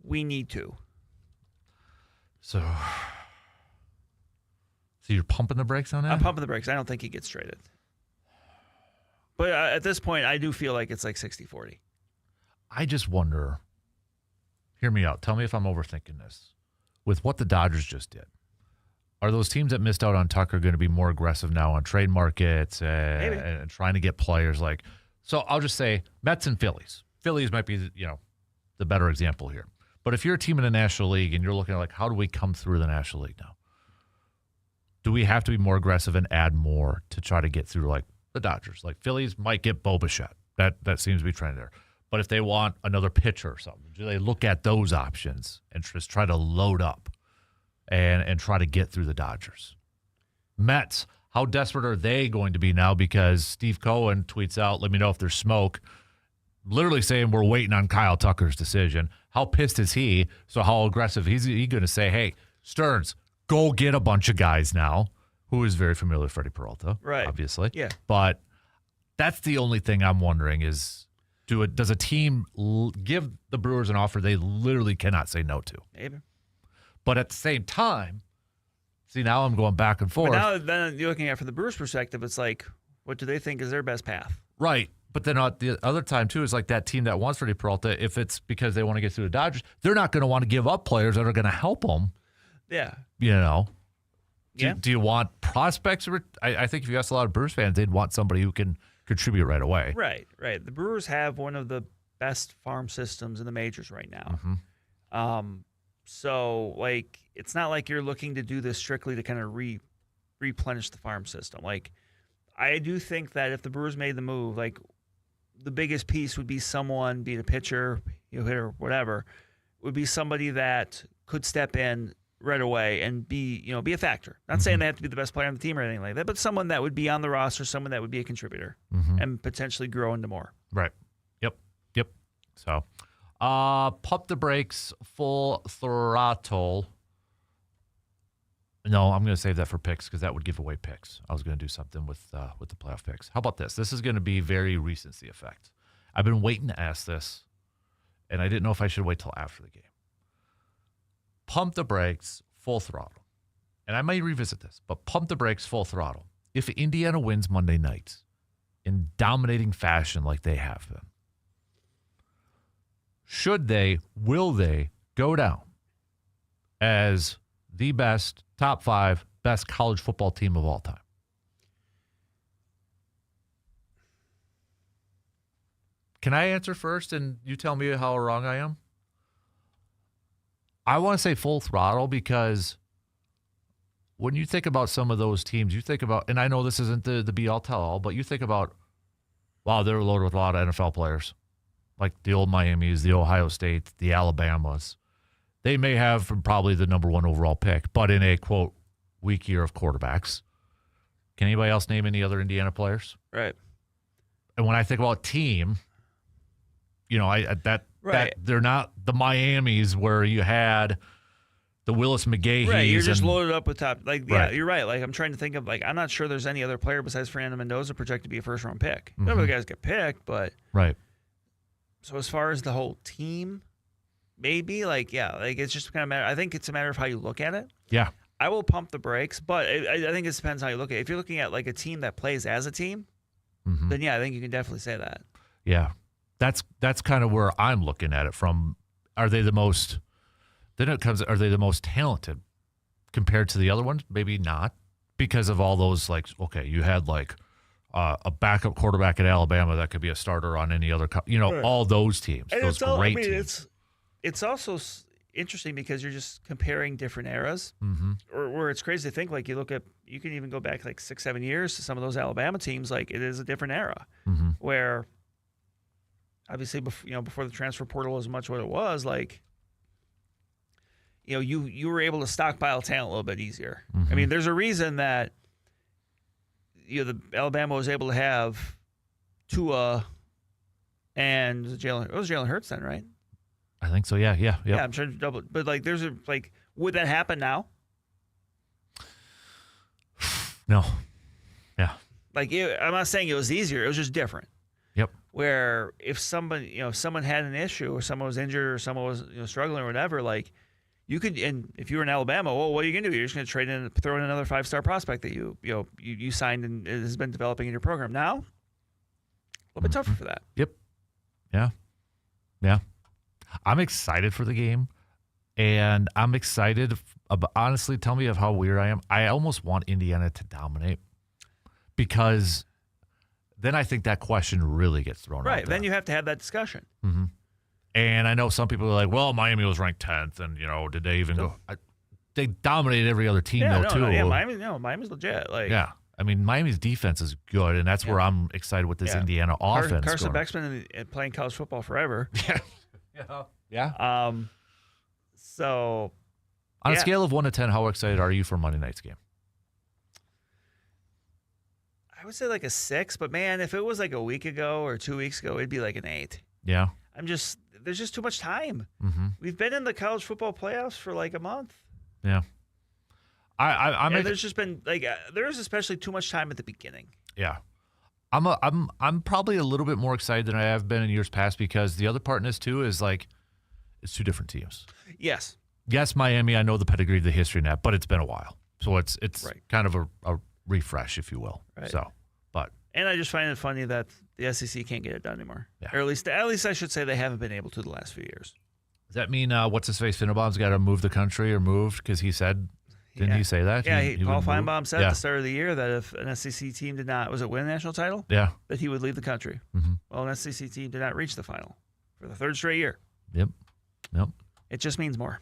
we need to. So you're pumping the brakes on that? I'm pumping the brakes. I don't think he gets traded. But at this point, I do feel like it's like 60-40. I just wonder. Hear me out. Tell me if I'm overthinking this. With what the Dodgers just did, are those teams that missed out on Tucker going to be more aggressive now on trade markets and trying to get players like? So I'll just say Mets and Phillies. Phillies might be the better example here. But if you're a team in the National League and you're looking at like how do we come through the National League now? Do we have to be more aggressive and add more to try to get through like the Dodgers? Like Phillies might get Bo Bichette. That seems to be trending there. But if they want another pitcher or something, do they look at those options and just try to load up and try to get through the Dodgers? Mets, how desperate are they going to be now? Because Steve Cohen tweets out, let me know if there's smoke, literally saying we're waiting on Kyle Tucker's decision. How pissed is he? So how aggressive is he going to say, hey, Stearns, go get a bunch of guys now, who is very familiar with Freddie Peralta, right? Obviously. Yeah. But that's the only thing I'm wondering is, does a team give the Brewers an offer they literally cannot say no to? Maybe. But at the same time, see, now I'm going back and forth. But now then you're looking at it from the Brewers' perspective, it's like, what do they think is their best path? Right. But then at the other time, too, is like that team that wants Freddie Peralta, if it's because they want to get through the Dodgers, they're not going to want to give up players that are going to help them. Yeah. Do you want prospects? I think if you ask a lot of Brewers fans, they'd want somebody who can contribute right away. Right. The Brewers have one of the best farm systems in the majors right now. So, like, it's not like you're looking to do this strictly to kind of replenish the farm system. Like, I do think that if the Brewers made the move, like, the biggest piece would be someone, be it a pitcher, hitter, whatever, would be somebody that could step in right away and be a factor. Not saying they have to be the best player on the team or anything like that, but someone that would be on the roster, someone that would be a contributor and potentially grow into more. Right. Yep. So, pump the brakes, full throttle. No, I'm going to save that for picks because that would give away picks. I was going to do something with the playoff picks. How about this? This is going to be very recency effect. I've been waiting to ask this, and I didn't know if I should wait till after the game. Pump the brakes, full throttle. And I may revisit this, but pump the brakes, full throttle. If Indiana wins Monday night in dominating fashion like they have been, will they go down as the best, top 5, best college football team of all time? Can I answer first and you tell me how wrong I am? I want to say full throttle because when you think about some of those teams, you think about, and I know this isn't the be-all, tell-all, but you think about, wow, they're loaded with a lot of NFL players, like the old Miamis, the Ohio State, the Alabamas. They may have probably the number 1 overall pick, but in a, quote, weak year of quarterbacks. Can anybody else name any other Indiana players? Right. And when I think about team, you know, that they're not the Miamis where you had the Willis McGahees. Right, you're just loaded up with top. Right. You're right. Like, I'm trying to think of, I'm not sure there's any other player besides Fernando Mendoza projected to be a first-round pick. Mm-hmm. None of the guys get picked, but. Right. So as far as the whole team, maybe, it's just kind of matter. I think it's a matter of how you look at it. Yeah. I will pump the brakes, but I think it depends how you look at it. If you're looking at, a team that plays as a team, then, yeah, I think you can definitely say that. Yeah. That's kind of where I'm looking at it from. Are they the most talented compared to the other ones? Maybe not, because of all those, you had a backup quarterback at Alabama that could be a starter on any other, Right. all those teams, And those great teams. It's also interesting because you're just comparing different eras, or where it's crazy to think, you can even go back 6-7 years to some of those Alabama teams. It is a different era where obviously before the transfer portal was much what it was, you were able to stockpile talent a little bit easier. I mean, there's a reason that the Alabama was able to have Tua and Jalen Hurts then, right? I think so. Yeah. Yeah, I'm trying to double, but would that happen now? No. Yeah. I'm not saying it was easier. It was just different. Yep. Where if someone had an issue or someone was injured or someone was struggling or whatever, you could, and if you were in Alabama, well, what are you going to do? You're just going to trade in, throw in another 5-star prospect that you signed and has been developing in your program. Now, a little bit tougher for that. Yep. Yeah. I'm excited for the game, and I'm excited. Honestly, tell me of how weird I am. I almost want Indiana to dominate because then I think that question really gets thrown out there. Right. Then you have to have that discussion. Mm-hmm. And I know some people are like, well, Miami was ranked 10th, and, did they even go? They dominated every other team, too. Yeah, Miami's legit. Yeah. I mean, Miami's defense is good, and that's where I'm excited with this Indiana offense. Carson Beck's been playing college football forever. Yeah. So, on a scale of 1 to 10, how excited are you for Monday night's game? I would say a 6, but man, if it was a week ago or 2 weeks ago, it'd be an 8. Yeah. There's just too much time. Mm-hmm. We've been in the college football playoffs for a month. Yeah. There's just been there's especially too much time at the beginning. Yeah. I'm probably a little bit more excited than I have been in years past because the other part in this too is it's two different teams. Yes, Miami, I know the pedigree, the history in that, but it's been a while. So it's right. kind of a refresh, if you will. Right. So, but and I just find it funny that the SEC can't get it done anymore. Yeah. Or at least I should say they haven't been able to the last few years. Does that mean what's his face Finnebom's got to move the country or moved because he said? Didn't he say that? Yeah, Paul Feinbaum said at the start of the year that if an SEC team did not, win a national title? Yeah. That he would leave the country. Mm-hmm. Well, an SEC team did not reach the final for the 3rd straight year. Yep. It just means more.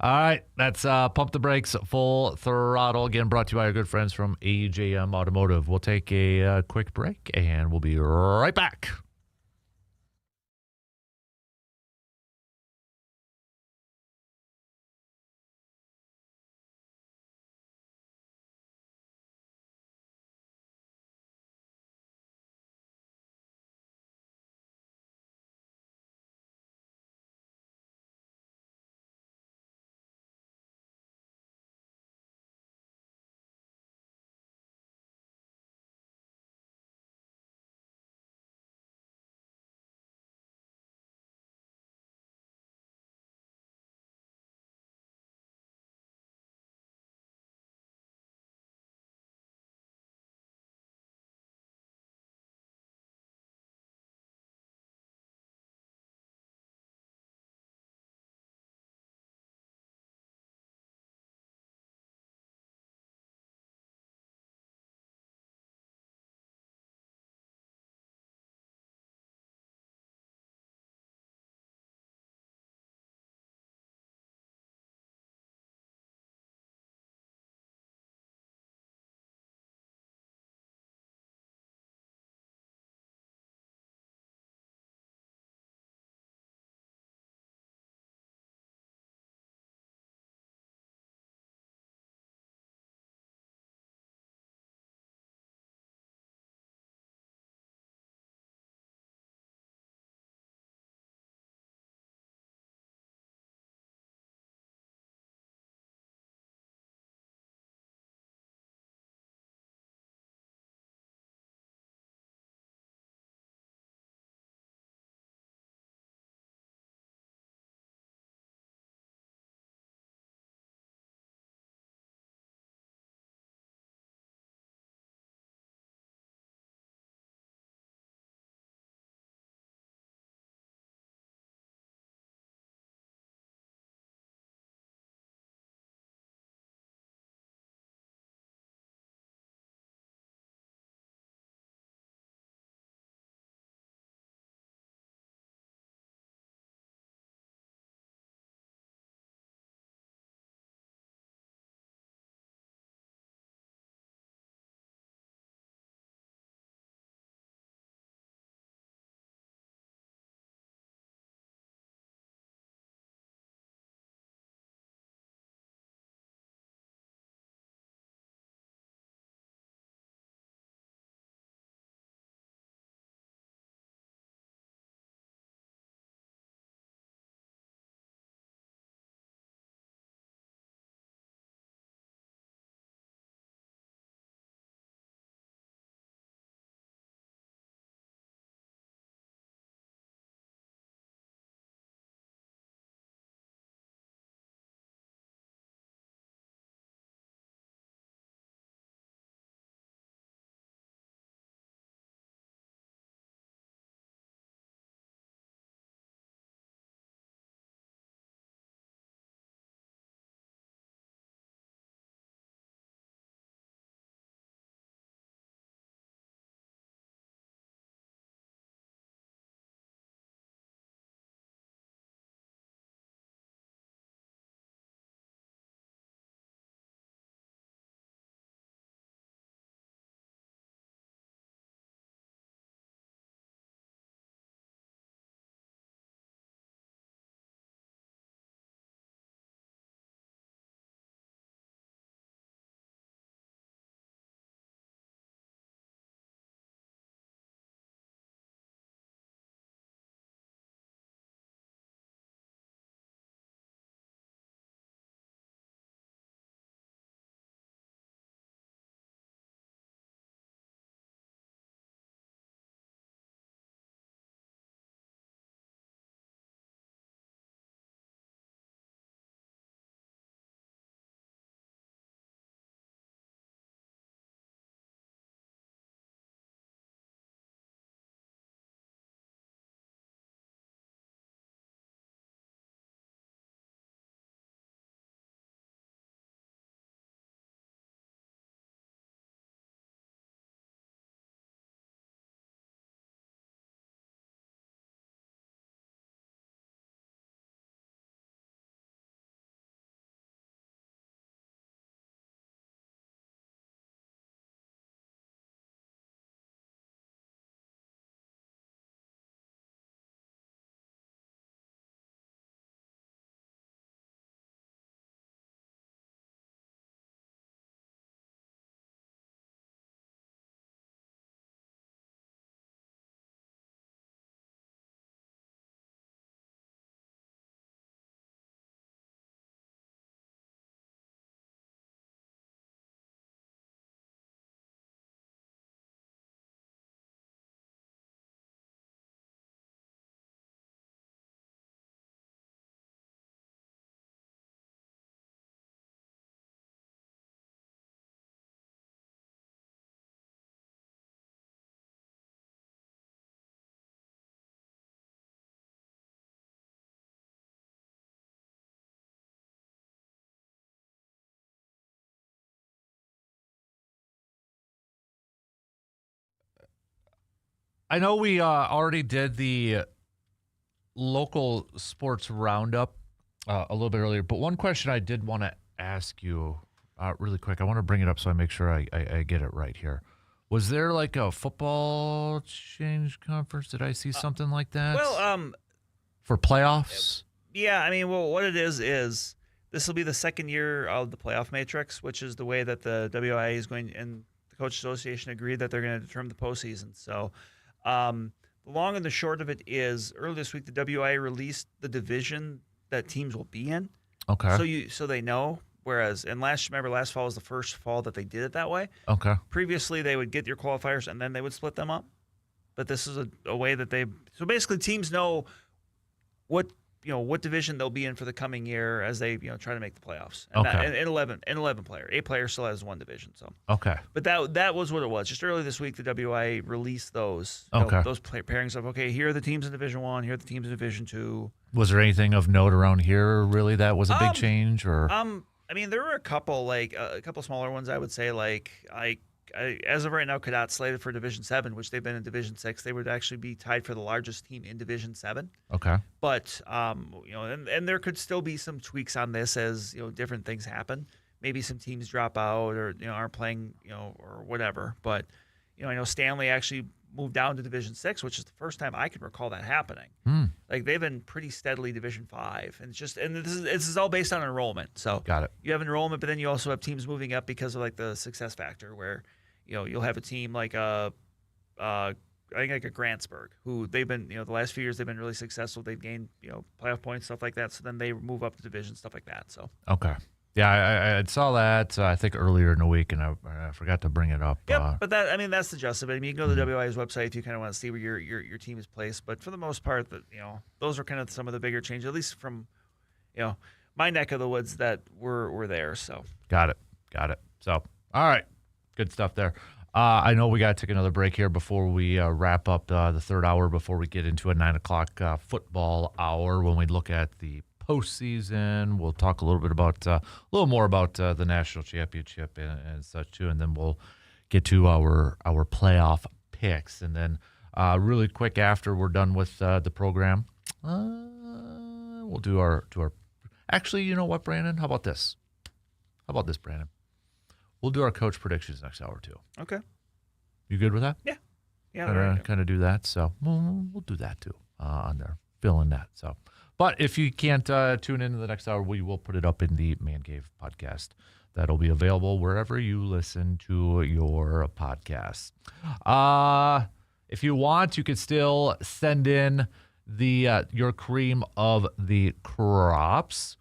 All right, that's Pump the Brakes, Full Throttle. Again, brought to you by our good friends from AJM Automotive. We'll take a quick break, and we'll be right back. I know we already did the local sports roundup a little bit earlier, but one question I did want to ask you really quick. I want to bring it up so I make sure I get it right here. Was there like a football change conference? Did I see something like that? Well, for playoffs? yeah, I mean, well, what it is this will be the second year of the playoff matrix, which is the way that the WIA is going, and the Coach Association agreed that they're going to determine the postseason. So, the long and the short of it is, earlier this week, the WIA released the division that teams will be in. Okay. So they know. Whereas, and last fall was the first fall that they did it that way. Okay. Previously, they would get your qualifiers and then they would split them up. But this is a way that so basically teams know what division they'll be in for the coming year as they try to make the playoffs. And Okay. and 11 player, 8 players still has one division. So Okay. but that was what it was. Just earlier this week, the WIA released those Okay. those pairings of here are the teams in Division 1, here are the teams in Division 2. Was there anything of note around here really that was a big change, or? I mean, there were a couple smaller ones. I would say I as of right now, Cadet's slated for Division 7, which they've been in Division 6. They would actually be tied for the largest team in Division 7. Okay. But and there could still be some tweaks on this as different things happen. Maybe some teams drop out or aren't playing or whatever. But I know Stanley actually moved down to Division 6, which is the first time I can recall that happening. Like they've been pretty steadily Division 5, and this is all based on enrollment. So Got it. you have enrollment, but then you also have teams moving up because of like the success factor, where you'll have a team like I think like a Grantsburg, who they've been the last few years they've been really successful. They've gained playoff points, stuff like that. So then they move up to division, stuff like that. So Okay. Yeah, I saw that I think earlier in the week, and I forgot to bring it up. Yep, but that's the gist of it. I mean, you can go to the WI's website if you kind of want to see where your team is placed. But for the most part, those are kind of some of the bigger changes, at least from my neck of the woods that were there. So Got it. So, all right, good stuff there. I know we got to take another break here before we wrap up the third hour, before we get into a 9 o'clock football hour when we look at the postseason. We'll talk a little bit about a little more about the national championship and such too, and then we'll get to our playoff picks. And then really quick after we're done with the program, we'll do our. Actually, you know what, Brandon? How about this, Brandon? We'll do our coach predictions next hour too. okay, You good with that? yeah, Kind of do that. So we'll do that too on there, fill in that. So. But if you can't tune into the next hour, we will put it up in the Man Cave podcast. That'll be available wherever you listen to your podcasts. If you want, you could still send in your cream of the crops.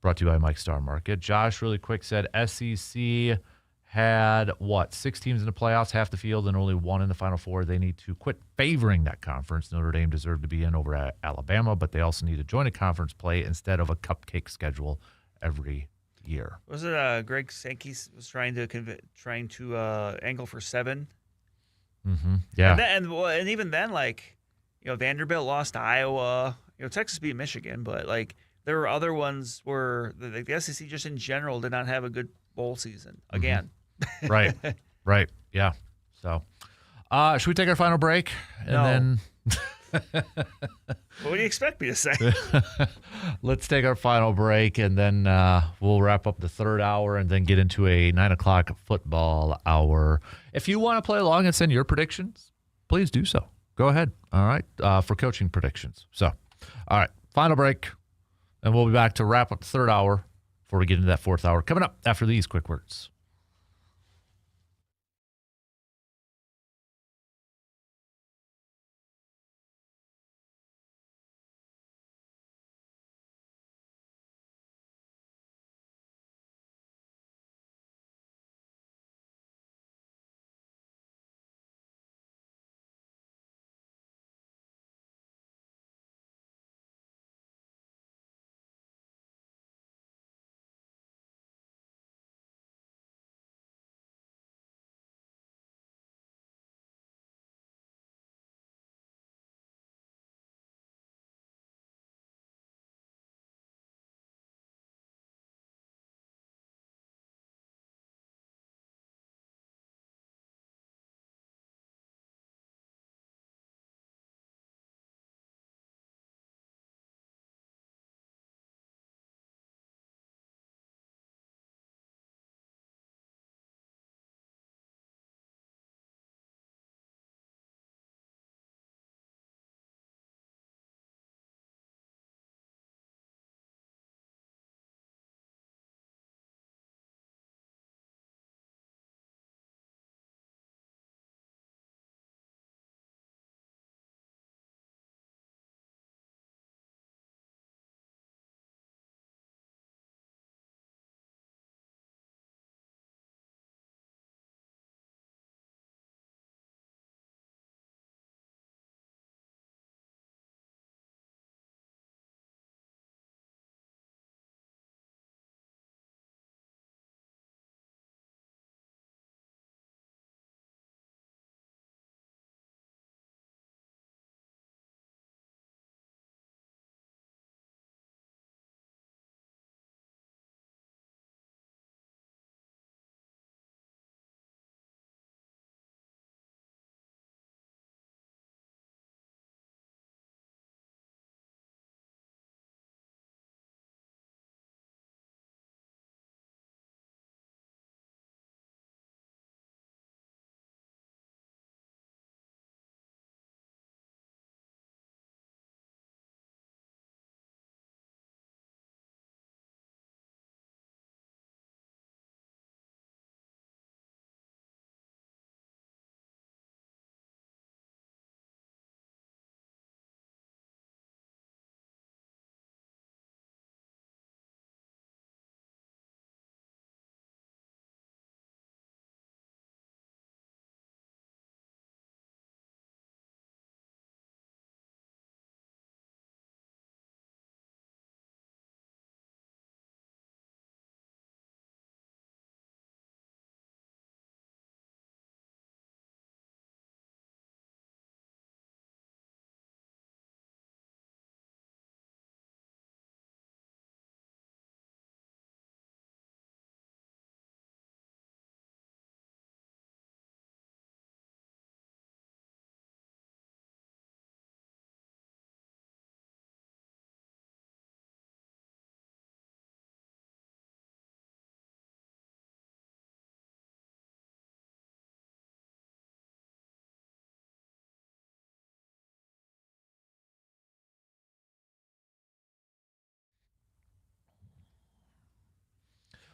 Brought to you by Mike Star Market. Josh, really quick, said SEC had, 6 teams in the playoffs, half the field, and only 1 in the Final Four. They need to quit favoring that conference. Notre Dame deserved to be in over at Alabama, but they also need to join a conference play instead of a cupcake schedule every year. Was it Greg Sankey was trying to angle for 7? Mm-hmm. Yeah. And even then, Vanderbilt lost to Iowa. Texas beat Michigan, but there were other ones where the SEC just in general did not have a good bowl season again. Mm-hmm. Right. Yeah. So, should we take our final break? And No. then What do you expect me to say? let's take our final break, and then we'll wrap up the third hour and then get into a 9 o'clock football hour. If you want to play along and send your predictions, please do so. Go ahead. All right. For coaching predictions. So, all right. Final break, and we'll be back to wrap up the third hour before we get into that fourth hour. Coming up after these quick words.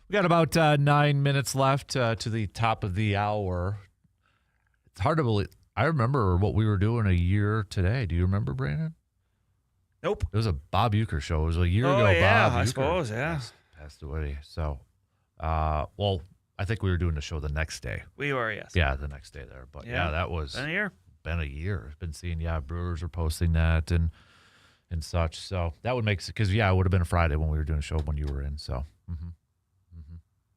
We got about 9 minutes left to the top of the hour. It's hard to believe. I remember what we were doing a year today. Do you remember, Brandon? Nope. It was a Bob Uecker show. It was a year ago. Yeah, Bob Uecker I suppose, yeah. Passed away. So, well, I think we were doing the show the next day. We were, yes. Yeah, the next day there. But yeah, that was been a year. Been a year. Been seeing, Brewers are posting that and such. So that would make sense because, it would have been a Friday when we were doing a show when you were in. So,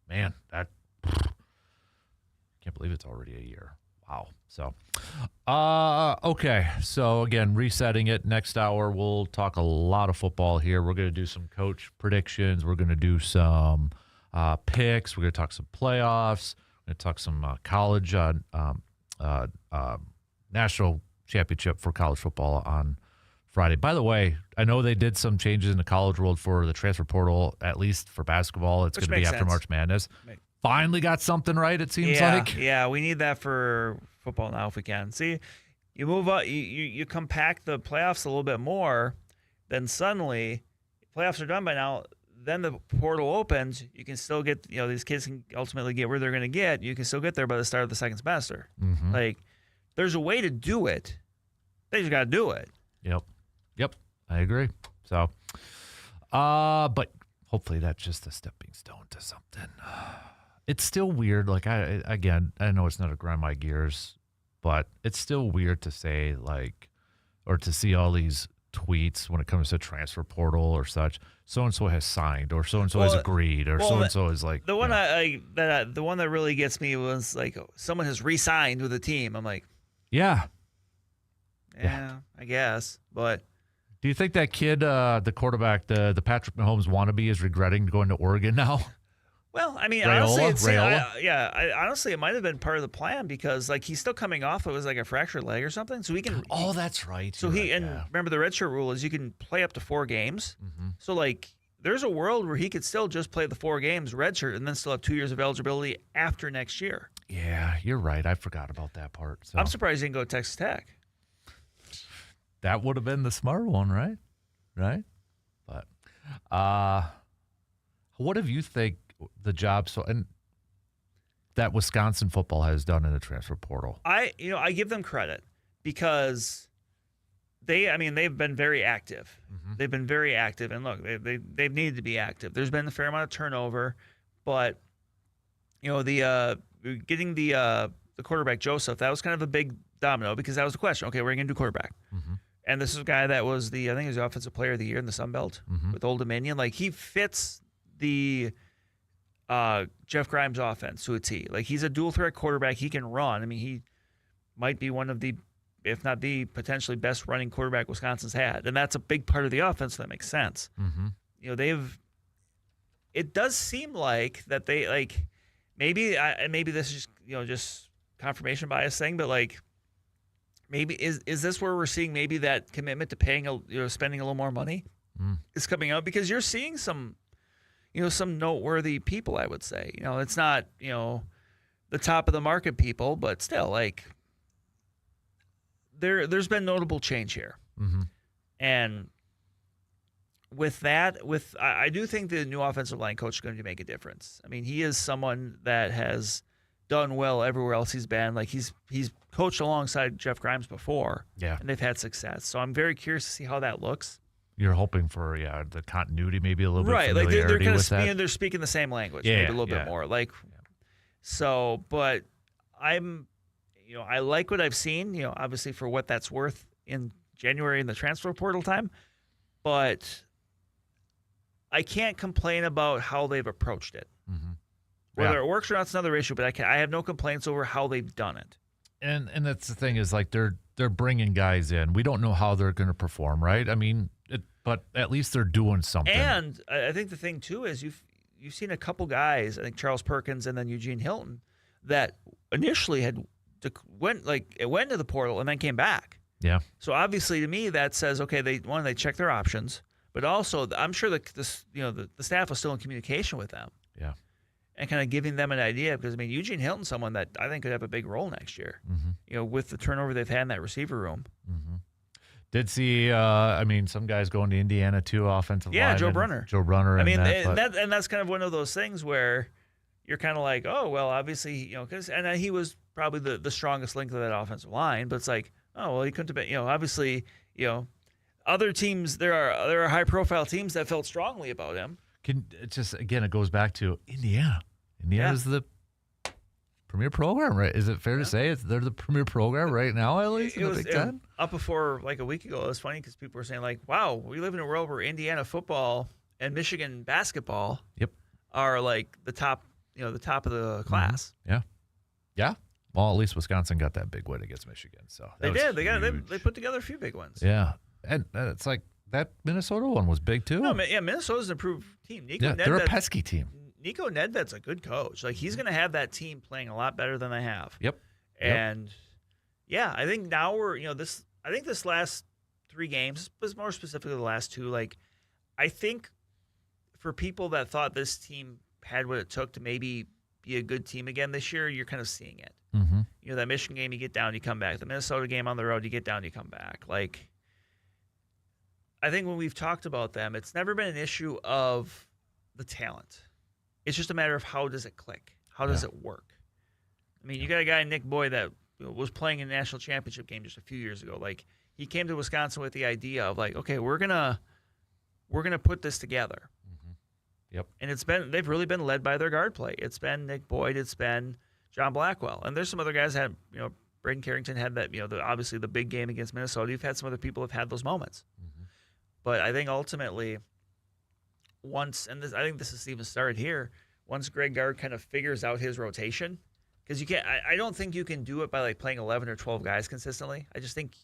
man, that can't believe it's already a year. Wow. So, okay. So again, resetting it. Next hour, we'll talk a lot of football here. We're going to do some coach predictions. We're going to do some picks. We're going to talk some playoffs. We're going to talk some college national championship for college football on Friday. By the way, I know they did some changes in the college world for the transfer portal, at least for basketball. It's going to be after March Madness. Finally got something right, it seems like. Yeah, we need that for football now if we can. See, you move up, you compact the playoffs a little bit more, then suddenly playoffs are done by now, then the portal opens, you can still get, these kids can ultimately get where they're going to get. You can still get there by the start of the second semester. Mm-hmm. Like, there's a way to do it. They just got to do it. Yep, I agree. So, but hopefully that's just a stepping stone to something. It's still weird. Like, I know it's not a grind my gears, but it's still weird to say, like, or to see all these tweets when it comes to transfer portal or such. So-and-so has signed, or so-and-so has agreed, or so-and-so is like. The one the one that really gets me was like, someone has re-signed with a team. I'm like, yeah, I guess. But do you think that kid, the quarterback, the Patrick Mahomes wannabe, is regretting going to Oregon now? Well, I mean, Raiola? honestly, it might have been part of the plan because, like, he's still coming off. It was like a fractured leg or something, so he can. Oh, that's right. So remember the redshirt rule is you can play up to 4 games. Mm-hmm. So like, there's a world where he could still just play the 4 games redshirt and then still have 2 years of eligibility after next year. Yeah, you're right. I forgot about that part. So. I'm surprised he didn't go to Texas Tech. That would have been the smart one, right? Right? But what do you think the job and that Wisconsin football has done in the transfer portal? I give them credit because they've been very active. Mm-hmm. They've been very active, and look, they've needed to be active. There's been a fair amount of turnover, but getting the quarterback Joseph, that was kind of a big domino because that was the question. Okay, we're going to do quarterback. Mm-hmm. And this is a guy that was I think he was the offensive player of the year in the Sun Belt with Old Dominion. Like, he fits the Jeff Grimes offense to a T. Like, he's a dual threat quarterback. He can run. I mean, he might be one of the, if not the potentially best running quarterback Wisconsin's had. And that's a big part of the offense. So that makes sense. Mm-hmm. It does seem like that they, like, maybe this is just confirmation bias thing, but like, maybe is this where we're seeing maybe that commitment to paying spending a little more money is coming out, because you're seeing some noteworthy people, I would say. It's not the top of the market people, but still, like, there's been notable change here. Mm-hmm. And with that, I do think the new offensive line coach is going to make a difference. I mean, he is someone that has done well everywhere else he's been. Like, he's coached alongside Jeff Grimes before, and they've had success. So I'm very curious to see how that looks. You're hoping for the continuity, maybe a little bit, right? Like, they're kind of they're speaking the same language, maybe a little bit more. Like, so, but I like what I've seen. Obviously for what that's worth in January in the transfer portal time, but I can't complain about how they've approached it. Mm-hmm. Whether it works or not is another issue, but I have no complaints over how they've done it. And that's the thing is, like, they're bringing guys in. We don't know how they're going to perform, right? I mean, but at least they're doing something. And I think the thing too is you've seen a couple guys, I think Charles Perkins and then Eugene Hilton, that initially went to the portal and then came back. Yeah. So obviously, to me, that says, okay, they check their options, but also I'm sure the staff was still in communication with them. Yeah. And kind of giving them an idea, because, I mean, Eugene Hilton's someone that I think could have a big role next year, with the turnover they've had in that receiver room. Mm-hmm. Did see, some guys going to Indiana too, offensive Yeah, linemen. Joe Brunner. Joe Brunner. I mean, and and that's kind of one of those things where you're kind of like, oh, well, obviously, and he was probably the strongest link of that offensive line, but it's like, oh, well, he couldn't have been, obviously, other teams, there are high profile teams that felt strongly about him. It goes back to Indiana. Indiana's the premier program, right? Is it fair to say they're the premier program right now, at least in the Big Ten? Up before like a week ago, it was funny because people were saying like, wow, we live in a world where Indiana football and Michigan basketball are like the top of the class. Mm-hmm. Yeah. Well, at least Wisconsin got that big win against Michigan. So they did. They put together a few big ones. Yeah. And it's like that Minnesota one was big too. No, Minnesota's an improved team. They're a pesky team. Nico Nedved's a good coach. Like he's going to have that team playing a lot better than they have. Yep. And I think now I think this last 3 games, but more specifically the last 2, like I think for people that thought this team had what it took to maybe be a good team again this year, you're kind of seeing it. Mm-hmm. That Michigan game, you get down, you come back. The Minnesota game on the road, you get down, you come back. Like I think when we've talked about them, it's never been an issue of the talent. It's just a matter of how does it click? How does it work? I mean, you got a guy, Nick Boyd, that was playing in a national championship game just a few years ago. Like he came to Wisconsin with the idea of like, okay, we're gonna put this together. Mm-hmm. Yep. And they've really been led by their guard play. It's been Nick Boyd, it's been John Blackwell, and there's some other guys that Braden Carrington had that obviously the big game against Minnesota. You've had some other people have had those moments. Mm-hmm. But I think ultimately, I think this has even started here. Once Greg Gard kind of figures out his rotation, because you can't. I don't think you can do it by like playing 11 or 12 guys consistently. I just think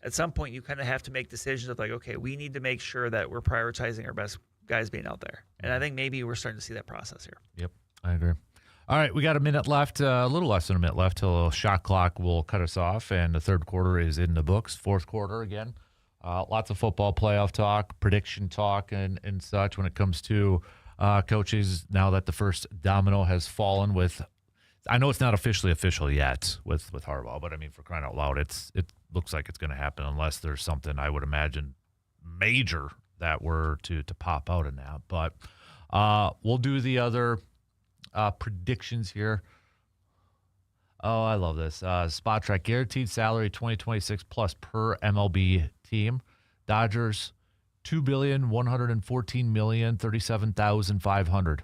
at some point you kind of have to make decisions of like, okay, we need to make sure that we're prioritizing our best guys being out there. And I think maybe we're starting to see that process here. Yep, I agree. All right, we got a minute left, a little less than a minute left till a shot clock will cut us off, and the third quarter is in the books. Fourth quarter again. Lots of football playoff talk, prediction talk, and such when it comes to coaches. Now that the first domino has fallen I know it's not officially official yet with Harbaugh, but I mean, for crying out loud, it looks like it's going to happen unless there's something I would imagine major that were to pop out in that. But we'll do the other predictions here. Oh, I love this. Spot track, guaranteed salary 2026 plus per MLB team. Dodgers, $2,114,037,500.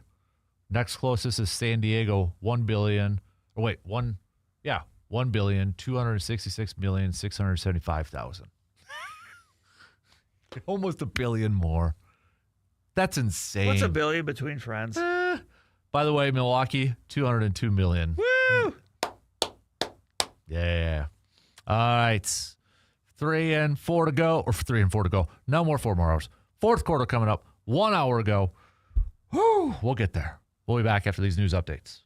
Next closest is San Diego, $1,266,675,000. Almost $1 billion more. That's insane. What's $1 billion between friends? By the way, Milwaukee, $202 million. Woo! Yeah. All right. 3 and 4 to go. No more 4 more hours. Fourth quarter coming up. 1 hour ago. Whew, we'll get there. We'll be back after these news updates.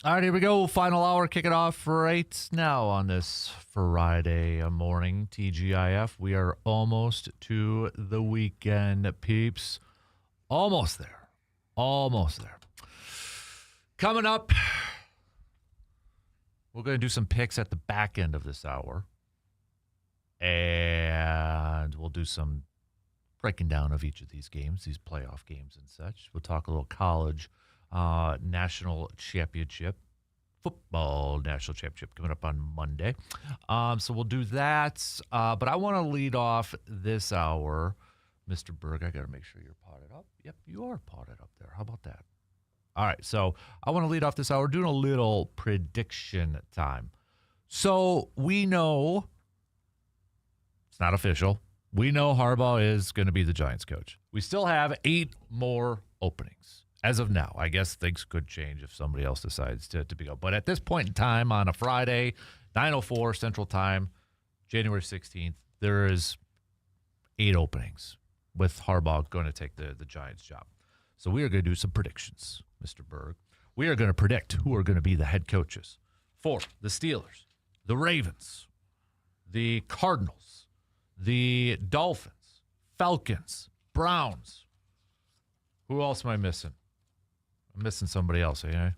All right, here we go. Final hour, kick it off right now on this Friday morning. TGIF. We are almost to the weekend, peeps. Almost there. Almost there. Coming up, we're going to do some picks at the back end of this hour. And we'll do some breaking down of each of these games, these playoff games and such. We'll talk a little college national championship, football national championship coming up on Monday. So we'll do that. But I want to lead off this hour. Mr. Berg, I got to make sure you're potted up. Yep, you are potted up there. How about that? All right, so I want to lead off this hour doing a little prediction time. So we know, it's not official, we know Harbaugh is going to be the Giants coach. We still have 8 more openings as of now. I guess things could change if somebody else decides to be go. But at this point in time, on a Friday, 9:04 Central Time, January 16th, there is 8 openings with Harbaugh going to take the Giants job. So we are going to do some predictions, Mr. Berg. We are going to predict who are going to be the head coaches for the Steelers, the Ravens, the Cardinals, the Dolphins, Falcons, Browns. Who else am I missing? I'm missing somebody else, eh?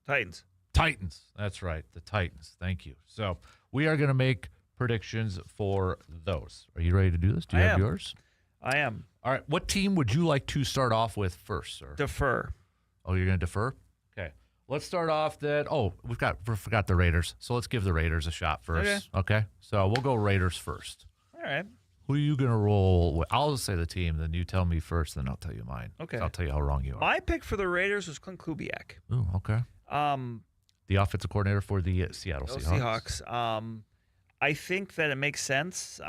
Titans. That's right, the Titans. Thank you. So we are going to make predictions for those. Are you ready to do this? Do you have yours? I am. All right. What team would you like to start off with first, sir? Defer. Oh, you're going to defer? Okay. Let's start off that. Oh, we forgot the Raiders. So let's give the Raiders a shot first. Okay. So we'll go Raiders first. All right. Who are you going to roll with? I'll just say the team, then you tell me first, then I'll tell you mine. Okay. So I'll tell you how wrong you are. My pick for the Raiders was Clint Kubiak. Ooh, okay. The offensive coordinator for the Seattle Seahawks. I think that it makes sense.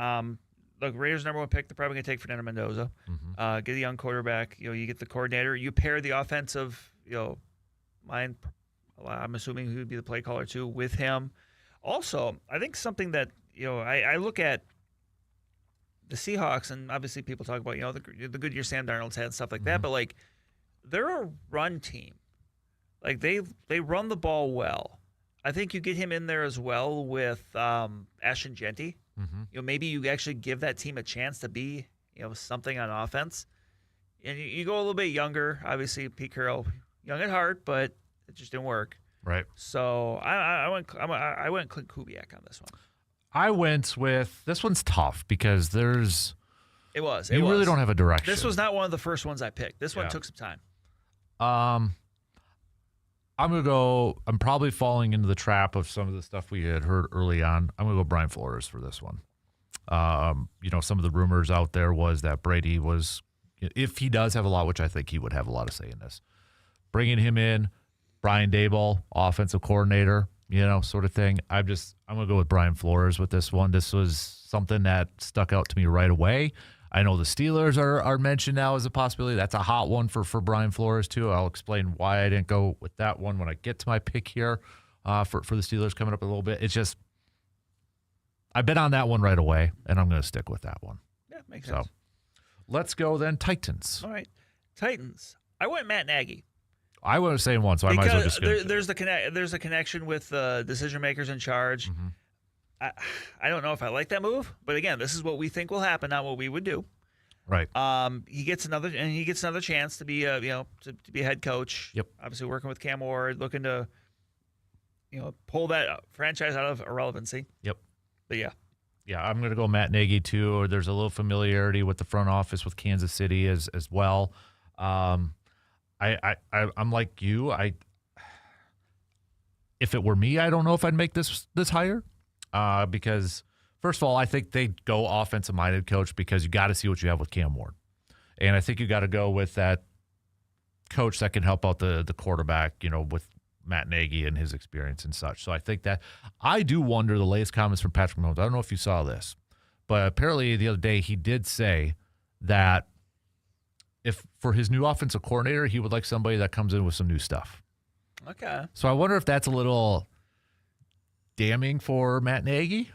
Look, Raiders' number 1 pick, they're probably going to take Fernando Mendoza. Mm-hmm. Get a young quarterback. You get the coordinator. You pair the offensive, mind. I'm assuming he would be the play caller too with him. Also, I think something that I look at the Seahawks, and obviously people talk about the good year Sam Darnold's had and stuff like that, but like they're a run team. Like they run the ball well. I think you get him in there as well with Ashton Genty. Mm-hmm. Maybe you actually give that team a chance to be, something on offense. And you go a little bit younger. Obviously, Pete Carroll, young at heart, but it just didn't work. Right. So I went Clint Kubiak on this one. I went with this one's tough because you really don't have a direction. This was not one of the first ones I picked. This one took some time. I'm going to go, I'm probably falling into the trap of some of the stuff we had heard early on. I'm going to go Brian Flores for this one. Some of the rumors out there was that Brady was, if he does have a lot, which I think he would have a lot of say in this, bringing him in, Brian Daboll, offensive coordinator, sort of thing. I'm going to go with Brian Flores with this one. This was something that stuck out to me right away. I know the Steelers are mentioned now as a possibility. That's a hot one for Brian Flores, too. I'll explain why I didn't go with that one when I get to my pick here for the Steelers coming up a little bit. It's just, I bet on that one right away, and I'm going to stick with that one. Yeah, makes sense. So let's go then, Titans. All right. Titans. I went Matt Nagy. I was saying one, so I might as well just go. There's a connection with the decision makers in charge. Mm-hmm. I don't know if I like that move, but again, this is what we think will happen, not what we would do. Right. He gets another chance to be to be a head coach. Yep. Obviously working with Cam Ward, looking to pull that franchise out of irrelevancy. Yep. But yeah. Yeah, I'm going to go Matt Nagy too. There's a little familiarity with the front office with Kansas City as well. I'm like you. If it were me, I don't know if I'd make this higher. Because, first of all, I think they'd go offensive-minded coach because you got to see what you have with Cam Ward. And I think you got to go with that coach that can help out the quarterback, with Matt Nagy and his experience and such. So I think that I do wonder the latest comments from Patrick Mahomes. I don't know if you saw this, but apparently the other day he did say that if for his new offensive coordinator, he would like somebody that comes in with some new stuff. Okay. So I wonder if that's a little damning for Matt Nagy,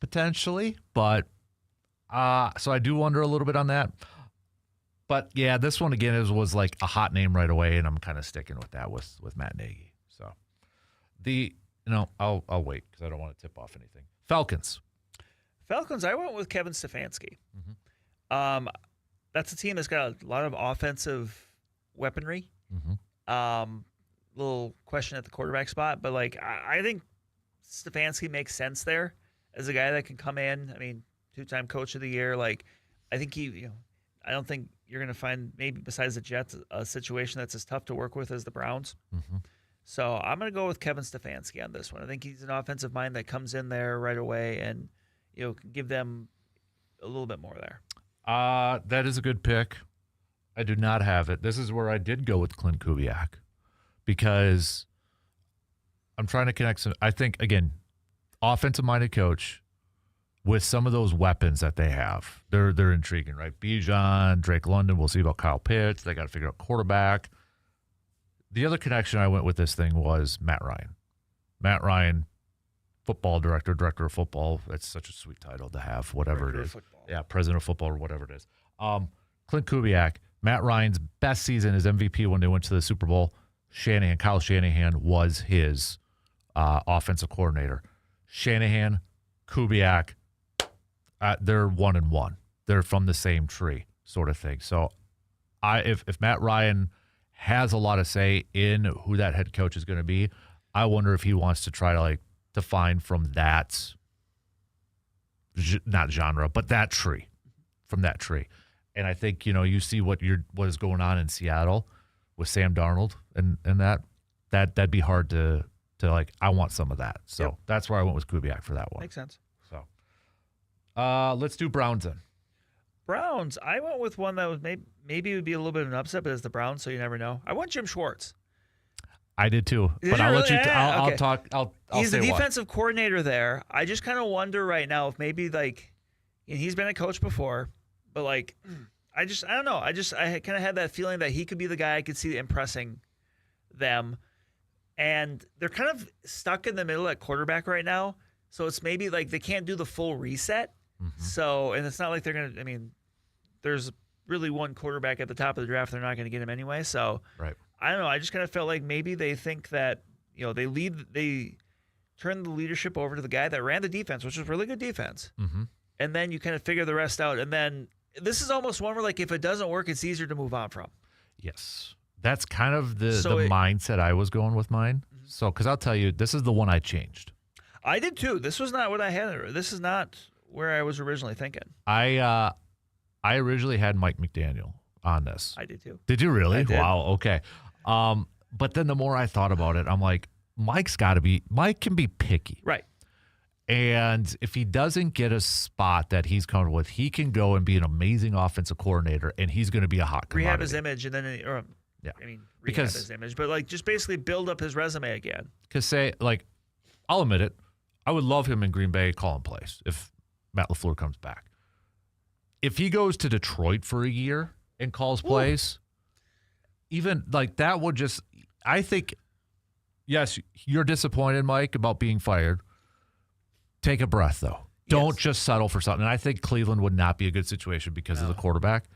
potentially. But so I do wonder a little bit on that. But yeah, this one again was like a hot name right away, and I'm kind of sticking with that with Matt Nagy. So I'll wait because I don't want to tip off anything. Falcons, I went with Kevin Stefanski. That's a team that's got a lot of offensive weaponry. Little question at the quarterback spot, but like I think Stefanski makes sense there as a guy that can come in. I mean, 2-time coach of the year. Like, I think I don't think you're going to find, maybe besides the Jets, a situation that's as tough to work with as the Browns. So I'm going to go with Kevin Stefanski on this one. I think he's an offensive mind that comes in there right away and can give them a little bit more there. That is a good pick. I do not have it. This is where I did go with Clint Kubiak because I'm trying to connect some. I think, again, offensive-minded coach with some of those weapons that they have. They're intriguing, right? Bijan, Drake London. We'll see about Kyle Pitts. They got to figure out quarterback. The other connection I went with this thing was Matt Ryan. Matt Ryan, football director of football. That's such a sweet title to have, whatever Director it is. of football. Yeah, president of football or whatever it is. Clint Kubiak, Matt Ryan's best season as MVP when they went to the Super Bowl. Kyle Shanahan was his offensive coordinator. Shanahan, Kubiak, they're 1-1. They're from the same tree, sort of thing. So, if Matt Ryan has a lot of say in who that head coach is going to be, I wonder if he wants to try to define from that, not genre, but that tree, from that tree. And I think you see what is going on in Seattle with Sam Darnold and that'd be hard to I want some of that. So that's where I went with Kubiak for that one. Makes sense. So let's do Browns then. Browns, I went with one that was maybe it would be a little bit of an upset, but it's the Browns, so you never know. I went Jim Schwartz. I did too, but I'll let you. I'll talk. I'll He's say the defensive coordinator there. I just kind of wonder right now if maybe and he's been a coach before, but I don't know. I kind of had that feeling that he could be the guy I could see impressing them, and they're kind of stuck in the middle at quarterback right now. So it's maybe they can't do the full reset. So, and it's not like they're going to, I mean, there's really one quarterback at the top of the draft. They're not going to get him anyway. So, right. I don't know. I just kind of felt like maybe they think that, they turn the leadership over to the guy that ran the defense, which was really good defense. And then you kind of figure the rest out. And then this is almost one where, if it doesn't work, it's easier to move on from. Yes. That's kind of the mindset I was going with mine. So, because I'll tell you, this is the one I changed. I did too. This was not what I had. This is not where I was originally thinking. I originally had Mike McDaniel on this. I did too. Did you really? I did. Wow. Okay. But then the more I thought about it, I'm like, Mike can be picky. Right. And if he doesn't get a spot that he's comfortable with, he can go and be an amazing offensive coordinator, and he's going to be a hot commodity. Rehab his image, and then, rehab his image, but just basically build up his resume again. Because I'll admit it, I would love him in Green Bay calling plays if Matt LaFleur comes back. If he goes to Detroit for a year and calls plays, even that would just, I think, yes, you're disappointed, Mike, about being fired. Take a breath, though. Don't just settle for something. And I think Cleveland would not be a good situation because of the quarterback.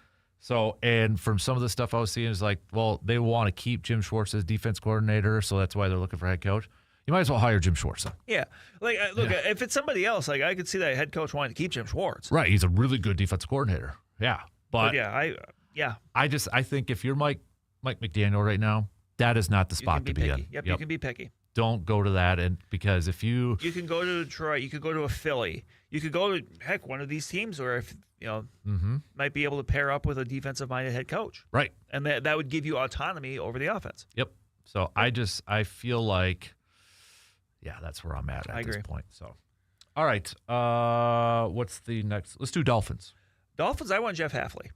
So, and from some of the stuff I was seeing is they want to keep Jim Schwartz as defense coordinator, so that's why they're looking for head coach. You might as well hire Jim Schwartz then. Yeah. If it's somebody else, I could see that head coach wanting to keep Jim Schwartz. Right. He's a really good defensive coordinator. Yeah. But I think if you're Mike McDaniel right now, that is not the spot to be in. Yep, you can be picky. Don't go to that, and because if you can go to Detroit, you could go to a Philly, you could go to one of these teams where if might be able to pair up with a defensive-minded head coach, right, and that would give you autonomy over the offense. Yep. So I feel like, that's where I'm at this point. So, all right, what's the next? Let's do Dolphins. I want Jeff Hafley.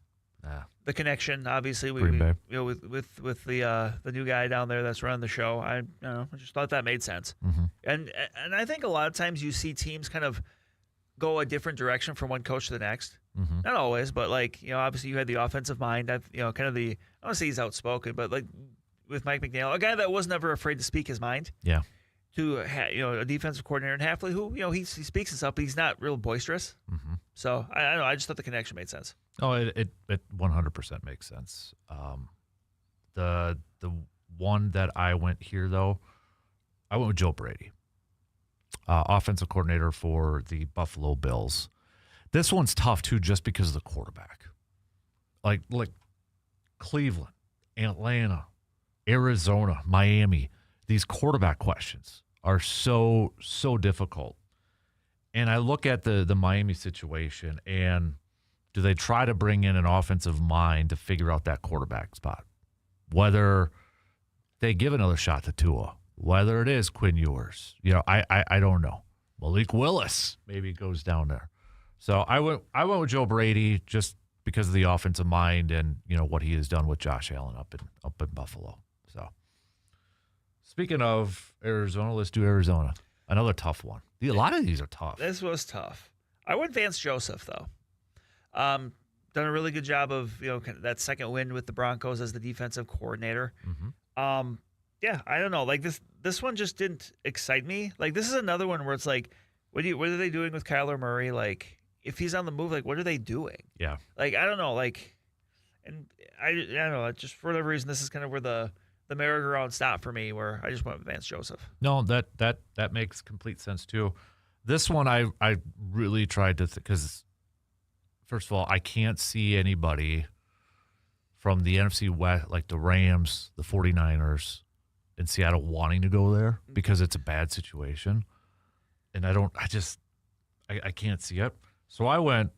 The connection, obviously, with the new guy down there that's running the show. I just thought that made sense. And I think a lot of times you see teams kind of go a different direction from one coach to the next. Not always, but obviously you had the offensive mind. Kind of the, I don't want to say he's outspoken, but with Mike McDaniel, a guy that was never afraid to speak his mind. Yeah. To a defensive coordinator in Hafley who he speaks himself, but he's not real boisterous. So I don't know. I just thought the connection made sense. Oh, it 100% makes sense. The one that I went here, though, I went with Joe Brady, offensive coordinator for the Buffalo Bills. This one's tough, too, just because of the quarterback. Like Cleveland, Atlanta, Arizona, Miami, these quarterback questions are so difficult. And I look at the Miami situation, and do they try to bring in an offensive mind to figure out that quarterback spot? Whether they give another shot to Tua, whether it is Quinn Ewers, I don't know. Malik Willis maybe goes down there. So I went with Joe Brady just because of the offensive mind and what he has done with Josh Allen up in Buffalo. So speaking of Arizona, let's do Arizona. Another tough one. A lot of these are tough. This was tough. I went Vance Joseph though. Done a really good job of that second win with the Broncos as the defensive coordinator. Mm-hmm. Yeah, I don't know. Like this one just didn't excite me. Like this is another one where it's like, what are they doing with Kyler Murray? Like if he's on the move, like what are they doing? Yeah. Like I don't know. Like, and I don't know. Just for whatever reason, this is kind of where the merry-go-round stopped for me, where I just went with Vance Joseph. No, that makes complete sense too. This one I really tried to because first of all, I can't see anybody from the NFC West, like the Rams, the 49ers, and Seattle wanting to go there because it's a bad situation. And I can't see it. So I went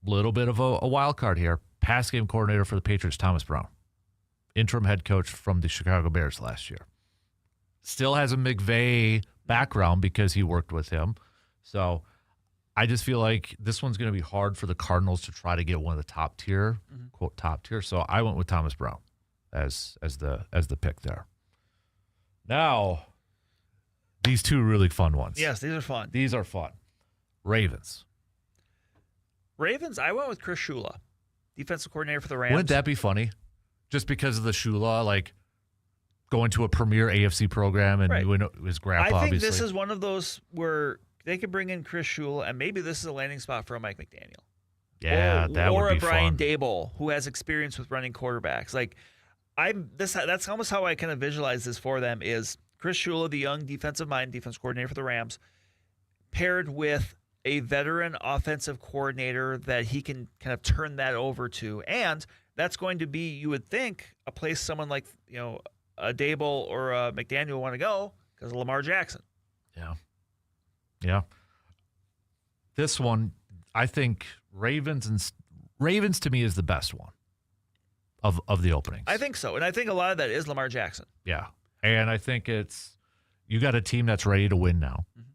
a little bit of a wild card here. Pass game coordinator for the Patriots, Thomas Brown. Interim head coach from the Chicago Bears last year. Still has a McVay background because he worked with him. So I just feel like this one's going to be hard for the Cardinals to try to get one of the top tier, quote top tier. So I went with Thomas Brown as the pick there. Now, these two really fun ones. Yes, these are fun. These are fun. Ravens, I went with Chris Shula, defensive coordinator for the Rams. Wouldn't that be funny? Just because of the Shula, like going to a premier AFC program and his grandpa, I think obviously. this is one of those where they could bring in Chris Shula, and maybe this is a landing spot for a Mike McDaniel. Yeah, that would be fun. Or a Brian Daboll, who has experience with running quarterbacks. Like, that's almost how I kind of visualize this for them is Chris Shula, the young defensive coordinator for the Rams, paired with a veteran offensive coordinator that he can kind of turn that over to. And that's going to be, you would think, a place someone like, a Daboll or a McDaniel want to go because of Lamar Jackson. Yeah. Yeah. This one, I think Ravens to me is the best one of the openings. I think so. And I think a lot of that is Lamar Jackson. Yeah. And I think you got a team that's ready to win now. Mm-hmm.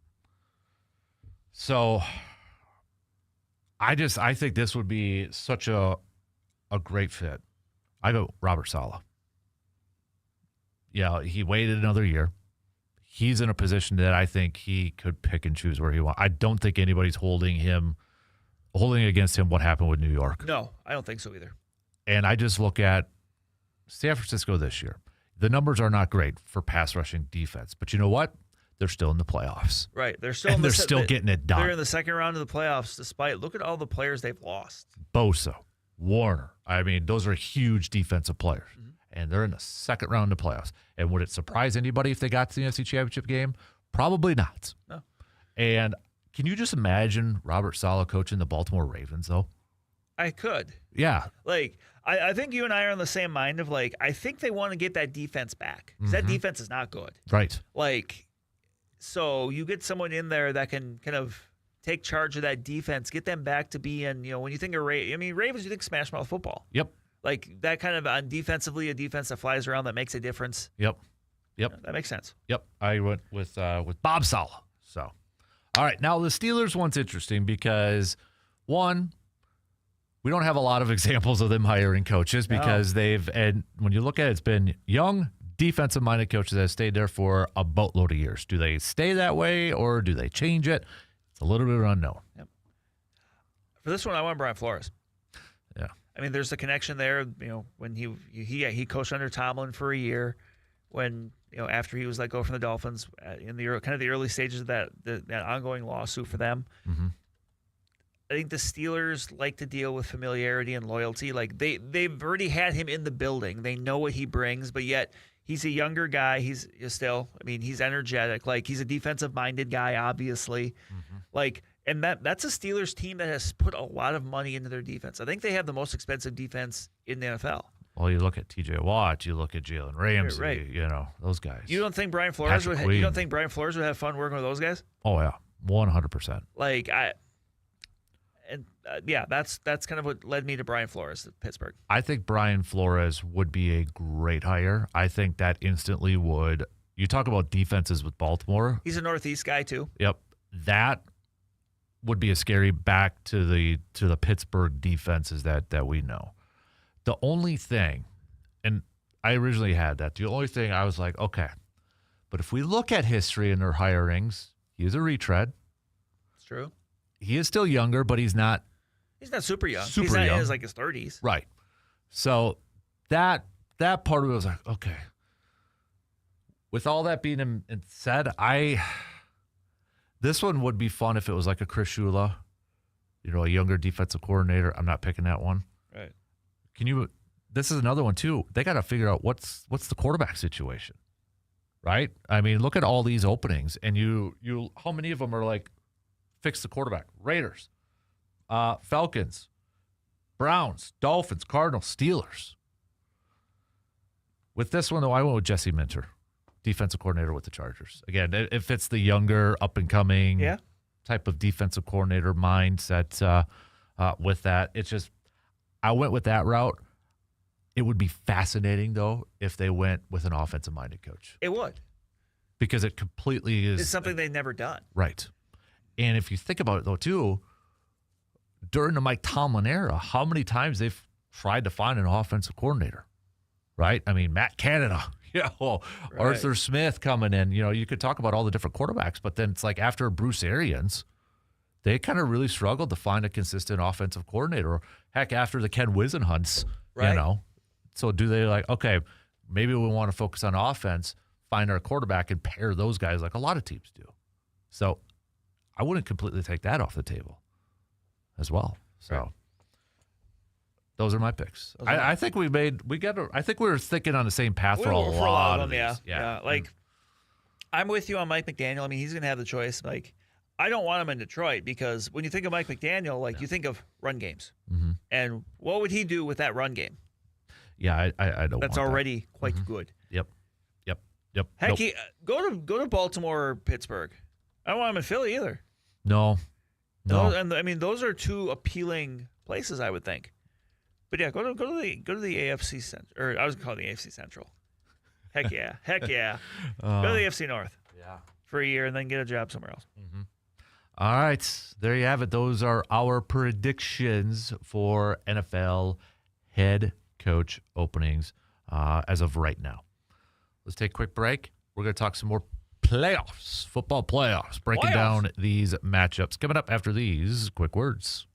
So I think this would be such a great fit. I go Robert Saleh. Yeah, he waited another year. He's in a position that I think he could pick and choose where he wants. I don't think anybody's holding against him what happened with New York. No, I don't think so either. And I just look at San Francisco this year. The numbers are not great for pass rushing defense, but you know what? They're still in the playoffs. Right. They're still getting it done. They're in the second round of the playoffs despite look at all the players they've lost. Bosa, Warner. I mean, those are huge defensive players. Mm-hmm. And they're in the second round of the playoffs. And would it surprise anybody if they got to the NFC Championship game? Probably not. No. And can you just imagine Robert Saleh coaching the Baltimore Ravens, though? I could. Yeah. Like, I think you and I are on the same mind of, like, I think they want to get that defense back. Because that defense is not good. Right. Like, so you get someone in there that can kind of take charge of that defense, get them back to being, when you think of Ravens, you think smash mouth football. Yep. Like that kind of on defensively, a defense that flies around that makes a difference. Yep. That makes sense. Yep. I went with Bob Saleh. So, all right. Now the Steelers one's interesting because one, we don't have a lot of examples of them hiring coaches because and when you look at it, it's been young defensive minded coaches that have stayed there for a boatload of years. Do they stay that way or do they change it? It's a little bit unknown. Yep. For this one, I want Brian Flores. Yeah. I mean, there's a connection there. When he coached under Tomlin for a year, when after he was let go from the Dolphins in the kind of the early stages of that ongoing lawsuit for them. Mm-hmm. I think the Steelers like to deal with familiarity and loyalty. Like they've already had him in the building. They know what he brings, but yet he's a younger guy. He's still, I mean, he's energetic. Like he's a defensive minded guy, obviously. Like, and that's a Steelers team that has put a lot of money into their defense. I think they have the most expensive defense in the NFL. Well, you look at T.J. Watt, you look at Jalen Ramsey, Right. you know, those guys. You don't think Brian Flores Patrick would? You don't Queen. think Brian Flores would have fun working with those guys? Oh yeah, 100%. Like that's kind of what led me to Brian Flores at Pittsburgh. I think Brian Flores would be a great hire. I think that instantly would. You talk about defenses with Baltimore. He's a Northeast guy too. Yep, that would be a scary back to the Pittsburgh defenses that we know. The only thing, and I originally had that. The only thing I was like, okay, but if we look at history in their hirings, he is a retread. It's true. He is still younger, but he's not. He's not super young. Super he's not young. in his like his 30s. Right. So that part of it was like, okay. With all that being said, this one would be fun if it was like a Chris Shula, you know, a younger defensive coordinator. I'm not picking that one. Right. This is another one too. They got to figure out what's the quarterback situation, right? I mean, look at all these openings, and you how many of them are like fix the quarterback? Raiders, Falcons, Browns, Dolphins, Cardinals, Steelers. With this one though, I went with Jesse Minter, defensive coordinator with the Chargers. Again, it fits the younger, up and coming type of defensive coordinator mindset. With that, it's just. I went with that route. It would be fascinating, though, if they went with an offensive-minded coach. It would. Because it completely is. It's something they've never done. Right. And if you think about it, though, too, during the Mike Tomlin era, how many times they've tried to find an offensive coordinator, right? I mean, Matt Canada, Arthur Smith coming in. You know, you could talk about all the different quarterbacks, but then it's like after Bruce Arians, they kind of really struggled to find a consistent offensive coordinator. Or heck, after the Ken Wisenhunts, you know. So do they like, okay, maybe we want to focus on offense, find our quarterback, and pair those guys like a lot of teams do. So I wouldn't completely take that off the table as well. So those are my picks. I think we were thinking on the same path for a lot of these. Yeah. Like, I'm with you on Mike McDaniel. I mean, he's going to have the choice. Like, I don't want him in Detroit because when you think of Mike McDaniel, like you think of run games. Mm-hmm. And what would he do with that run game? Yeah, I don't. That's want already quite good. Yep. Heck, go to Baltimore or Pittsburgh. I don't want him in Philly either. No. And I mean, those are two appealing places, I would think. But yeah, go to the AFC Central, or I was calling it the AFC Central. Heck yeah. Go to the AFC North. Yeah. For a year and then get a job somewhere else. Mm-hmm. All right, there you have it. Those are our predictions for NFL head coach openings as of right now. Let's take a quick break. We're going to talk some more football playoffs, breaking down these matchups. Coming up after these quick words.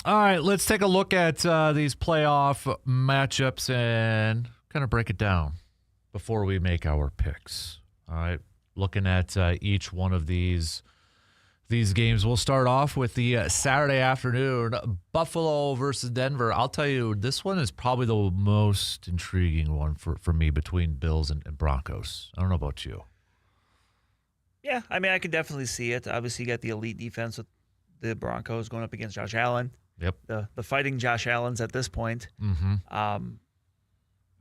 All right, let's take a look at these playoff matchups and kind of break it down before we make our picks. All right, looking at each one of these games. We'll start off with the Saturday afternoon, Buffalo versus Denver. I'll tell you, this one is probably the most intriguing one for me between Bills and Broncos. I don't know about you. Yeah, I mean, I could definitely see it. Obviously, you got the elite defense with the Broncos going up against Josh Allen. Yep. The fighting Josh Allens at this point. Mm-hmm.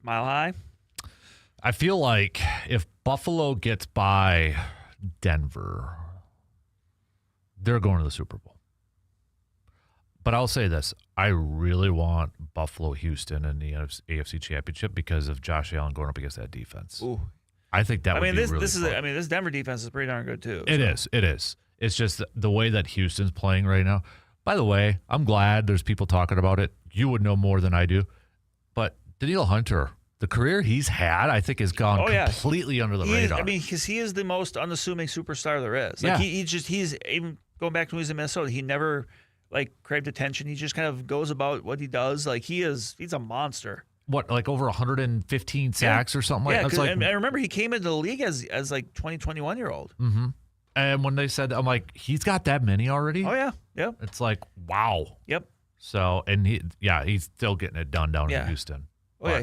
Mile high. I feel like if Buffalo gets by Denver, they're going to the Super Bowl. But I'll say this. I really want Buffalo-Houston in the AFC Championship because of Josh Allen going up against that defense. Ooh. I think that would be really fun. This Denver defense is pretty darn good, too. It is. It's just the way that Houston's playing right now. By the way, I'm glad there's people talking about it. You would know more than I do. But Danielle Hunter, the career he's had, I think has gone completely under the radar. Because he is the most unassuming superstar there is. Like he's even going back to when he was in Minnesota, he never craved attention. He just kind of goes about what he does. Like he's a monster. What, like over 115 sacks or something like that? Yeah, and I remember he came into the league as 20, 21-year-old. Mm-hmm. And when they said, I'm like, he's got that many already? Oh, yeah. Yep. It's like, wow. Yep. So, and he's still getting it done down in Houston. Oh, yeah.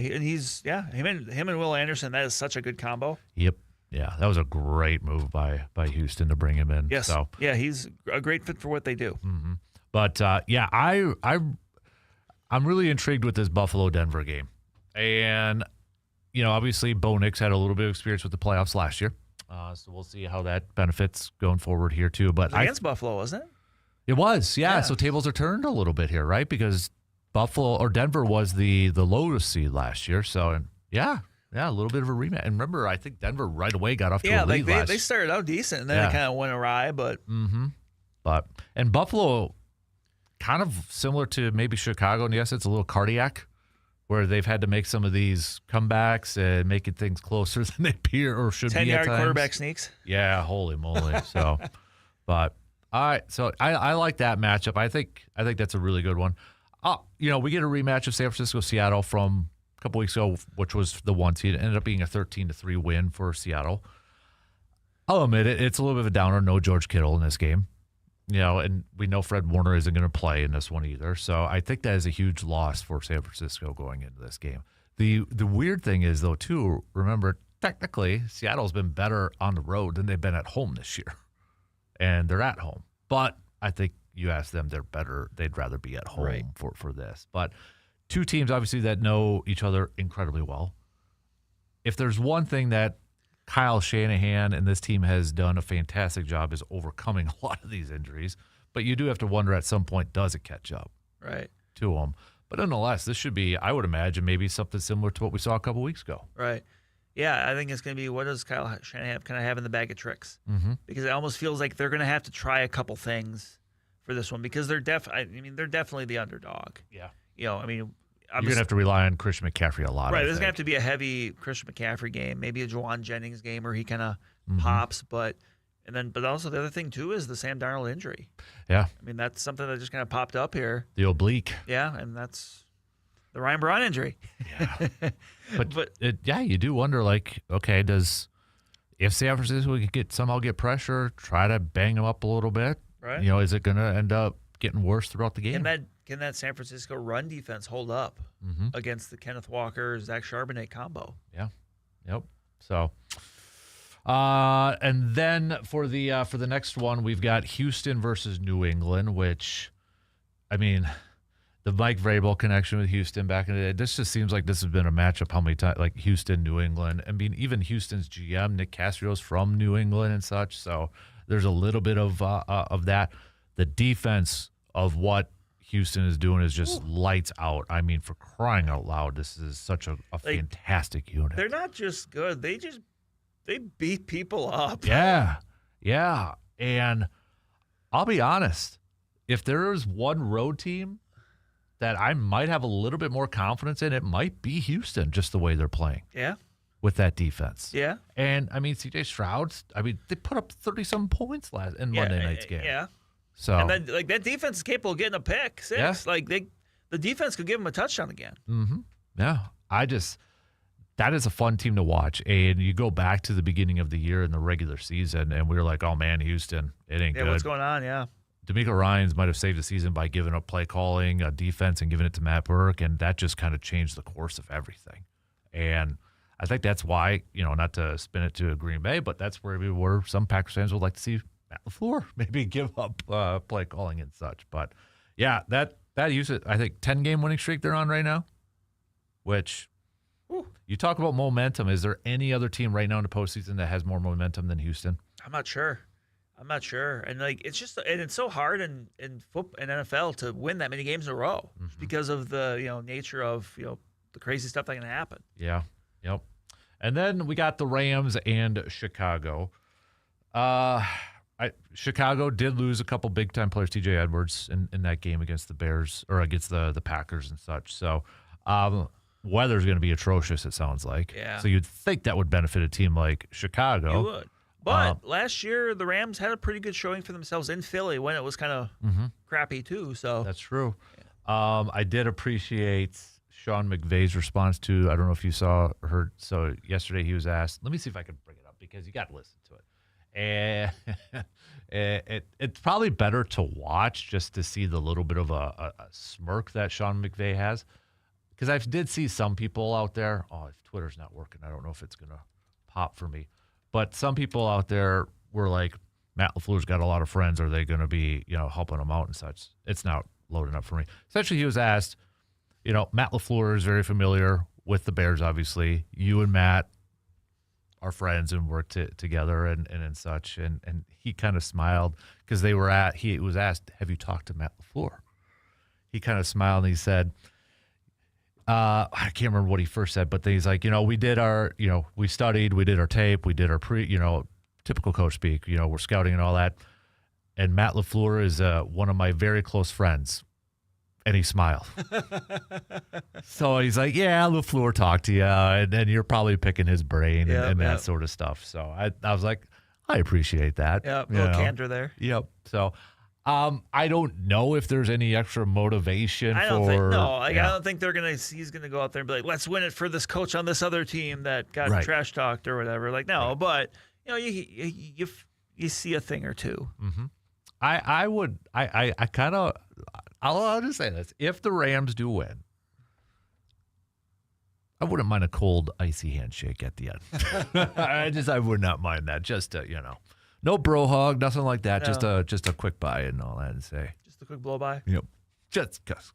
Him and Will Anderson, that is such a good combo. Yep. Yeah, that was a great move by Houston to bring him in. Yes. So. Yeah, he's a great fit for what they do. Mm-hmm. But, I'm really intrigued with this Buffalo-Denver game. And, obviously Bo Nix had a little bit of experience with the playoffs last year. So we'll see how that benefits going forward here, too. But against Buffalo, wasn't it? It was, yeah. So tables are turned a little bit here, right? Because Denver was the lowest seed last year. So, a little bit of a rematch. And remember, I think Denver right away got off to a lead last. They started out decent, and then it kind of went awry. But and Buffalo, kind of similar to maybe Chicago, and yes, it's a little cardiac, where they've had to make some of these comebacks and making things closer than they appear or should be at times. 10-yard quarterback sneaks. Yeah, holy moly. So, but all right, so I like that matchup. I think that's a really good one. We get a rematch of San Francisco-Seattle from a couple weeks ago, which was the 1 seed. It ended up being a 13-3 win for Seattle. I'll admit it, it's a little bit of a downer. No George Kittle in this game. And we know Fred Warner isn't going to play in this one either. So I think that is a huge loss for San Francisco going into this game. The weird thing is, though, too, remember, technically, Seattle's been better on the road than they've been at home this year. And they're at home. But I think you ask them, they're better. They'd rather be at home for this. But two teams, obviously, that know each other incredibly well. If there's one thing that Kyle Shanahan and this team has done a fantastic job is overcoming a lot of these injuries. But you do have to wonder at some point, does it catch up to them? But nonetheless, this should be, I would imagine, maybe something similar to what we saw a couple weeks ago. Right. Yeah, I think it's going to be, what does Kyle Shanahan kind of have in the bag of tricks? Mm-hmm. Because it almost feels like they're going to have to try a couple things for this one because they're definitely the underdog. Yeah. You're going to have to rely on Christian McCaffrey a lot. Right, there's going to have to be a heavy Christian McCaffrey game, maybe a Juwan Jennings game where he kind of pops, but also the other thing too is the Sam Darnold injury. Yeah. That's something that just kind of popped up here. The oblique. Yeah, and that's the Ryan Braun injury. Yeah. But you do wonder, okay, if San Francisco could somehow get pressure, try to bang them up a little bit, right? Is it going to end up getting worse throughout the game? Can that San Francisco run defense hold up against the Kenneth Walker, Zach Charbonnet combo? Yeah. Yep. So, and then for the next one, we've got Houston versus New England, which, the Mike Vrabel connection with Houston back in the day, this just seems like this has been a matchup how many times, like Houston, New England. Even Houston's GM, Nick Castrio's from New England and such, so there's a little bit of that. The defense of what Houston is doing is just lights out. For crying out loud, this is such a fantastic unit. They're not just good. They beat people up. Yeah. Yeah. And I'll be honest, if there is one road team that I might have a little bit more confidence in, it might be Houston, just the way they're playing. Yeah. With that defense. Yeah. And, C.J. Stroud, they put up 30-some points in Monday night's game. Yeah. So And then like that defense is capable of getting a pick six. Yeah. Like the defense could give them a touchdown again. yeah, that is a fun team to watch. And you go back to the beginning of the year in the regular season, and we were like, oh man, Houston, it ain't Yeah, good. what's going on? Yeah. D'Amico Ryans might have saved the season by giving up play calling, defense, and giving it to Matt Burke, and that just kind of changed the course of everything. And I think that's why, not to spin it to Green Bay, but that's where we were. Some Packers fans would like to see Matt LaFleur maybe give up play calling and such. But yeah, that uses, I think, 10-game winning streak they're on right now, which you talk about momentum. Is there any other team right now in the postseason that has more momentum than Houston? I'm not sure. And like it's so hard in football and NFL to win that many games in a row because of the nature of the crazy stuff that can happen. Yeah. Yep. And then we got the Rams and Chicago. Chicago did lose a couple big-time players, TJ Edwards, in that game against the Bears or against the Packers and such. So weather's going to be atrocious, it sounds like. Yeah. So you'd think that would benefit a team like Chicago. You would. But last year, the Rams had a pretty good showing for themselves in Philly when it was kind of crappy, too. So that's true. Yeah. I did appreciate Sean McVay's response to, I don't know if you saw or heard. So yesterday he was asked, let me see if I can bring it up because you got to listen to it. And it's probably better to watch just to see the little bit of a smirk that Sean McVay has. Because I did see some people out there, if Twitter's not working, I don't know if it's going to pop for me. But some people out there were like, Matt LaFleur's got a lot of friends. Are they going to be, helping him out and such? It's not loading up for me. Essentially, he was asked, Matt LaFleur is very familiar with the Bears, obviously. You and Matt are friends and work together and such. And he kind of smiled because he was asked, have you talked to Matt LaFleur? He kind of smiled and he said, I can't remember what he first said, but then he's like, we did our, we studied, we did our tape, we did our typical coach speak, we're scouting and all that. And Matt LaFleur is one of my very close friends. And he smiled. So he's like, yeah, LaFleur talked to you, and you're probably picking his brain and that sort of stuff. So I was like, I appreciate that. Yeah, a little candor there. Yep. So I don't know if there's any extra motivation I don't think he's gonna go out there and be like, let's win it for this coach on this other team that got trash talked or whatever. Like, no, but you see a thing or two. Mm-hmm. I'll just say this. If the Rams do win, I wouldn't mind a cold, icy handshake at the end. I would not mind that. Just no bro hug, nothing like that. No. Just a quick bye and all that, and say just a quick blow by. Just because.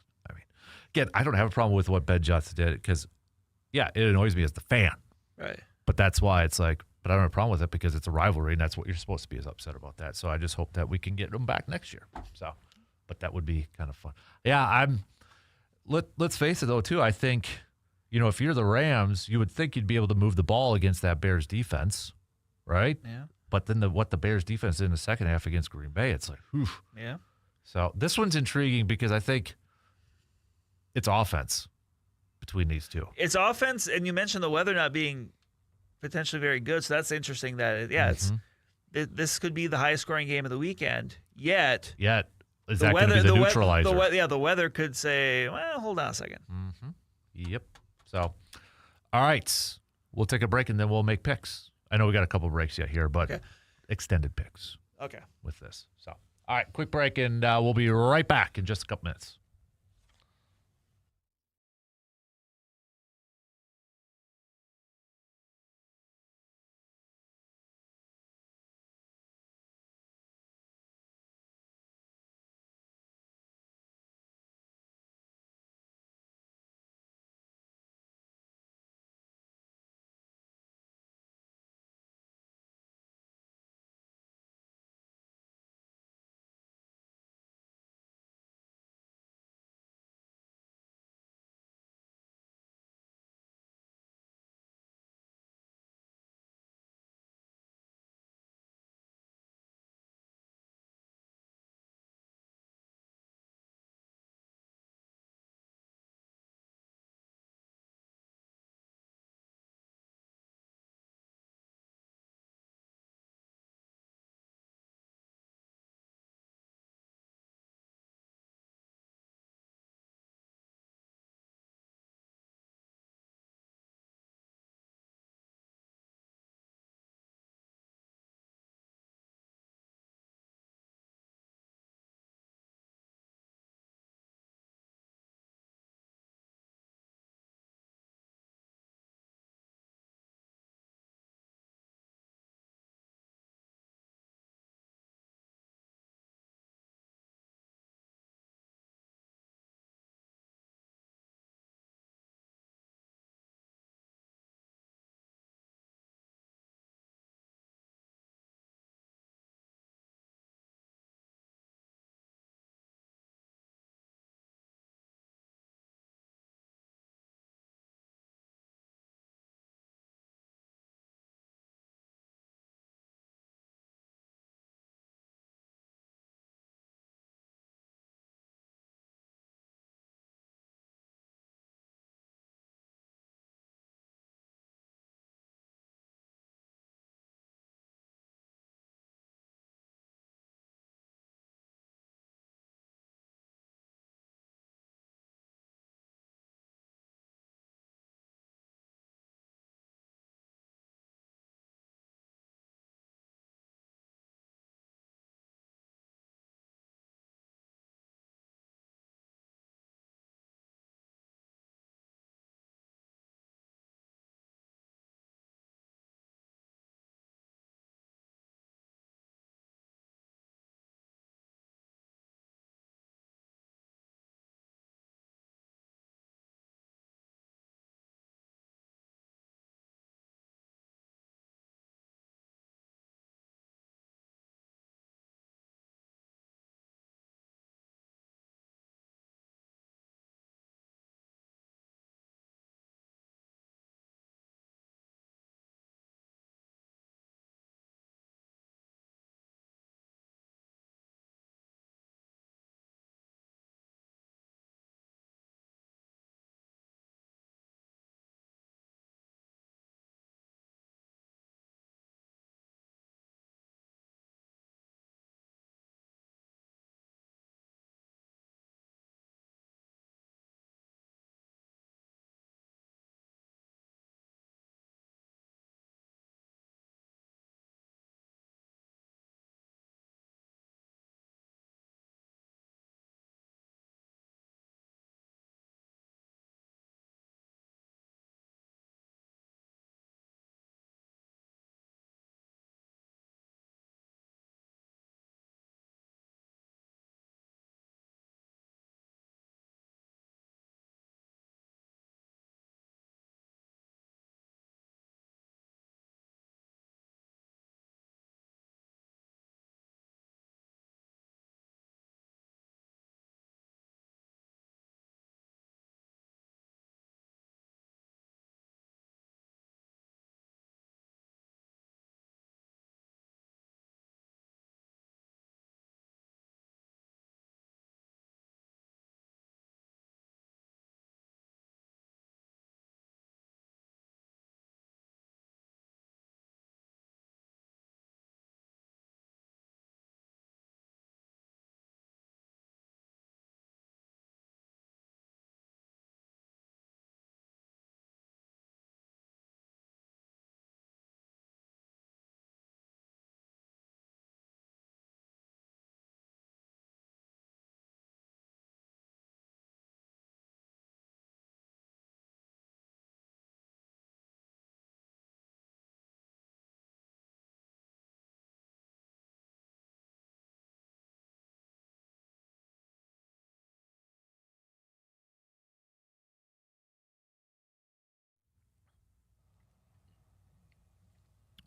Again, I don't have a problem with what Ben Johnson did because, it annoys me as the fan. Right. But that's why it's like, but I don't have a problem with it because it's a rivalry and that's what you're supposed to be, as upset about that. So I just hope that we can get them back next year. So, but that would be kind of fun. Yeah, let's face it though too. I think, if you're the Rams, you would think you'd be able to move the ball against that Bears defense, right? Yeah. But then what the Bears defense did in the second half against Green Bay, it's like, whew. Yeah. So this one's intriguing because I think it's offense between these two. It's offense, and you mentioned the weather not being potentially very good, so that's interesting that, this could be the highest scoring game of the weekend, yet is that going to be the neutralizer? The weather could say, well, hold on a second. Mm-hmm. Yep. So, all right. We'll take a break, and then we'll make picks. I know we got a couple breaks yet here, but extended picks. Okay. With this. So, all right, quick break, and we'll be right back in just a couple minutes.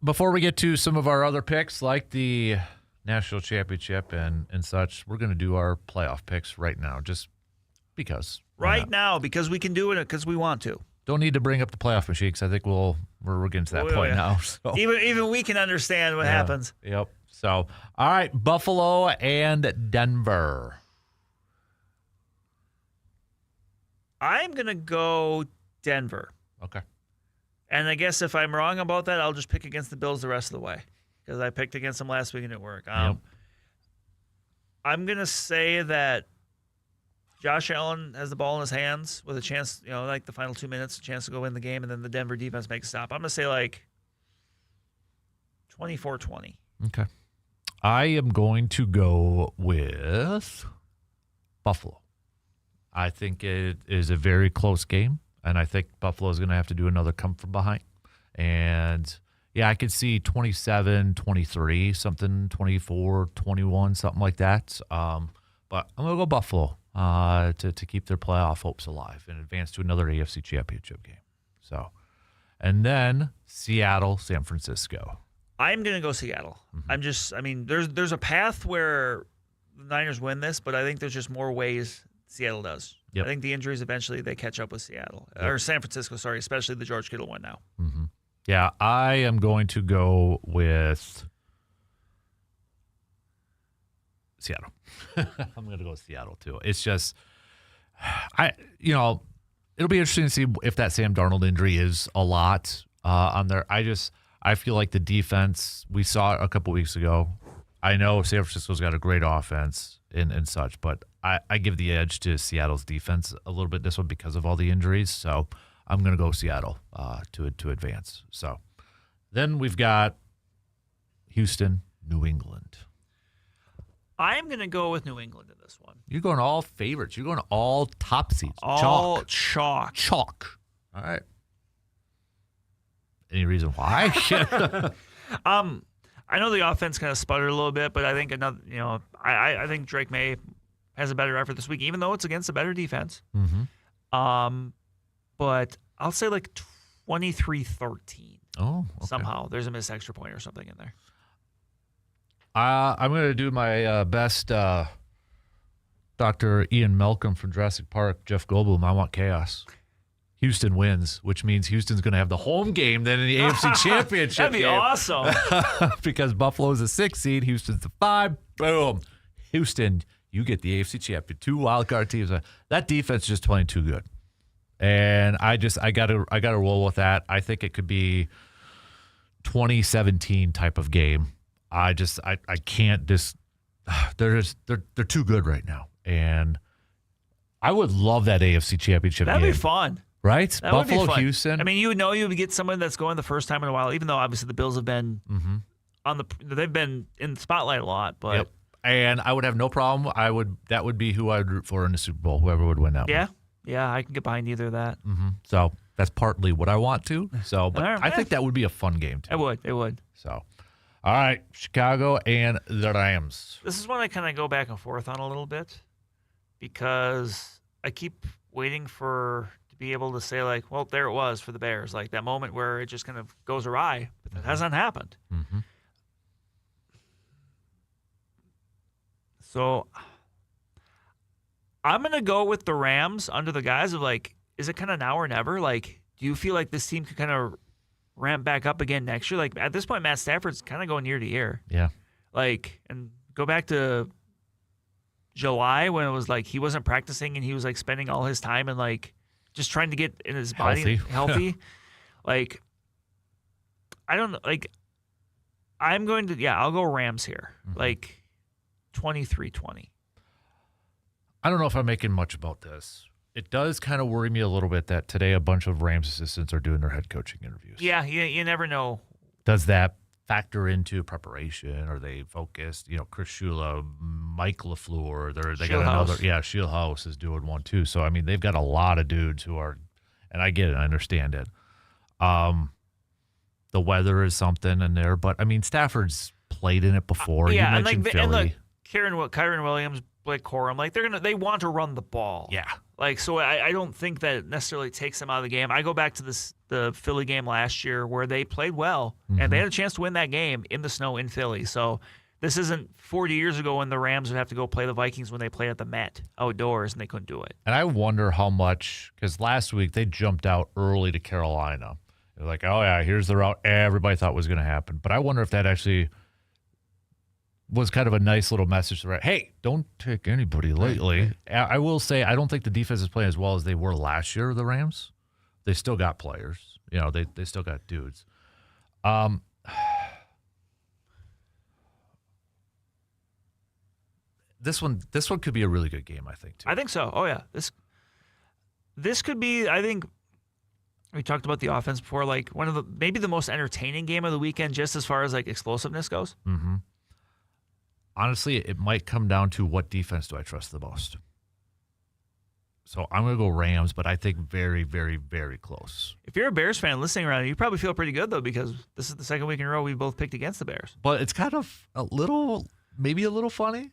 before we get to some of our other picks, like the national championship and such, we're going to do our playoff picks right now, just because. Right now, because we can do it because we want to. Don't need to bring up the playoff machine because I think we're getting to that point now. So. Even we can understand what happens. Yep. So, all right, Buffalo and Denver. I'm going to go Denver. Okay. And I guess if I'm wrong about that, I'll just pick against the Bills the rest of the way because I picked against them last week and it worked. Yep. I'm going to say that Josh Allen has the ball in his hands with a chance, like the final 2 minutes, a chance to go win the game, and then the Denver defense makes a stop. I'm going to say like 24-20. Okay. I am going to go with Buffalo. I think it is a very close game, and I think Buffalo is going to have to do another come from behind. And, yeah, I could see 27-23, something 24-21, something like that. But I'm going to go Buffalo to keep their playoff hopes alive and advance to another AFC Championship game. So, and then Seattle, San Francisco. I'm going to go Seattle. There's a path where the Niners win this, but I think there's just more ways Seattle does. Yep. I think the injuries eventually they catch up with Seattle or San Francisco. Sorry, especially the George Kittle one now. Mm-hmm. Yeah, I am going to go with Seattle. I'm going to go with Seattle too. It's just, it'll be interesting to see if that Sam Darnold injury is a lot on there. I feel like the defense we saw a couple weeks ago. I know San Francisco's got a great offense and such, but I give the edge to Seattle's defense a little bit this one because of all the injuries. So I'm going to go Seattle to advance. So then we've got Houston, New England. I'm going to go with New England in this one. You're going all favorites. You're going all top seeds. All chalk. All right. Any reason why? I know the offense kind of sputtered a little bit, but I think I think Drake May has a better effort this week, even though it's against a better defense. Mm-hmm. But I'll say like 23-13. Oh, okay. Somehow there's a missed extra point or something in there. I'm going to do my best Dr. Ian Malcolm from Jurassic Park, Jeff Goldblum. I want chaos. Houston wins, which means Houston's going to have the home game then in the AFC Championship That'd be game. awesome. Because Buffalo's a 6 seed, Houston's a 5. Boom. Houston, you get the AFC Champion. 2 wildcard teams. That defense is just playing too good. And I gotta roll with that. I think it could be 2017 type of game. I can't they're too good right now. And I would love that AFC Championship That'd game. be fun. Right? That Buffalo, would be fun. Houston. I mean, you would get someone that's going the first time in a while, even though obviously the Bills have been they've been in the spotlight a lot, but yep. And I would have no problem. That would be who I would root for in the Super Bowl, whoever would win that one. Yeah, I can get behind either of that. Mm-hmm. So that's partly what I want to. So, but I think that would be a fun game too. It would. So, all right, Chicago and the Rams. This is one I kind of go back and forth on a little bit because I keep waiting to be able to say like, well, there it was for the Bears, like that moment where it just kind of goes awry, but that hasn't happened. Mm-hmm. So I'm going to go with the Rams under the guise of like, is it kind of now or never? Like, do you feel like this team could kind of ramp back up again next year? Like at this point, Matt Stafford's kind of going year to year. Yeah. Like, and go back to July when it was like he wasn't practicing and he was like spending all his time and like just trying to get in his body healthy. Like, I don't know. Like, I'm going to, I'll go Rams here. Mm-hmm. Like 23-20. I don't know if I'm making much about this. It does kind of worry me a little bit that today a bunch of Rams assistants are doing their head coaching interviews. Yeah, you never know. Does that factor into preparation? Are they focused? Chris Shula, Mike LaFleur, they got another. Yeah, Shieldhouse is doing one too. So I mean, they've got a lot of dudes who are, and I get it, I understand it. The weather is something in there, but I mean, Stafford's played in it before. Yeah, you mentioned Philly. and look, Kyron Williams Blake Corum, like they want to run the ball. Yeah. Like, so I don't think that it necessarily takes them out of the game. I go back to the Philly game last year where they played well, and they had a chance to win that game in the snow in Philly. So this isn't 40 years ago when the Rams would have to go play the Vikings when they played at the Met outdoors, and they couldn't do it. And I wonder how much, because last week they jumped out early to Carolina. They're like, oh, yeah, here's the route everybody thought was going to happen. But I wonder if that actually was kind of a nice little message. Hey, don't take anybody lightly. I will say I don't think the defense is playing as well as they were last year, the Rams. They still got players. They still got dudes. This one could be a really good game, I think, too. I think so. Oh, yeah. This could be, I think, we talked about the offense before, like one of maybe the most entertaining game of the weekend just as far as like explosiveness goes. Mm-hmm. Honestly, it might come down to what defense do I trust the most. So I'm going to go Rams, but I think very, very, very close. If you're a Bears fan listening around, you probably feel pretty good, though, because this is the second week in a row we both picked against the Bears. But it's kind of maybe a little funny.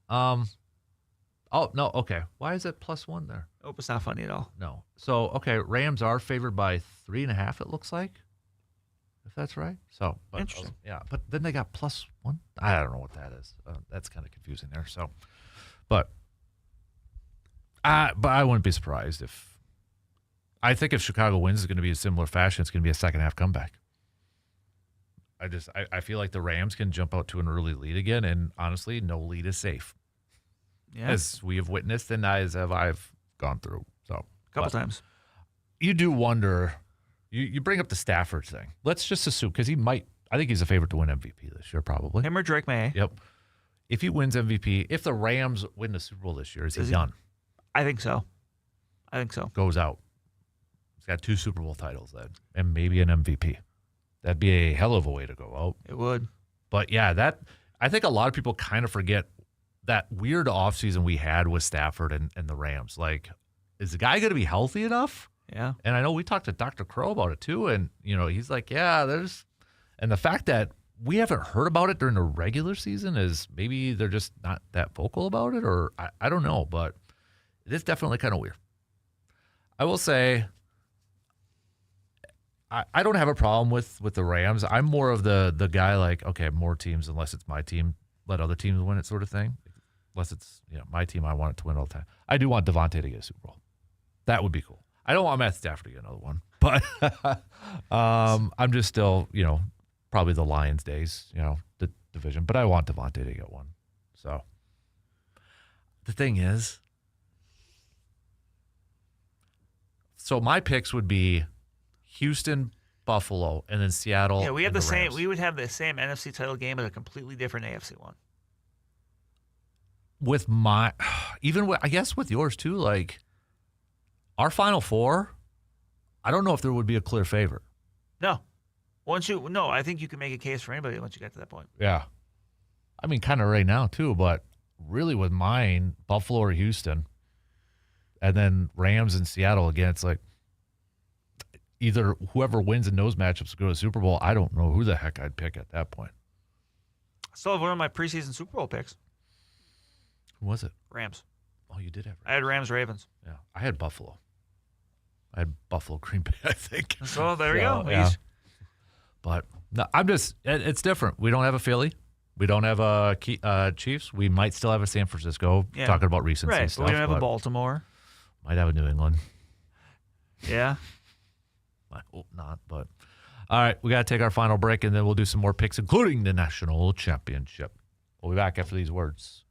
Oh, no, okay. Why is it +1 there? Oh, it's not funny at all. No. So, okay, Rams are favored by 3.5, it looks like, if that's right. So, but, interesting. Yeah, but then they got +1. I don't know what that is. That's kind of confusing there. So, but I wouldn't be surprised if I think if Chicago wins, it's going to be a similar fashion. It's going to be a second half comeback. I feel like the Rams can jump out to an early lead again, and honestly, no lead is safe. Yeah. As we have witnessed and as I've gone through. So a couple times. You do wonder, you bring up the Stafford thing. Let's just assume, because I think he's a favorite to win MVP this year, probably. Him or Drake May. Yep. If he wins MVP, if the Rams win the Super Bowl this year, is he done? I think so. Goes out. He's got 2 Super Bowl titles then, and maybe an MVP. That'd be a hell of a way to go out. It would. But yeah, I think a lot of people kind of forget that weird offseason we had with Stafford and the Rams. Like, is the guy going to be healthy enough? Yeah. And I know we talked to Dr. Crow about it too, and he's like, yeah, and the fact that we haven't heard about it during the regular season is maybe they're just not that vocal about it, or I don't know, but it is definitely kind of weird. I will say, I don't have a problem with the Rams. I'm more of the guy like, okay, more teams unless it's my team, let other teams win it sort of thing. Unless it's my team, I want it to win all the time. I do want Devontae to get a Super Bowl. That would be cool. I don't want Matt Stafford to get another one, but I'm just still, probably the Lions days, the division. But I want Devontae to get one. So the thing is, so my picks would be Houston, Buffalo, and then Seattle. Yeah, we have the same. Rams. We would have the same NFC title game, but a completely different AFC one. With I guess with yours too, like our Final Four, I don't know if there would be a clear favorite. No, I think you can make a case for anybody once you get to that point. Yeah, I mean, kind of right now too, but really with mine, Buffalo or Houston, and then Rams and Seattle again. It's like either whoever wins in those matchups will go to the Super Bowl. I don't know who the heck I'd pick at that point. I still have one of my preseason Super Bowl picks. Who was it? Rams. Oh, you did have Rams. I had Rams-Ravens. Yeah, I had Buffalo. I had Buffalo Green Bay, I think. So there you go. Yeah. But no, it's different. We don't have a Philly. We don't have a Chiefs. We might still have a San Francisco, talking about recency stuff. But we don't have a Baltimore. Might have a New England. Yeah. I hope not, but all right, we got to take our final break, and then we'll do some more picks, including the national championship. We'll be back after these words.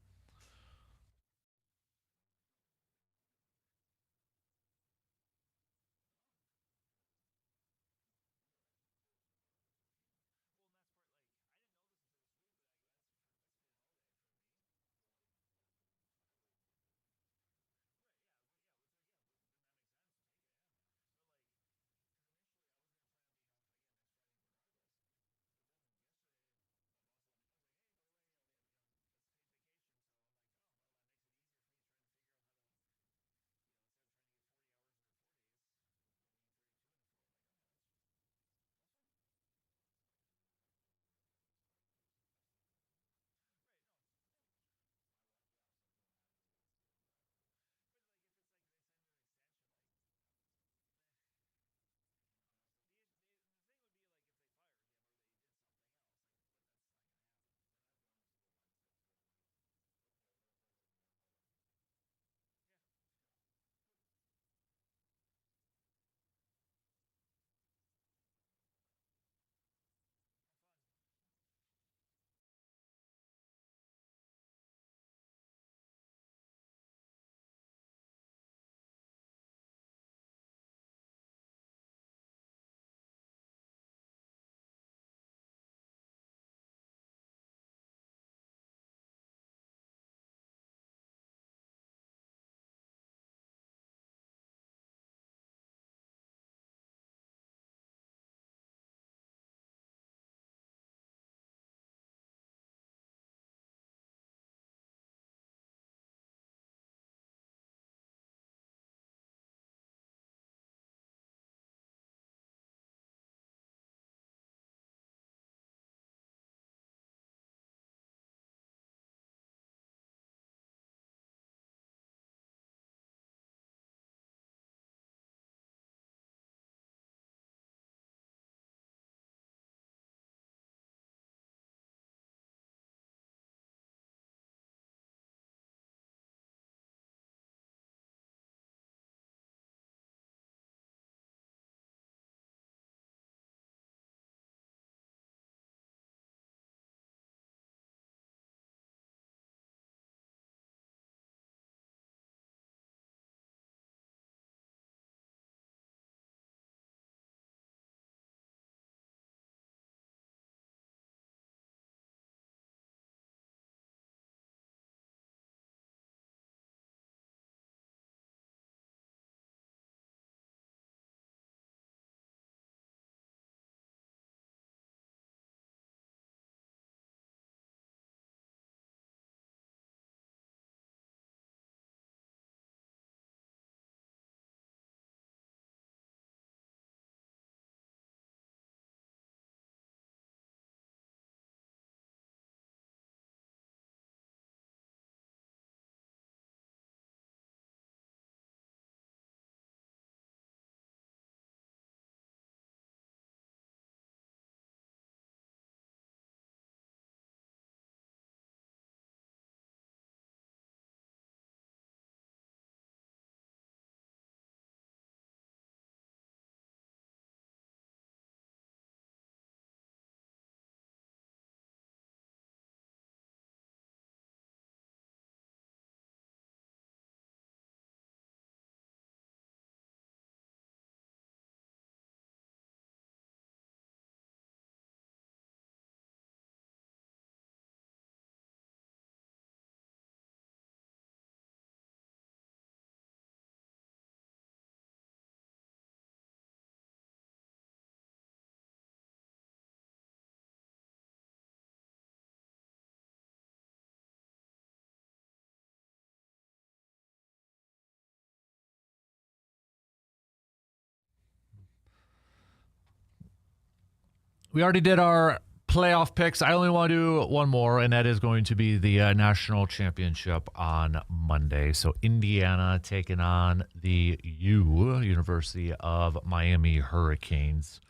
We already did our playoff picks. I only want to do one more, and that is going to be the national championship on Monday. So Indiana taking on the University of Miami Hurricanes.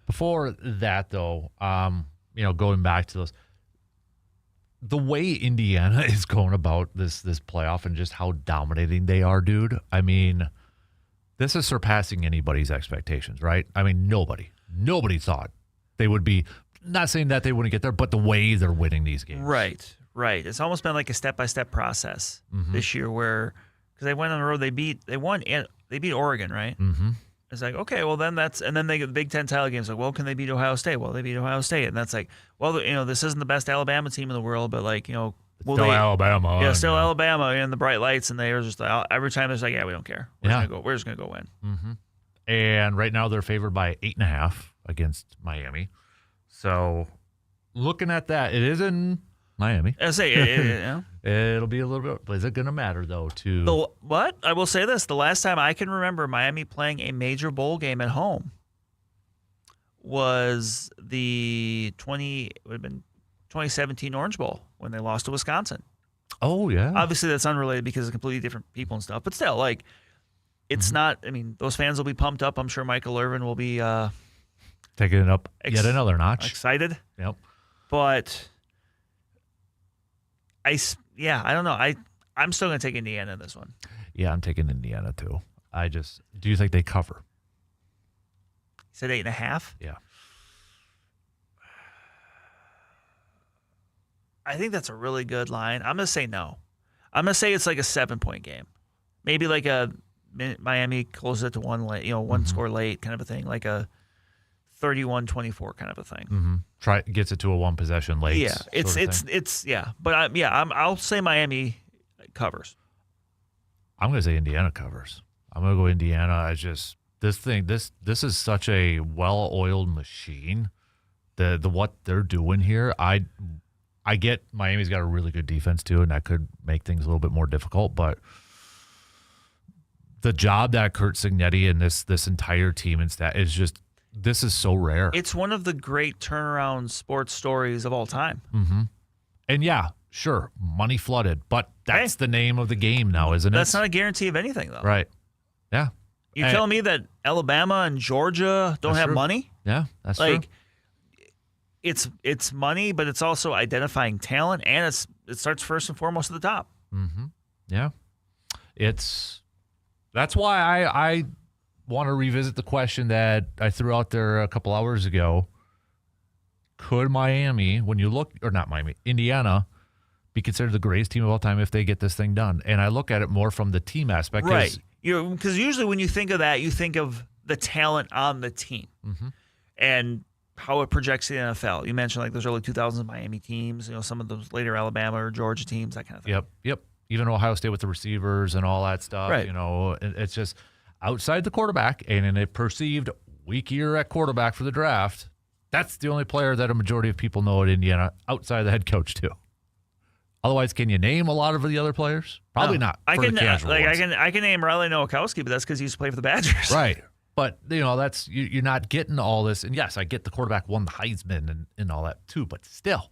Before that, though, going back to those, the way Indiana is going about this playoff and just how dominating they are, dude. I mean, this is surpassing anybody's expectations, right? I mean, nobody thought they would be. Not saying that they wouldn't get there, but the way they're winning these games. Right. It's almost been like a step-by-step process this year where, because they went on the road, they beat Oregon, right? Mm-hmm. It's like, okay, well then and then they get the Big Ten title games. Like, well, can they beat Ohio State? Well, they beat Ohio State, and that's like, well, this isn't the best Alabama team in the world, but like, Alabama. Yeah, still Alabama and the bright lights, and they are just every time it's like, yeah, we don't care. We're just gonna go win. Mm-hmm. And right now they're favored by 8.5 against Miami. So, looking at that, it is in Miami. I say, it'll be a little bit. But is it going to matter though? What I will say this: the last time I can remember Miami playing a major bowl game at home was the 2017 Orange Bowl when they lost to Wisconsin. Oh yeah. Obviously, that's unrelated because it's completely different people and stuff. But still, like, it's not. I mean, those fans will be pumped up. I'm sure Michael Irvin will be. Taking it up yet another notch. Excited. Yep. But I don't know. I'm still going to take Indiana in this one. Yeah, I'm taking Indiana too. Do you think they cover? You said 8.5? Yeah. I think that's a really good line. I'm going to say no. I'm going to say it's like a 7-point game. Maybe like a Miami closes it to one late, one score late kind of a thing, like a 31-24 kind of a thing. Mm-hmm. Gets it to a one possession late. Yeah, it's yeah. But I'll say Miami covers. I'm going to say Indiana covers. I'm going to go Indiana. This is such a well-oiled machine. The what they're doing here, I get Miami's got a really good defense too, and that could make things a little bit more difficult. But the job that Kurt Cignetti and this entire team and staff is just. This is so rare. It's one of the great turnaround sports stories of all time. Mm-hmm. And yeah, sure, money flooded, but that's the name of the game now, isn't it? That's not a guarantee of anything, though. Right. Yeah. You're telling me that Alabama and Georgia don't have money? Yeah, that's true. It's money, but it's also identifying talent, and it starts first and foremost at the top. Mm-hmm. Yeah. That's why I want to revisit the question that I threw out there a couple hours ago. Could Miami, Indiana, be considered the greatest team of all time if they get this thing done? And I look at it more from the team aspect. Right. Because usually when you think of that, you think of the talent on the team and how it projects the NFL. You mentioned like those early 2000s Miami teams, some of those later Alabama or Georgia teams, that kind of thing. Yep. Even Ohio State with the receivers and all that stuff. Right. It's just outside the quarterback and in a perceived weak year at quarterback for the draft, that's the only player that a majority of people know at Indiana outside of the head coach too. Otherwise, can you name a lot of the other players? Probably not. I can name Riley Nowakowski, but that's because he used to play for the Badgers. Right. But that's you're not getting all this. And yes, I get the quarterback won the Heisman and all that too, but still,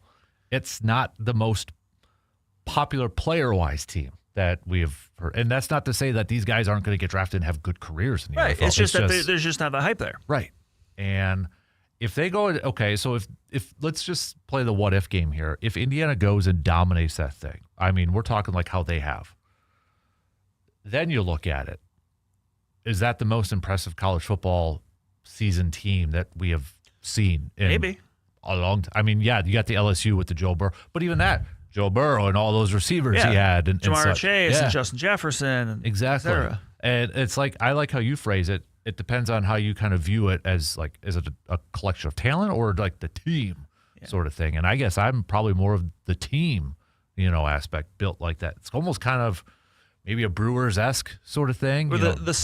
it's not the most popular player-wise team that we have heard. And that's not to say that these guys aren't going to get drafted and have good careers in the NFL. It's just that there's just not the hype there. Right. And if they go, okay, so if let's just play the what-if game here. If Indiana goes and dominates that thing, I mean, we're talking like how they have. Then you look at it. Is that the most impressive college football season team that we have seen in maybe a long time? I mean, yeah, you got the LSU with the Joe Burrow, but even that, Joe Burrow and all those receivers he had. And Jamar Chase and Justin Jefferson. And exactly. Et cetera. And it's like, I like how you phrase it. It depends on how you kind of view it as like, is it a collection of talent or like the team sort of thing? And I guess I'm probably more of the team, aspect built like that. It's almost kind of maybe a Brewers-esque sort of thing. Or the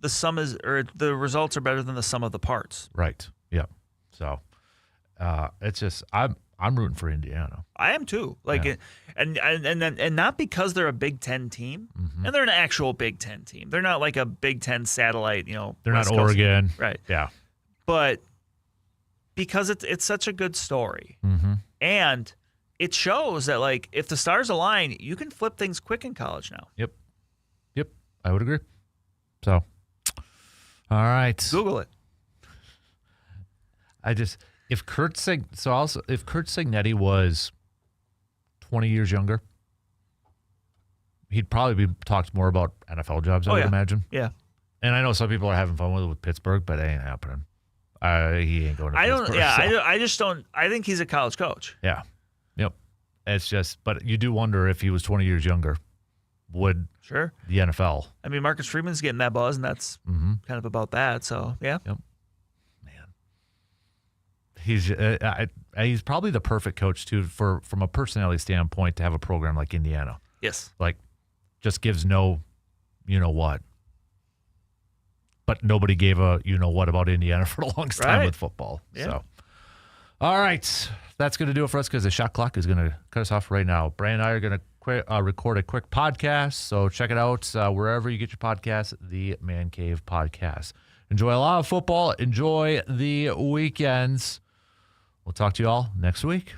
sum is, or the results are better than the sum of the parts. Right. Yeah. So it's just, I'm rooting for Indiana. I am too. And not because they're a Big Ten team, and they're an actual Big Ten team. They're not like a Big Ten satellite. They're not Oregon, right? Yeah, but because it's such a good story. Mm-hmm. And it shows that, like, if the stars align, you can flip things quick in college now. Yep. I would agree. So, all right. Google it. If Kurt Signetti was 20 years younger, he'd probably be talked more about NFL jobs, I would imagine. Yeah. And I know some people are having fun with Pittsburgh, but it ain't happening. He ain't going to Pittsburgh. I just don't. I think he's a college coach. Yeah. Yep. It's just, but you do wonder if he was 20 years younger, would the NFL? I mean, Marcus Freeman's getting that buzz, and that's kind of about that. So, yeah. Yep. Man. He's probably the perfect coach, too, from a personality standpoint, to have a program like Indiana. Yes. Like, just gives no you-know-what. But nobody gave a you-know-what about Indiana for the longest time with football. Yeah. So, all right. That's going to do it for us because the shot clock is going to cut us off right now. Brian and I are going to record a quick podcast, so check it out wherever you get your podcasts, the Man Cave Podcast. Enjoy a lot of football. Enjoy the weekends. We'll talk to you all next week.